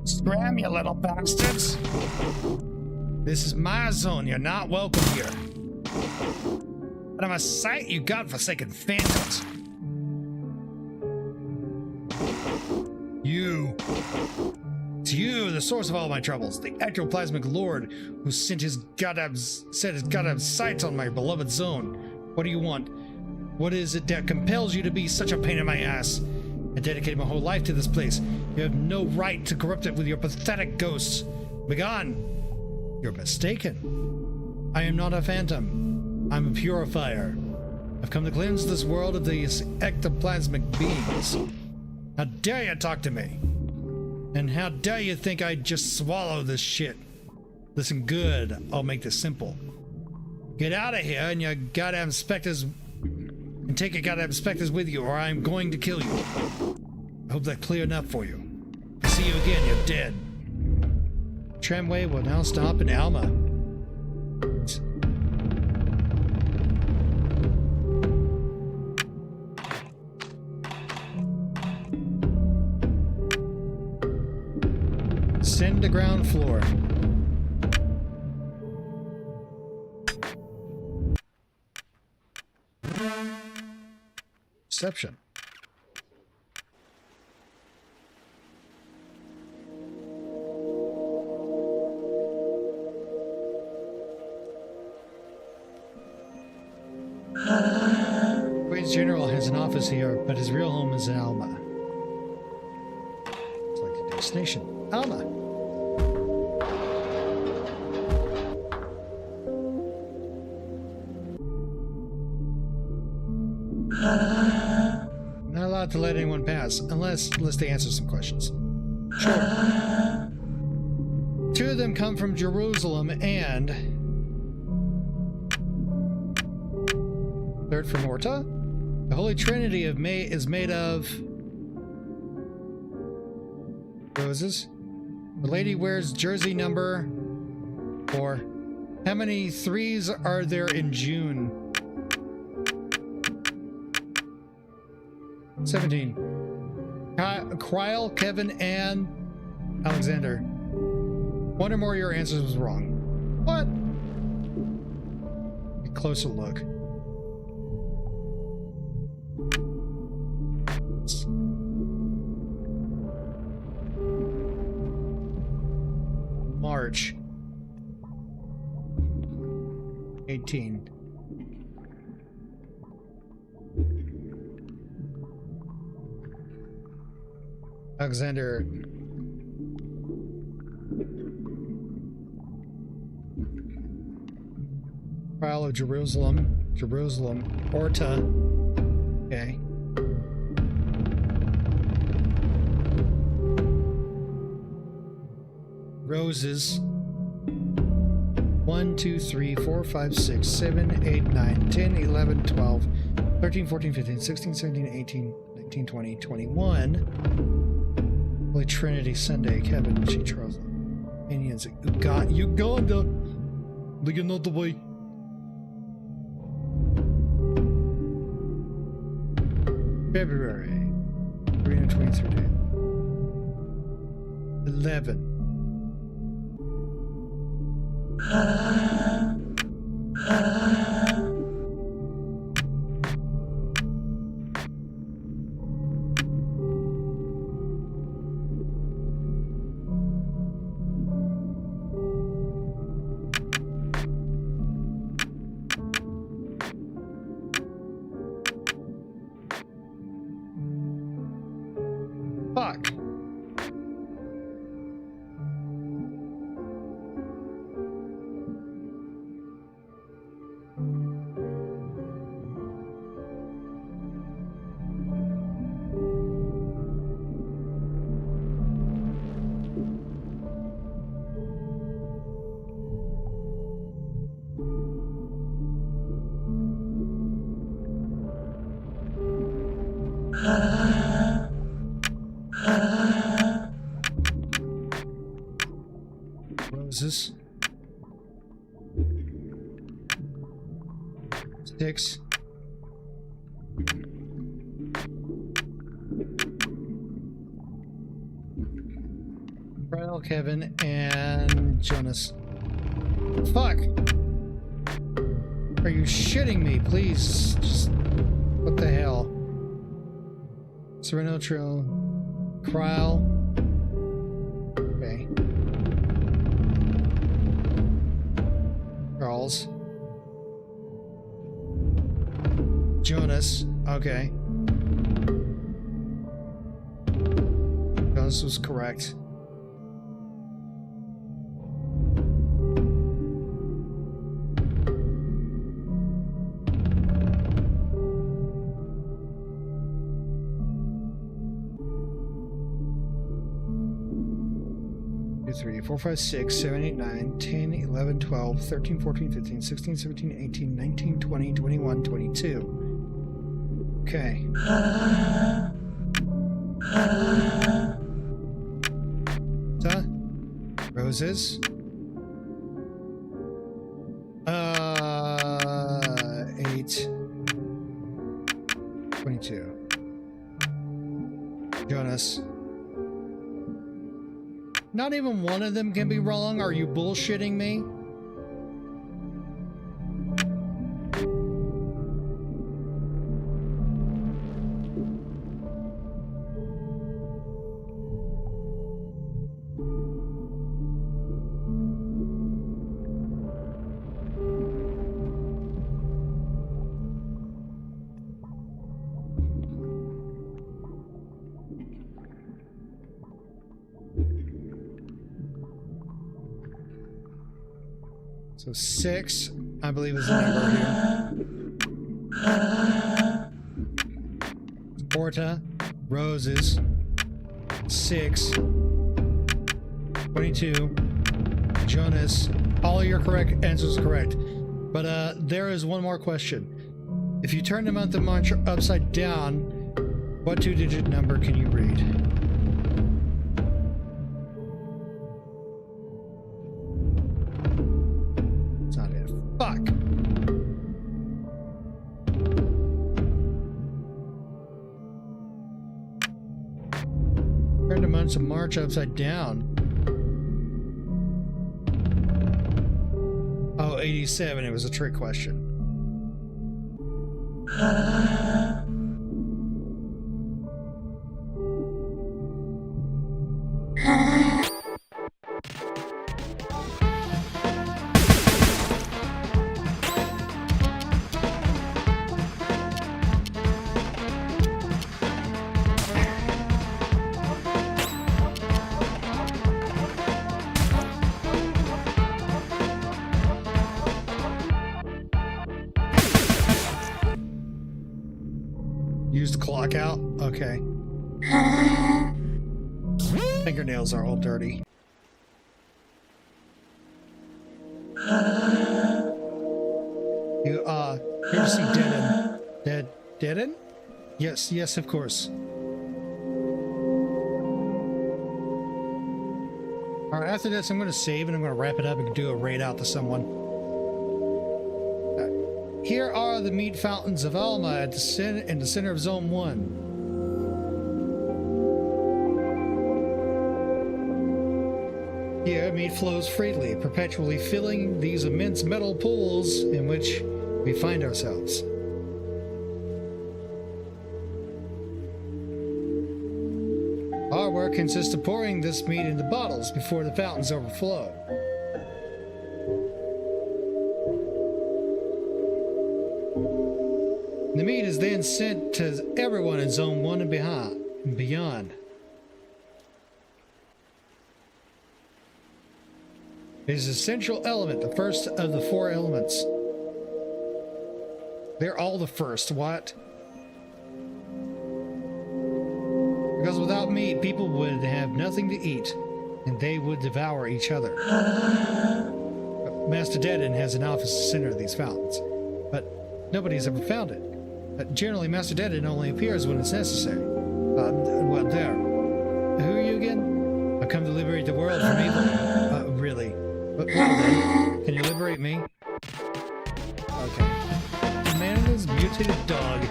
[SPEAKER 2] Scram, you little bastards! This is my zone. You're not welcome here. But I'm a sight, you godforsaken phantoms. It's you, the source of all my troubles, the ectoplasmic lord who set his goddamn sights on my beloved zone. What do you want? What is it that compels you to be such a pain in my ass? I dedicated my whole life to this place. You have no right to corrupt it with your pathetic ghosts. Begone! You're mistaken. I am not a phantom. I'm a purifier. I've come to cleanse this world of these ectoplasmic beings. How dare you talk to me? And how dare you think I'd just swallow this shit? Listen good, I'll make this simple. Get out of here and your goddamn specters, and take your goddamn specters with you, or I'm going to kill you. I hope that's clear enough for you. See you again, you're dead. Tramway will now stop in Alma. Send to ground floor. Reception. Queen's General has an office here, but his real home is in Alma. Select a destination. Alma. Not allowed to let anyone pass, unless they answer some questions. Sure. Two of them come from Jerusalem and... third from Orta? The Holy Trinity is made of... roses. The lady wears jersey number 4. How many 3s are there in June? 17. Kryl, Kevin, and Alexander. One or more of your answers was wrong. What? A closer look. March 18. Alexander. Trial of Jerusalem. Orta. Okay. Roses. 1, 2, 3, 4, 5, 6, 7, 8, 9, 10, 11, 12, 13, 14, 15, 16, 17, 18, 19, 20, 21. Holy Trinity Sunday, Kevin, G. Charles. Indians, Uganda. Looking out the way. February. 323 day. 11. Fuck. Roses. 6. Ryle, Kevin, and Jonas. Fuck! Are you shitting me? Please, just... what the hell? Sereno Trail. Kryl. Okay. Charles. Jonas. Okay. Jonas was correct. 3, 4, 5, 6, 7, 8, 9, 10, 11, 12, 13, 14, 15, 16, 17, 18, 19, 20, 21, 22. Okay. Roses. 8. 22. Jonas. Not even one of them can be wrong. Are you bullshitting me? So 6, I believe, is the number here. Porta, roses, 6, 22, Jonas. All your correct answers are correct. But there is one more question. If you turn the month of March upside down, what 2-digit number can you read? Fuck. Turn the months of March upside down. Oh, 87. It was a trick question. Use the clock out? Okay. Fingernails are all dirty. You, here to see Deaden. Deaden? Yes, of course. Alright, after this, I'm going to save and I'm going to wrap it up and do a raid out to someone. Here are the meat fountains of Alma at in the center of Zone 1. Here, meat flows freely, perpetually filling these immense metal pools in which we find ourselves. Our work consists of pouring this meat into bottles before the fountains overflow. The meat is then sent to everyone in Zone 1 and beyond. It is an essential element, the first of the 4 elements. They're all the first, what? Because without meat, people would have nothing to eat, and they would devour each other. Master Deaden has an office to center these fountains, but nobody's ever found it. Generally, Master Deaden only appears when it's necessary. Well, there. Who are you again? I've come to liberate the world from evil. Really? Well then, can you liberate me? Okay. The man and his mutated dog.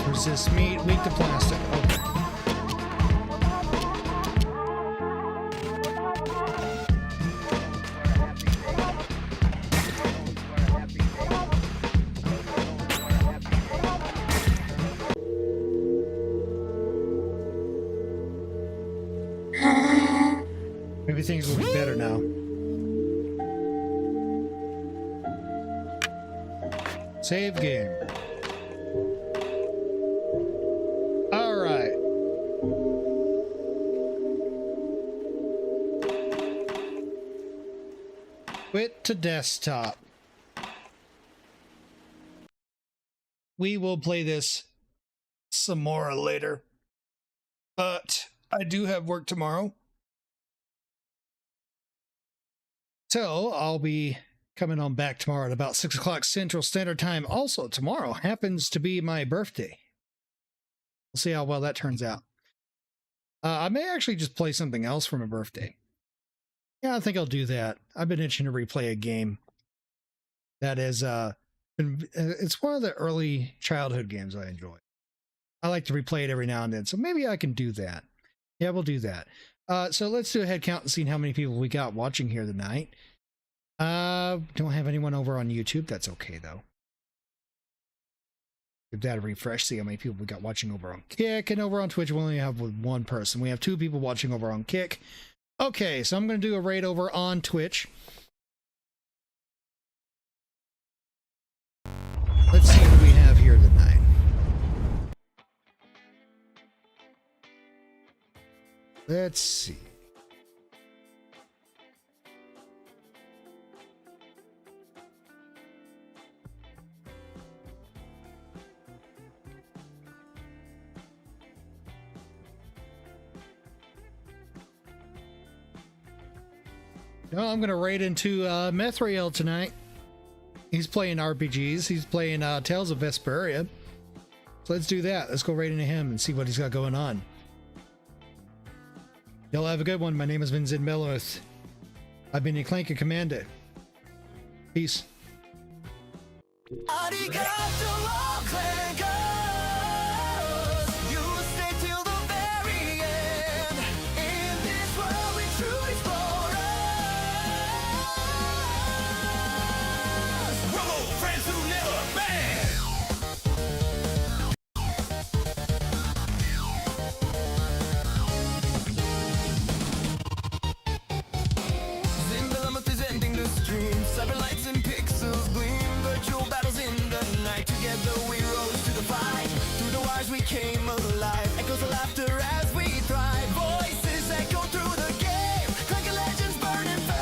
[SPEAKER 2] Resist meat, weak to plastic. Okay. Maybe things will be better now. Save game. to desktop. We will play this some more later, but I do have work tomorrow. So I'll be coming on back tomorrow at about 6 o'clock Central Standard Time. Also, tomorrow happens to be my birthday. We'll see how well that turns out. I may actually just play something else for my birthday. Yeah, I think I'll do that. I've been itching to replay a game that is, it's one of the early childhood games I enjoy. I like to replay it every now and then, so maybe I can do that. Yeah, we'll do that. So let's do a head count and see how many people we got watching here tonight. Don't have anyone over on YouTube. That's okay, though. Give that a refresh, see how many people we got watching over on Kick. And over on Twitch, we only have one person. We have 2 people watching over on Kick. Okay, so I'm going to do a raid over on Twitch. Let's see what we have here tonight. Let's see. No, I'm going to raid into Methriel tonight. He's playing RPGs. He's playing Tales of Vesperia. So let's do that. Let's go raid into him and see what he's got going on. Y'all have a good one. My name has been Zid Meloth. I've been your Clanker Commander. Peace.
[SPEAKER 1] Arigato, clankers. You stay till the very end. In this world we true explorers. Robo friends who never bend. Zimbalamuth is ending the stream. Cyberlights and pixels gleam. Virtual battles in the night. Together we rose to the fight. Through the wires we came alive. Echoes of laughter as we thrive. Voices echo through the game. Clanker legends burn and fade.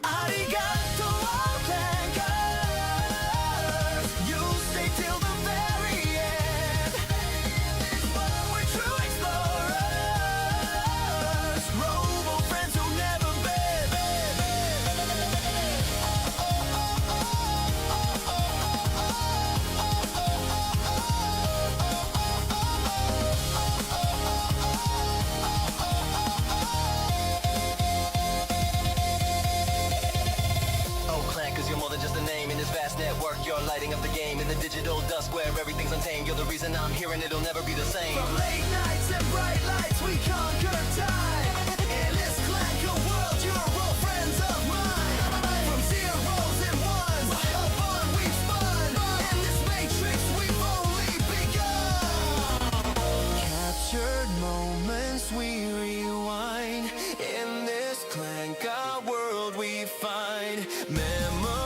[SPEAKER 1] Arigato, clankers. You stay till the very end. We're true explorers. Robo friends who never bend. Oh, clankers, you're more than just a name in this vast network. You're lighting up the game in the digital dusk where everything's untamed. You're the reason I'm here and it'll never be the same. From late nights and bright lights, we conquer time. In this clanker world, you're all friends of mine. From zeros and ones, a bond we've spun. In this matrix, we've only begun. Captured moments, we rewind. In this clanker world, we find memories.